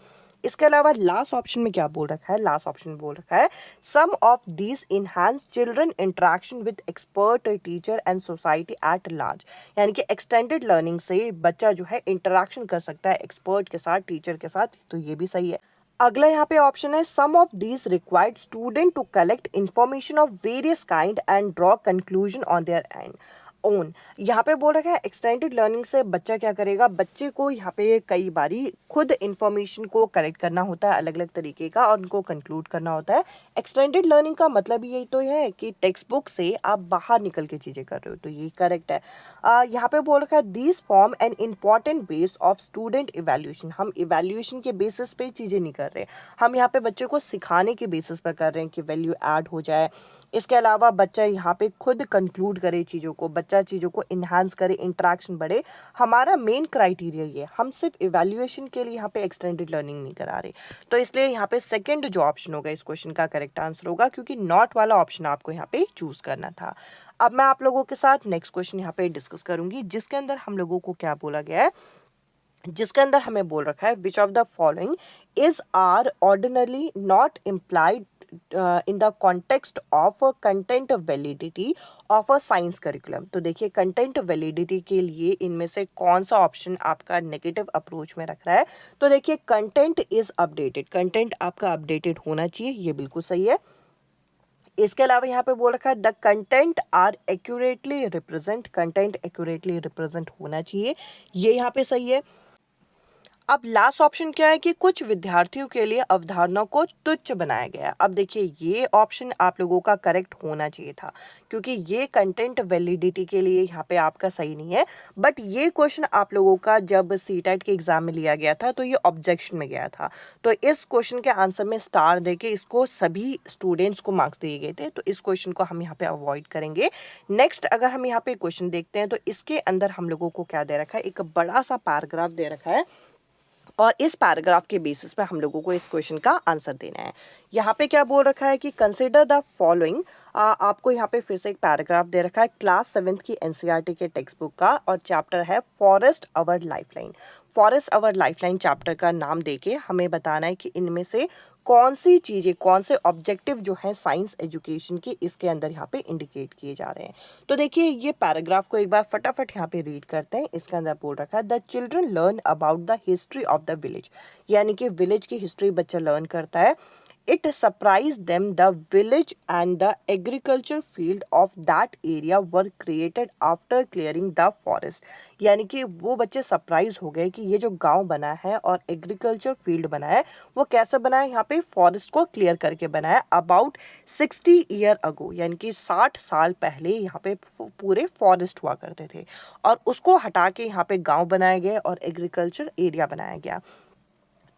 इसके अलावा लास्ट ऑप्शन में क्या बोल रखा है, लास्ट ऑप्शन में बोल रखा है some of these enhance children interaction with expert teacher and society at large. यानी कि एक्सटेंडेड लर्निंग से बच्चा जो है इंटरेक्शन कर सकता है एक्सपर्ट के साथ, टीचर के साथ, तो ये भी सही है। अगला यहाँ पे ऑप्शन है some of these required student to collect information of various kind and draw conclusion on their and own. यहाँ पे बोल रखा है एक्सटेंडेड लर्निंग से बच्चा क्या करेगा, बच्चे को यहाँ पे कई बारी खुद इन्फॉर्मेशन को कलेक्ट करना होता है अलग अलग तरीके का और उनको कंक्लूड करना होता है। एक्सटेंडेड लर्निंग का मतलब यही तो है कि टेक्स्ट बुक से आप बाहर निकल के चीज़ें कर रहे हो, तो ये करेक्ट है। यहाँ पे बोल रखा है these form an important base of student evaluation. हम इवेल्यूएशन के बेसिस पे चीज़ें नहीं कर रहे, हम यहाँ पे बच्चे को सिखाने के बेसिस पर कर रहे हैं कि वैल्यू ऐड हो जाए। इसके अलावा बच्चा यहाँ पे खुद कंक्लूड करे चीज़ों को, बच्चा चीज़ों को इन्हांस करे, इंटरेक्शन बढ़े। हमारा मेन क्राइटेरिया ये, हम सिर्फ इवैल्यूएशन के लिए यहाँ पे एक्सटेंडेड लर्निंग नहीं करा रहे। तो इसलिए यहाँ पे सेकंड जो ऑप्शन होगा इस क्वेश्चन का करेक्ट आंसर होगा, क्योंकि नॉट वाला ऑप्शन आपको यहाँ पे चूज करना था। अब मैं आप लोगों के साथ नेक्स्ट क्वेश्चन यहाँ पे डिस्कस करूंगी, जिसके अंदर हम लोगों को क्या बोला गया है, जिसके अंदर हमें बोल रखा है which of the following is are ordinarily not implied in the context of content validity of a science curriculum. तो देखिए कंटेंट वैलिडिटी के लिए इनमें से कौन सा ऑप्शन आपका नेगेटिव अप्रोच में रख रहा है। तो देखिए कंटेंट इज अपडेटेड, कंटेंट आपका अपडेटेड होना चाहिए, ये बिल्कुल सही है। इसके अलावा यहाँ पे बोल रखा है the content are accurately represent, content accurately represent होना चाहिए, ये यहाँ पे सही है। अब लास्ट ऑप्शन क्या है कि कुछ विद्यार्थियों के लिए अवधारणा को तुच्छ बनाया गया। अब देखिए ये ऑप्शन आप लोगों का करेक्ट होना चाहिए था, क्योंकि ये कंटेंट वैलिडिटी के लिए यहाँ पे आपका सही नहीं है। बट ये क्वेश्चन आप लोगों का जब सीटेट के एग्जाम में लिया गया था तो ये ऑब्जेक्शन में गया था, तो इस क्वेश्चन के आंसर में स्टार देके इसको सभी स्टूडेंट्स को मार्क्स दिए गए थे, तो इस क्वेश्चन को हम यहाँ पे अवॉइड करेंगे। नेक्स्ट अगर हम यहाँ पे क्वेश्चन देखते हैं तो इसके अंदर हम लोगों को क्या दे रखा है, एक बड़ा सा पैराग्राफ दे रखा है और इस पैराग्राफ के बेसिस पे हम लोगों को इस क्वेश्चन का आंसर देना है। यहाँ पे क्या बोल रखा है कि कंसिडर द फॉलोइंग, आपको यहाँ पे फिर से एक पैराग्राफ दे रखा है क्लास 7th की एनसीईआरटी के टेक्स्ट बुक का, और चैप्टर है फॉरेस्ट अवर लाइफलाइन। फॉरेस्ट अवर लाइफलाइन चैप्टर का नाम देके हमें बताना है कि इनमें से कौन सी चीज़ें, कौन से ऑब्जेक्टिव जो है साइंस एजुकेशन के इसके अंदर यहाँ पे इंडिकेट किए जा रहे हैं। तो देखिए ये पैराग्राफ को एक बार फटाफट यहाँ पे रीड करते हैं। इसके अंदर बोल रखा है the children learn about the history of the village, यानी कि विलेज की हिस्ट्री बच्चा लर्न करता है। It surprised them the village and the agriculture field of that area were created after clearing the forest। यानी कि वो बच्चे सरप्राइज हो गए कि ये जो गांव बना है और एग्रीकल्चर फील्ड बना है वो कैसे बना है, यहाँ पे फॉरेस्ट को क्लियर करके बना है अबाउट 60 ईयर अगो, यानी कि 60 साल पहले यहाँ पे पूरे फॉरेस्ट हुआ करते थे और उसको हटा के यहाँ पे गाँव बनाया गया और एग्रीकल्चर एरिया बनाया गया।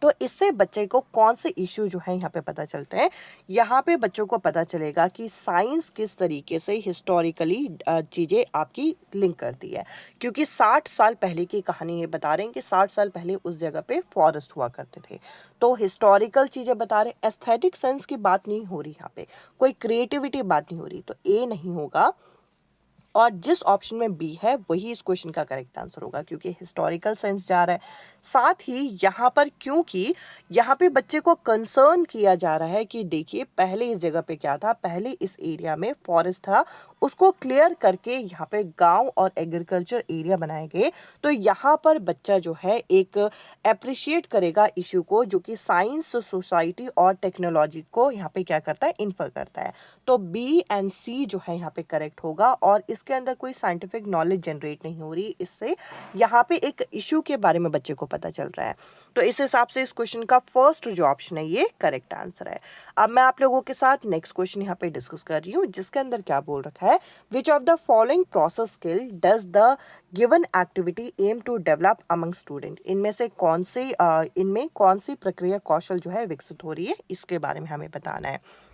तो इससे बच्चे को कौन से इश्यू जो है यहाँ पे पता चलते हैं, यहाँ पे बच्चों को पता चलेगा कि साइंस किस तरीके से हिस्टोरिकली चीज़ें आपकी लिंक करती है, क्योंकि 60 साल पहले की कहानी ये बता रहे हैं कि 60 साल पहले उस जगह पे फॉरेस्ट हुआ करते थे। तो हिस्टोरिकल चीज़ें बता रहे हैं, एस्थेटिक सेंस की बात नहीं हो रही यहाँ पे, कोई क्रिएटिविटी बात नहीं हो रही, तो ए नहीं होगा। और जिस ऑप्शन में बी है वही इस क्वेश्चन का करेक्ट आंसर होगा, क्योंकि हिस्टोरिकल सेंस जा रहा है। साथ ही यहाँ पर क्योंकि यहाँ पे बच्चे को कंसर्न किया जा रहा है कि देखिए पहले इस जगह पे क्या था, पहले इस एरिया में फॉरेस्ट था, उसको क्लियर करके यहाँ पे गांव और एग्रीकल्चर एरिया बनाए गए। तो यहाँ पर बच्चा जो है एक अप्रिशिएट करेगा इशू को, जो कि साइंस, सोसाइटी और टेक्नोलॉजी को यहाँ पे क्या करता है, इन्फर करता है। तो बी एंड सी जो है यहाँ पे करेक्ट होगा, और इसके अंदर कोई साइंटिफिक नॉलेज जनरेट नहीं हो रही, इससे यहाँ पे एक इशू के बारे में बच्चे को पता चल रहा है। तो इस हिसाब से इस क्वेश्चन का फर्स्ट जो ऑप्शन है ये करेक्ट आंसर है। अब मैं आप लोगों के साथ नेक्स्ट क्वेश्चन यहाँ पे डिस्कस कर रही हूँ, जिसके अंदर क्या बोल रखा है, which of the following process skill does the given activity aim to develop among student. इनमें से इनमें कौन सी प्रक्रिया कौशल जो है विकसित हो रही है, इसके बारे में हमें बताना है।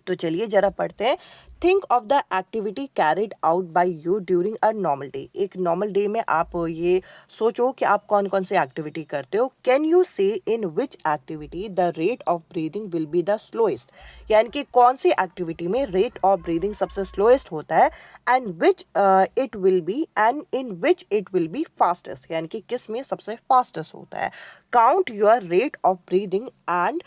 तो चलिए जरा पढ़ते हैं। Think of the activity carried out by you during a normal day. एक नॉर्मल डे में आप ये सोचो कि आप कौन कौन सी एक्टिविटी करते हो। Can you say in which activity the rate of breathing will be the slowest, यानी कि कौन सी एक्टिविटी में रेट ऑफ ब्रीदिंग सबसे स्लोएस्ट होता है, and which it will be and in which it will be fastest, यानी कि किस में सबसे फास्टेस्ट होता है। Count your rate of breathing and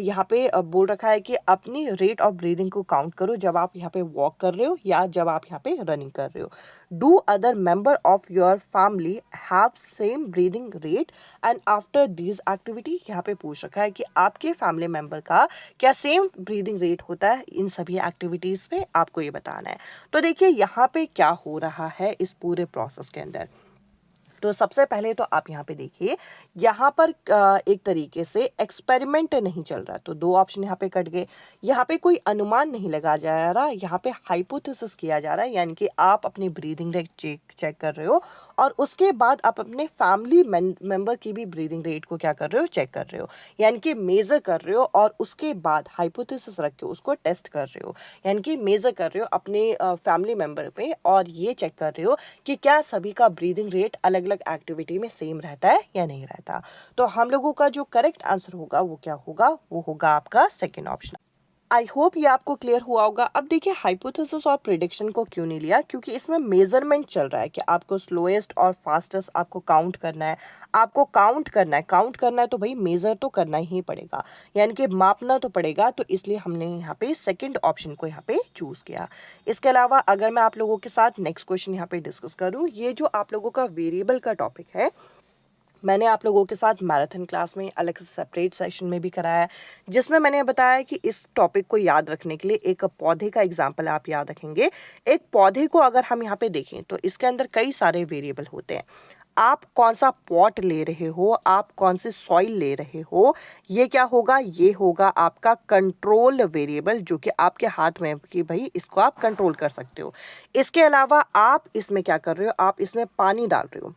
यहाँ पे बोल रखा है कि अपनी रेट ऑफ ऑफ ब्रीदिंग को काउंट करो जब आप यहाँ पे वॉक कर रहे हो या जब आप यहाँ पे रनिंग कर रहे हो। Do other member of your family have same breathing rate and after this activity, यहाँ पे पूछ रखा है कि आपके फैमिली मेंबर का क्या सेम ब्रीदिंग रेट होता है इन सभी एक्टिविटीज़ पे, आपको ये बताना है। तो देखिए यहाँ पे क्या हो रहा है इस पूरे प्रोसेस के अंदर। तो सबसे पहले तो आप यहाँ पे देखिए, यहाँ पर एक तरीके से एक्सपेरिमेंट नहीं चल रहा, तो दो ऑप्शन यहाँ पे कट गए। यहाँ पे कोई अनुमान नहीं लगाया जा रहा, यहाँ पे हाइपोथेसिस किया जा रहा है, यानी कि आप अपनी ब्रीदिंग रेट चेक कर रहे हो और उसके बाद आप अपने फैमिली मेंबर की भी ब्रीदिंग रेट को क्या कर रहे हो, चेक कर रहे हो, यानी कि मेज़र कर रहे हो और उसके बाद हाइपोथेसिस रख के उसको टेस्ट कर रहे हो, यानी कि मेज़र कर रहे हो अपने फैमिली मेंबर पे और ये चेक कर रहे हो कि क्या सभी का ब्रीदिंग रेट अलग अलग एक्टिविटी में सेम रहता है या नहीं रहता। तो हम लोगों का जो करेक्ट आंसर होगा वो क्या होगा, वो होगा आपका सेकेंड ऑप्शन। आई होप ये आपको क्लियर हुआ होगा। अब देखिए हाइपोथेसिस और प्रिडिक्शन को क्यों नहीं लिया, क्योंकि इसमें मेजरमेंट चल रहा है कि आपको स्लोएस्ट और फास्टेस्ट आपको काउंट करना है, आपको काउंट करना है तो भाई मेज़र तो करना ही पड़ेगा, यानी कि मापना तो पड़ेगा, तो इसलिए हमने यहाँ पे सेकंड ऑप्शन को यहाँ पे चूज़ किया। इसके अलावा अगर मैं आप लोगों के साथ नेक्स्ट क्वेश्चन यहाँ पे डिस्कस करूँ, ये जो आप लोगों का वेरिएबल का टॉपिक है, मैंने आप लोगों के साथ मैराथन क्लास में अलग से सेपरेट सेशन में भी कराया है, जिसमें मैंने बताया कि इस टॉपिक को याद रखने के लिए एक पौधे का एग्जाम्पल आप याद रखेंगे। एक पौधे को अगर हम यहाँ पे देखें तो इसके अंदर कई सारे वेरिएबल होते हैं। आप कौन सा पॉट ले रहे हो, आप कौन से सॉइल ले रहे हो, ये क्या होगा, ये होगा आपका कंट्रोल वेरिएबल, जो कि आपके हाथ में है कि भाई इसको आप कंट्रोल कर सकते हो। इसके अलावा आप इसमें क्या कर रहे हो, आप इसमें पानी डाल रहे हो,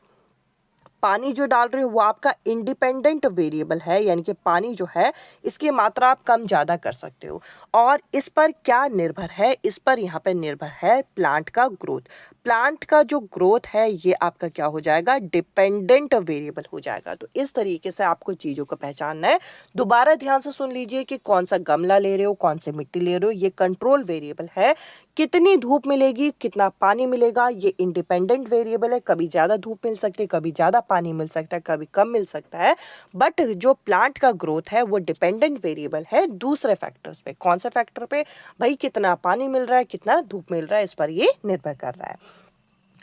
पानी जो डाल रहे हो वो आपका इंडिपेंडेंट वेरिएबल है, यानी कि पानी जो है इसकी मात्रा आप कम ज़्यादा कर सकते हो। और इस पर क्या निर्भर है, इस पर यहाँ पर निर्भर है प्लांट का ग्रोथ। प्लांट का जो ग्रोथ है ये आपका क्या हो जाएगा, डिपेंडेंट वेरिएबल हो जाएगा। तो इस तरीके से आपको चीज़ों को पहचानना है। दोबारा ध्यान से सुन लीजिए कि कौन सा गमला ले रहे हो, कौन से मिट्टी ले रहे हो, ये कंट्रोल वेरिएबल है। कितनी धूप मिलेगी, कितना पानी मिलेगा, ये इंडिपेंडेंट वेरिएबल है। कभी ज़्यादा धूप मिल सकती है, कभी ज़्यादा पानी मिल सकता है, कभी कम मिल सकता है। बट जो प्लांट का ग्रोथ है वो डिपेंडेंट वेरिएबल है दूसरे फैक्टर्स पे। कौन से फैक्टर पे, भाई कितना पानी मिल रहा है, कितना धूप मिल रहा है, इस पर ये निर्भर कर रहा है।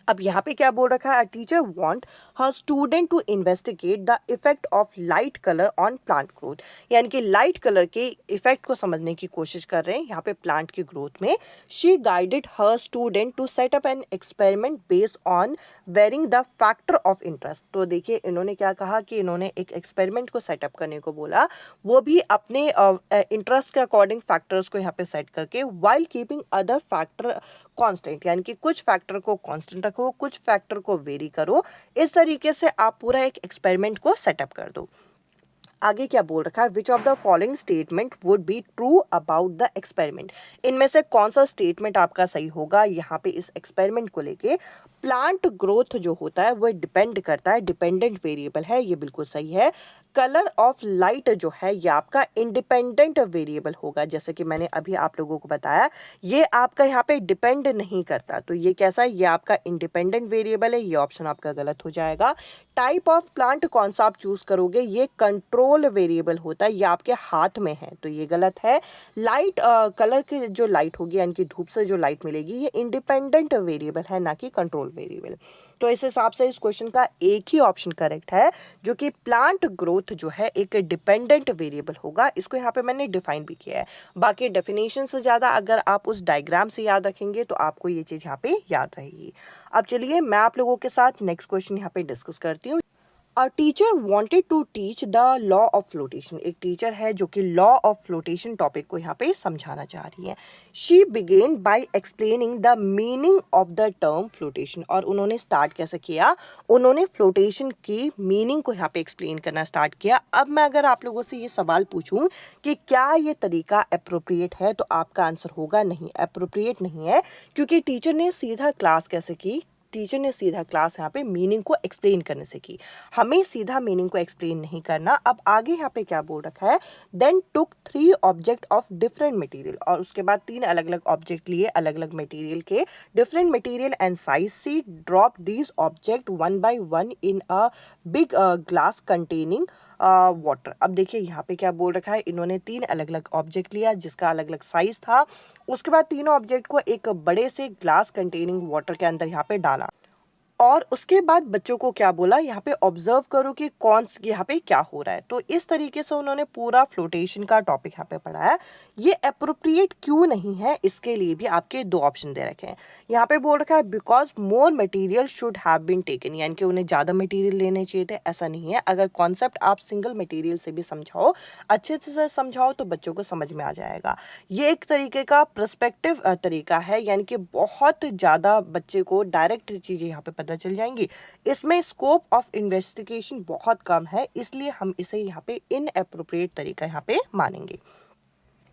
अब यहाँ पे क्या बोल रखा है, a teacher want her student to investigate the effect of light colour on plant growth, यानी कि लाइट कलर के इफेक्ट को समझने की कोशिश कर रहे हैं यहाँ पे प्लांट की ग्रोथ में। She guided her student to set up an experiment based on varying the factor of interest. तो देखिए इन्होंने क्या कहा कि इन्होंने एक एक्सपेरिमेंट को सेटअप करने को बोला, वो भी अपने इंटरेस्ट के अकॉर्डिंग फैक्टर्स को यहाँ पे सेट करके, while keeping other factor constant, यानी कि कुछ फैक्टर को कांस्टेंट रखो, कुछ फैक्टर को वेरी करो। इस तरीके से आप पूरा एक एक्सपेरिमेंट को सेटअप कर दो। आगे क्या बोल रखा है, which of the following statement would be true about the experiment, इनमें से कौन सा स्टेटमेंट आपका सही होगा यहाँ पे इस एक्सपेरिमेंट को लेके। प्लांट ग्रोथ जो होता है वो डिपेंड करता है, डिपेंडेंट वेरिएबल है, ये बिल्कुल सही है। कलर ऑफ लाइट जो है ये आपका इंडिपेंडेंट वेरिएबल होगा, जैसे कि मैंने अभी आप लोगों को बताया, ये आपका यहाँ पे डिपेंड नहीं करता, तो ये कैसा है, ये आपका इंडिपेंडेंट वेरिएबल है, ये ऑप्शन आपका गलत हो जाएगा। टाइप ऑफ प्लांट कौन सा आप चूज करोगे, ये कंट्रोल वेरिएबल होता है, ये आपके हाथ में है, तो ये गलत है। लाइट कलर की जो लाइट होगी, यानी कि धूप से जो लाइट मिलेगी, ये इंडिपेंडेंट वेरिएबल है, ना कि कंट्रोल वेरिएबल। तो इस हिसाब से इस क्वेश्चन का एक ही ऑप्शन करेक्ट है, जो कि प्लांट ग्रोथ जो है एक डिपेंडेंट वेरिएबल होगा। इसको यहाँ पे मैंने डिफाइन भी किया है, बाकी डेफिनेशन से ज़्यादा अगर आप उस डायग्राम से याद रखेंगे तो आपको ये चीज़ यहाँ पे याद रहेगी। अब चलिए मैं आप लोगों के साथ नेक्स्ट क्वेश्चन यहाँ पे डिस्कस करती हूँ। A teacher wanted to teach the law of flotation, एक टीचर है जो कि लॉ ऑफ फ्लोटेशन टॉपिक को यहाँ पे समझाना चाह रही है। She began by explaining the meaning of the term flotation, और उन्होंने स्टार्ट कैसे किया, उन्होंने फ्लोटेशन की मीनिंग को यहाँ पे एक्सप्लेन करना स्टार्ट किया। अब मैं अगर आप लोगों से ये सवाल पूछूं कि क्या ये तरीका अप्रोप्रिएट है, तो आपका आंसर होगा नहीं, अप्रोप्रिएट नहीं है, क्योंकि टीचर ने सीधा क्लास कैसे की, टीचर ने सीधा क्लास यहाँ पे मीनिंग को एक्सप्लेन करने से की, हमें सीधा मीनिंग को एक्सप्लेन नहीं करना। अब आगे यहाँ पे क्या बोल रखा है, then took 3 object of different material, और उसके बाद 3 अलग अलग ऑब्जेक्ट लिए, अलग अलग मटेरियल के, different material and size. She drop these object one by one in a big glass containing water. अब देखिए यहाँ पे क्या बोल रखा है, इन्होंने 3 अलग अलग ऑब्जेक्ट लिया जिसका अलग अलग साइज था। उसके बाद तीनों ऑब्जेक्ट को एक बड़े से ग्लास कंटेनिंग वाटर के अंदर यहाँ पे डाला, और उसके बाद बच्चों को क्या बोला, यहाँ पे ऑब्जर्व करो कि कौन यहाँ पे क्या हो रहा है। तो इस तरीके से उन्होंने पूरा फ्लोटेशन का टॉपिक यहाँ पे पढ़ाया। ये अप्रोप्रिएट क्यों नहीं है, इसके लिए भी आपके 2 ऑप्शन दे रखे हैं। यहाँ पे बोल रखा है because more material should have been taken, यानी कि उन्हें ज़्यादा मटेरियल लेने चाहिए थे। ऐसा नहीं है, अगर कॉन्सेप्ट आप सिंगल मटेरियल से भी समझाओ, अच्छे से समझाओ, तो बच्चों को समझ में आ जाएगा। ये एक तरीके का पर्सपेक्टिव तरीका है, यानी कि बहुत ज़्यादा बच्चे को डायरेक्ट चीज़ें यहाँ पे पता चल जाएंगी। इसमें स्कोप ऑफ इन्वेस्टिगेशन बहुत कम है, इसलिए हम इसे यहाँ पे इनएप्रोप्रिएट तरीका यहाँ पे मानेंगे।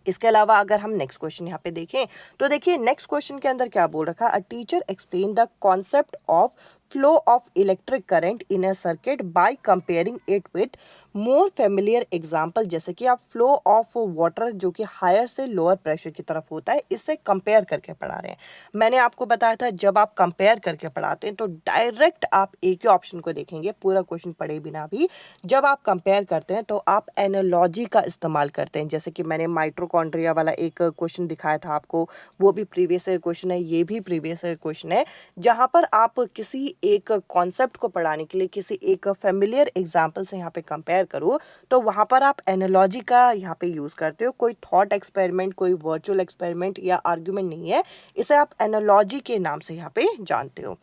इसके अलावा अगर हम नेक्स्ट क्वेश्चन यहाँ पे देखें तो देखिए नेक्स्ट क्वेश्चन के अंदर क्या बोल रखा है, a teacher explain the concept of flow of electric current in a circuit by comparing it with more familiar example. जैसे कि आप फ्लो ऑफ वाटर जो कि हायर से लोअर प्रेशर की तरफ होता है, इससे कंपेयर करके पढ़ा रहे हैं। मैंने आपको बताया था जब आप कंपेयर करके पढ़ाते हैं तो डायरेक्ट आप एक ही ऑप्शन को देखेंगे, पूरा क्वेश्चन पढ़े बिना भी। जब आप कंपेयर करते हैं तो आप एनालॉजी का इस्तेमाल करते हैं, जैसे कि मैंने माइटोकॉन्ड्रिया वाला एक क्वेश्चन दिखाया था आपको, वो भी प्रीवियस ईयर क्वेश्चन है, ये भी प्रीवियस ईयर क्वेश्चन है, जहां पर आप किसी एक कॉन्सेप्ट को पढ़ाने के लिए किसी एक फेमिलियर एग्जाम्पल से यहाँ पे कंपेयर करो, तो वहां पर आप एनालॉजी का यहाँ पे यूज करते हो। कोई थॉट एक्सपेरिमेंट, कोई वर्चुअल एक्सपेरिमेंट या आर्ग्यूमेंट नहीं है, इसे आप एनालॉजी के नाम से यहाँ पे जानते हो।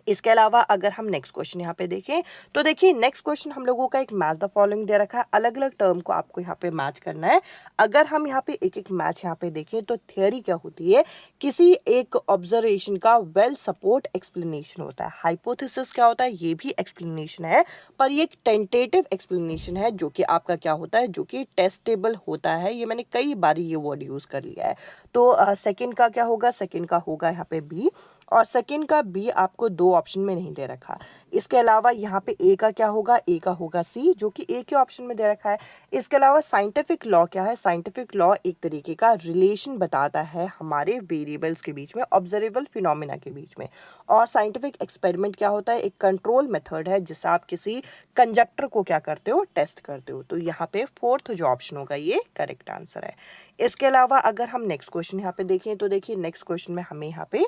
इसके अलावा अगर हम नेक्स्ट क्वेश्चन यहाँ पे देखें तो देखिए नेक्स्ट क्वेश्चन हम लोगों का एक मैच द फॉलोइंग दे रखा है, अलग अलग टर्म को आपको यहाँ पे मैच करना है। अगर हम यहाँ पे एक एक मैच यहाँ पे देखें तो थियरी क्या होती है, किसी एक ऑब्जर्वेशन का वेल सपोर्ट एक्सप्लेनेशन होता है। हाइपोथेसिस क्या होता है, ये भी एक्सप्लेनेशन है, पर ये एक टेंटेटिव एक्सप्लेनेशन है जो कि आपका क्या होता है, जो कि टेस्टेबल होता है। ये मैंने कई बार ये वर्ड यूज कर लिया है। तो सेकंड का क्या होगा, सेकंड का होगा यहाँ पे बी, और सेकंड का बी आपको 2 ऑप्शन में नहीं दे रखा। इसके अलावा यहाँ पे ए का क्या होगा, ए का होगा सी, जो कि एक ही ऑप्शन में दे रखा है। इसके अलावा साइंटिफिक लॉ क्या है, साइंटिफिक लॉ एक तरीके का रिलेशन बताता है हमारे वेरिएबल्स के बीच में, ऑब्जर्वेबल फिनोमिना के बीच में। और साइंटिफिक एक्सपेरिमेंट क्या होता है, एक कंट्रोल मेथड है जिससे आप किसी कंजक्टर को क्या करते हो, टेस्ट करते हो। तो यहाँ पे 4th जो ऑप्शन होगा ये करेक्ट आंसर है। इसके अलावा अगर हम नेक्स्ट क्वेश्चन यहाँ पे देखें तो देखिए नेक्स्ट क्वेश्चन में हमें यहाँ पे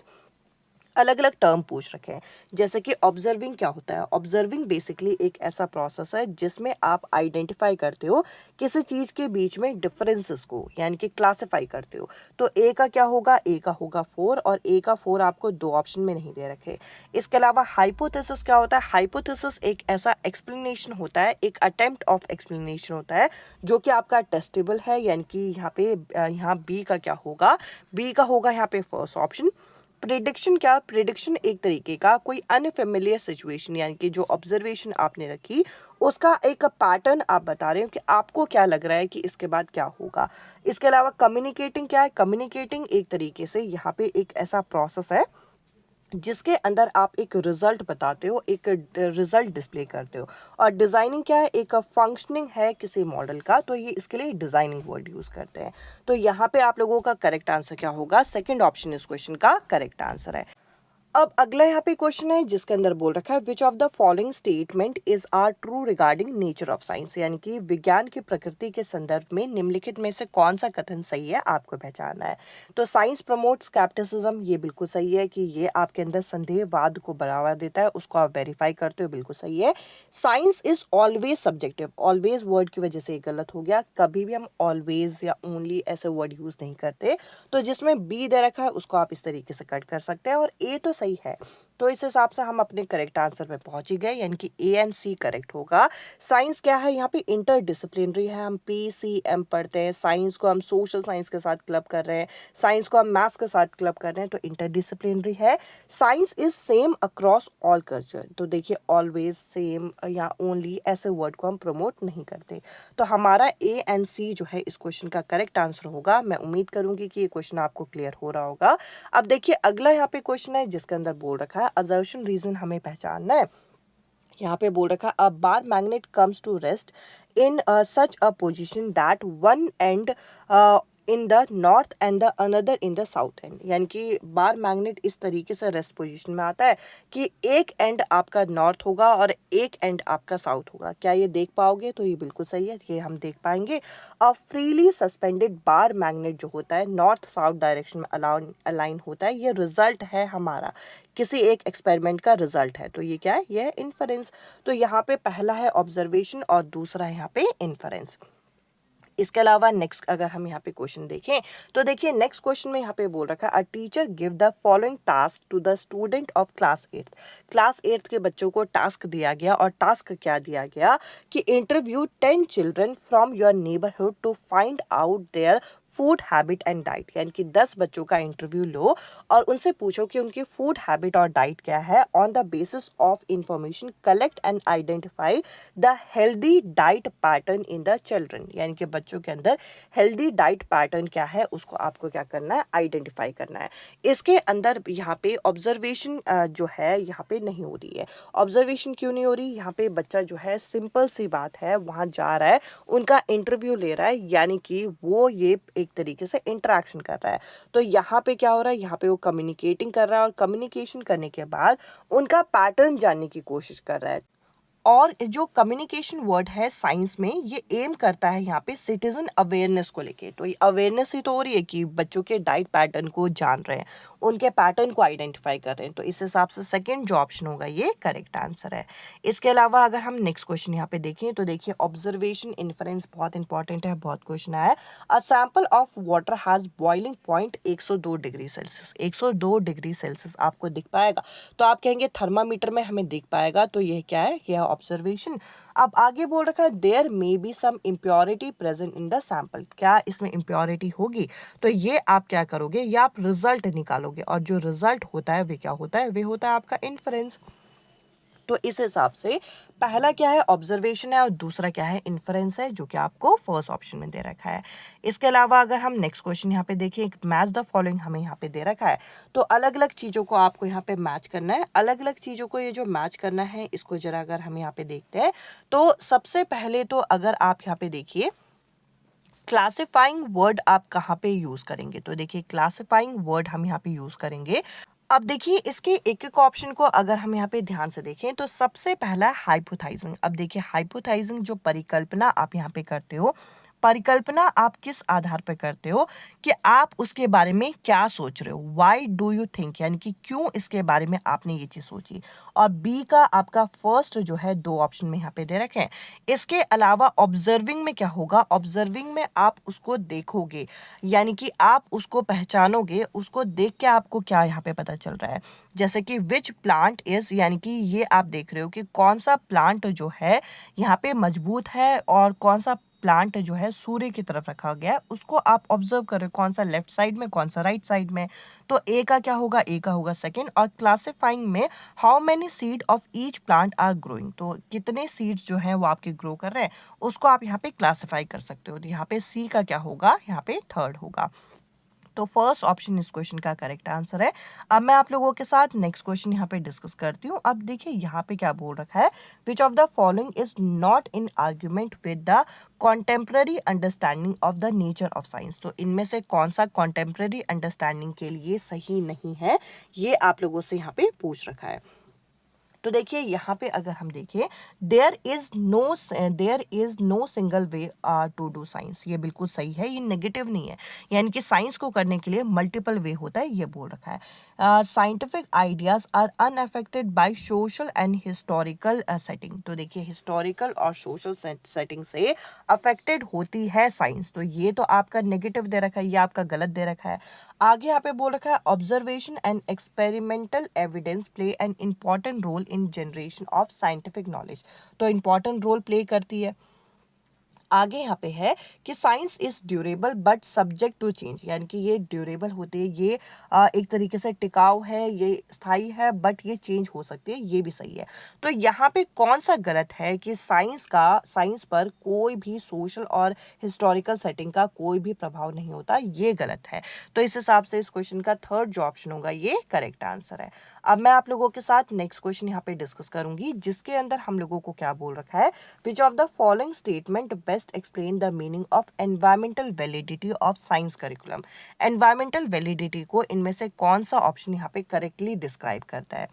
अलग अलग टर्म पूछ रखे हैं। जैसे कि ऑब्जर्विंग क्या होता है, ऑब्जर्विंग बेसिकली एक ऐसा प्रोसेस है जिसमें आप आइडेंटिफाई करते हो किसी चीज़ के बीच में डिफरेंसेस को, यानी कि क्लासिफाई करते हो। तो ए का क्या होगा, ए का होगा 4, और ए का 4 आपको 2 ऑप्शन में नहीं दे रखे। इसके अलावा हाइपोथेसिस क्या होता है, हाइपोथेसिस एक ऐसा एक्सप्लेनेशन होता है, एक अटेम्प्ट ऑफ एक्सप्लेनेशन होता है जो कि आपका टेस्टेबल है, यानी कि यहाँ पे यहाँ बी का क्या होगा, बी का होगा यहाँ पे फर्स्ट ऑप्शन। प्रिडिक्शन क्या, प्रिडिक्शन एक तरीके का कोई अनफेमिलियर सिचुएशन, यानी कि जो ऑब्जर्वेशन आपने रखी उसका एक पैटर्न आप बता रहे हो कि आपको क्या लग रहा है कि इसके बाद क्या होगा। इसके अलावा कम्युनिकेटिंग क्या है, कम्युनिकेटिंग एक तरीके से यहाँ पे एक ऐसा प्रोसेस है जिसके अंदर आप एक रिजल्ट बताते हो, एक रिजल्ट डिस्प्ले करते हो। और डिज़ाइनिंग क्या है, एक फंक्शनिंग है किसी मॉडल का, तो ये इसके लिए डिज़ाइनिंग वर्ड यूज़ करते हैं। तो यहाँ पे आप लोगों का करेक्ट आंसर क्या होगा, सेकंड ऑप्शन इस क्वेश्चन का करेक्ट आंसर है। अब अगला यहाँ पे क्वेश्चन है जिसके अंदर बोल रखा है which of the following statement is are true regarding nature of science, यानी कि विज्ञान की प्रकृति के संदर्भ में निम्नलिखित में से कौन सा कथन सही है, आपको पहचानना है। तो साइंस प्रमोट्स स्केप्टिसिज्म, ये बिल्कुल सही है कि ये आपके अंदर संदेहवाद को बढ़ावा देता है, उसको आप वेरीफाई करते हो, बिल्कुल सही है। Science is always subjective, always word की वजह से ये गलत हो गया, कभी भी हम ऑलवेज या ओनली ऐसे वर्ड यूज नहीं करते। तो जिसमें बी दे रखा है उसको आप इस तरीके से कट कर सकते हैं, और ए तो सही है। तो इस हिसाब से हम अपने करेक्ट आंसर पे पहुंच ही गए, यानी कि ए एंड सी करेक्ट होगा। साइंस क्या है, यहाँ पे इंटरडिसिप्लिनरी है, हम PCM पढ़ते हैं, साइंस को हम सोशल साइंस के साथ क्लब कर रहे हैं, साइंस को हम मैथ्स के साथ क्लब कर रहे हैं, तो इंटरडिसिप्लिनरी है। Science is same across all culture, तो देखिए ऑलवेज, सेम या ओनली ऐसे वर्ड को हम प्रमोट नहीं करते। तो हमारा ए एंड सी जो है इस क्वेश्चन का करेक्ट आंसर होगा। मैं उम्मीद करूंगी कि ये क्वेश्चन आपको क्लियर हो रहा होगा। अब देखिए अगला यहाँ पे क्वेश्चन है जिसके अंदर बोल रखा है असर्शन रीजन हमें पहचानना है। यहाँ पे बोल रखा है a bar magnet comes to rest in such a position that one end in the north and the another in the south end, यानी कि बार मैग्नेट इस तरीके से रेस्ट पोजीशन में आता है कि एक एंड आपका नॉर्थ होगा और एक एंड आपका साउथ होगा। क्या ये देख पाओगे? तो ये बिल्कुल सही है, ये हम देख पाएंगे। A freely suspended bar magnet जो होता है नॉर्थ साउथ डायरेक्शन में अलाइन होता है, ये रिजल्ट है हमारा किसी एक एक्सपेरिमेंट का रिजल्ट है। तो ये क्या है? ये है इन्फरेंस। तो यहाँ पे पहला है ऑब्जर्वेशन और दूसरा है यहाँ पे इन्फरेंस। इसके अलावा नेक्स्ट अगर हम यहाँ पे क्वेश्चन देखें तो देखिए नेक्स्ट क्वेश्चन में यहाँ पे बोल रखा है a teacher give the following task to the student of class 8। Class 8 के बच्चों को टास्क दिया गया और टास्क क्या दिया गया कि interview 10 children from your neighbourhood to find out their food habit and diet, यानी कि 10 बच्चों का इंटरव्यू लो और उनसे पूछो कि उनकी फूड हैबिट और डाइट क्या है। On the basis of information collect and identify the healthy diet pattern in the children, यानी कि बच्चों के अंदर हेल्दी डाइट पैटर्न क्या है उसको आपको क्या करना है? आइडेंटिफाई करना है। इसके अंदर यहाँ पे ऑब्जर्वेशन जो है यहाँ पे नहीं हो रही है। ऑब्जर्वेशन क्यों नहीं हो रही? यहाँ पे बच्चा जो है सिंपल सी बात है वहाँ जा रहा है, उनका इंटरव्यू ले रहा है, यानी कि वो ये एक तरीके से इंटरेक्शन कर रहा है। तो यहाँ पे क्या हो रहा है? यहाँ पे वो कम्युनिकेटिंग कर रहा है और कम्युनिकेशन करने के बाद उनका पैटर्न जानने की कोशिश कर रहा है। और जो कम्युनिकेशन वर्ड है साइंस में ये एम करता है यहाँ पे सिटीजन अवेयरनेस को लेके। तो ये अवेयरनेस ही तो हो रही है कि बच्चों के डाइट पैटर्न को जान रहे हैं, उनके पैटर्न को आइडेंटिफाई कर रहे हैं। तो इस हिसाब से सेकंड जो ऑप्शन होगा ये करेक्ट आंसर है। इसके अलावा अगर हम नेक्स्ट क्वेश्चन यहाँ पे देखें तो देखिए ऑब्जर्वेशन इन्फरेंस बहुत इंपॉर्टेंट है, बहुत क्वेश्चन आया है। A sample of water has boiling point 102 degree Celsius. 102 degree Celsius आपको दिख पाएगा, तो आप कहेंगे थर्मामीटर में हमें दिख पाएगा, तो ये क्या है? यह ऑब्जर्वेशन। अब आगे बोल रखा है there may be some impurity present in the sample. क्या इसमें इम्प्योरिटी होगी? तो ये आप क्या करोगे? ये आप रिजल्ट निकालोगे और जो रिजल्ट होता है वे क्या होता है? वे होता है आपका इन्फरेंस। तो इस हिसाब से पहला क्या है? ऑब्जर्वेशन है और दूसरा क्या है? इन्फरेंस है, जो कि आपको फर्स्ट ऑप्शन में दे रखा है। इसके अलावा अगर हम नेक्स्ट क्वेश्चन यहाँ पे देखें, मैच द फॉलोइंग हमें यहाँ पे दे रखा है। तो अलग अलग चीज़ों को आपको यहाँ पे मैच करना है। अलग अलग चीज़ों को ये जो मैच करना है इसको जरा अगर हम यहाँ पे देखते हैं तो सबसे पहले तो अगर आप यहाँ पे देखिए क्लासिफाइंग वर्ड आप कहाँ पे यूज करेंगे, तो देखिए क्लासिफाइंग वर्ड हम यहाँ पे यूज करेंगे। अब देखिए इसके एक एक ऑप्शन को अगर हम यहाँ पे ध्यान से देखें तो सबसे पहला है हाइपोथाइजिंग। अब देखिए हाइपोथाइजिंग जो परिकल्पना आप यहाँ पे करते हो, परिकल्पना आप किस आधार पर करते हो कि आप उसके बारे में क्या सोच रहे हो, वाई डू यू थिंक, यानी कि क्यों इसके बारे में आपने ये चीज सोची। और बी का आपका फर्स्ट जो है 2 ऑप्शन में यहाँ पे दे रखे हैं। इसके अलावा ऑब्जर्विंग में क्या होगा? ऑब्जर्विंग में आप उसको देखोगे, यानी कि आप उसको पहचानोगे, उसको देख के आपको क्या यहाँ पे पता चल रहा है। जैसे कि विच प्लांट इज, यानी कि ये आप देख रहे हो कि कौन सा प्लांट जो है यहाँ पे मजबूत है और कौन सा प्लांट जो है सूर्य की तरफ रखा गया है, उसको आप ऑब्जर्व कर रहे हो, कौन सा लेफ्ट साइड में, कौन सा राइट साइड में। तो ए का क्या होगा? ए का होगा सेकंड। और क्लासिफाइंग में how many seed of each plant are growing, तो कितने सीड्स जो हैं वो आपके ग्रो कर रहे हैं उसको आप यहाँ पे क्लासिफाई कर सकते हो। तो यहाँ पे सी का क्या होगा? यहाँ पे थर्ड होगा। तो फर्स्ट ऑप्शन इस क्वेश्चन का करेक्ट आंसर है। अब मैं आप लोगों के साथ नेक्स्ट क्वेश्चन यहाँ पे डिस्कस करती हूँ। अब देखिए यहाँ पे क्या बोल रखा है, which of the following is not in argument with the contemporary understanding of the nature of science. तो इनमें से कौन सा कॉन्टेम्प्ररी अंडरस्टैंडिंग के लिए सही नहीं है, ये आप लोगों से यहाँ पे पूछ रखा है। तो देखिए यहाँ पे अगर हम देखें there is no single way to do science, ये बिल्कुल सही है, ये नेगेटिव नहीं है। यानी कि साइंस को करने के लिए मल्टीपल वे होता है, ये बोल रखा है। Scientific ideas are unaffected by social and historical setting. तो देखिए हिस्टोरिकल और सोशल सेटिंग से अफेक्टेड होती है साइंस, तो ये तो आपका नेगेटिव दे रखा है, ये आपका गलत दे रखा है। आगे यहाँ पे बोल रखा है observation and experimental evidence play an important role in generation of scientific knowledge. तो इंपॉर्टेंट रोल प्ले करती है। आगे यहाँ पे है कि science is durable but subject to change, यानी कि ये ड्यूरेबल होती है, ये एक तरीके से टिकाऊ है, ये स्थायी है, बट ये चेंज हो सकती है, ये भी सही है। तो यहाँ पे कौन सा गलत है कि साइंस पर कोई भी सोशल और हिस्टोरिकल सेटिंग का कोई भी प्रभाव नहीं होता, ये गलत है। तो इस हिसाब से इस क्वेश्चन का थर्ड जो ऑप्शन होगा ये करेक्ट आंसर है। अब मैं आप लोगों के साथ नेक्स्ट क्वेश्चन यहाँ पे डिस्कस करूंगी, जिसके अंदर हम लोगों को क्या बोल रखा है, which of the following statement best explain the meaning of environmental validity of science curriculum. Environmental validity को इनमें से कौन सा ऑप्शन यहाँ पे करेक्टली डिस्क्राइब करता है?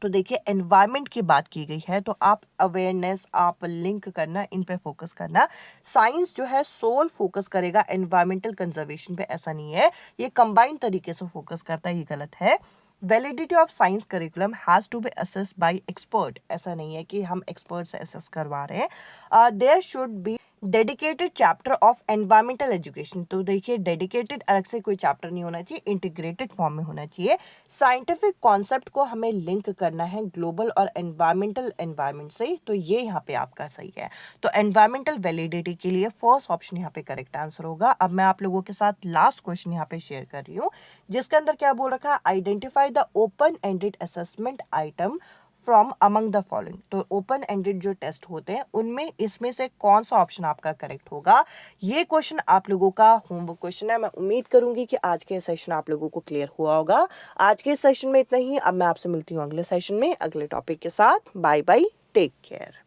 तो देखिए, एनवायरनमेंट की बात की गई है तो आप अवेयरनेस, आप लिंक करना, इन पे फोकस करना। साइंस जो है सोल फोकस करेगा एनवायरमेंटल कंजर्वेशन पे, ऐसा नहीं है, ये कंबाइंड तरीके से फोकस करता है, ये गलत है। Validity of science curriculum has to be assessed by expert, ऐसा नहीं है कि हम एक्सपर्ट से असेस करवा रहे हैं। There should be dedicated chapter of environmental education. तो देखिए, डेडिकेटेड अलग से कोई चैप्टर नहीं होना चाहिए, इंटीग्रेटेड फॉर्म में होना चाहिए। साइंटिफिक कॉन्सेप्ट को हमें लिंक करना है ग्लोबल और एनवायरमेंट से, तो ये यहाँ पे आपका सही है। तो एनवायरमेंटल वैलिडिटी के लिए फर्स्ट ऑप्शन यहाँ पे करेक्ट आंसर होगा। अब मैं आप लोगों के साथ लास्ट क्वेश्चन यहाँ पे शेयर कर रही हूँ, जिसके अंदर क्या बोल रखा है, identify the open ended assessment item from among the following. तो ओपन एंडेड जो टेस्ट होते हैं उनमें इसमें से कौन सा ऑप्शन आपका करेक्ट होगा, ये क्वेश्चन आप लोगों का होमवर्क क्वेश्चन है। मैं उम्मीद करूंगी कि आज के सेशन आप लोगों को क्लियर हुआ होगा। आज के सेशन में इतना ही। अब मैं आपसे मिलती हूँ अगले सेशन में अगले टॉपिक के साथ। Bye bye, take care.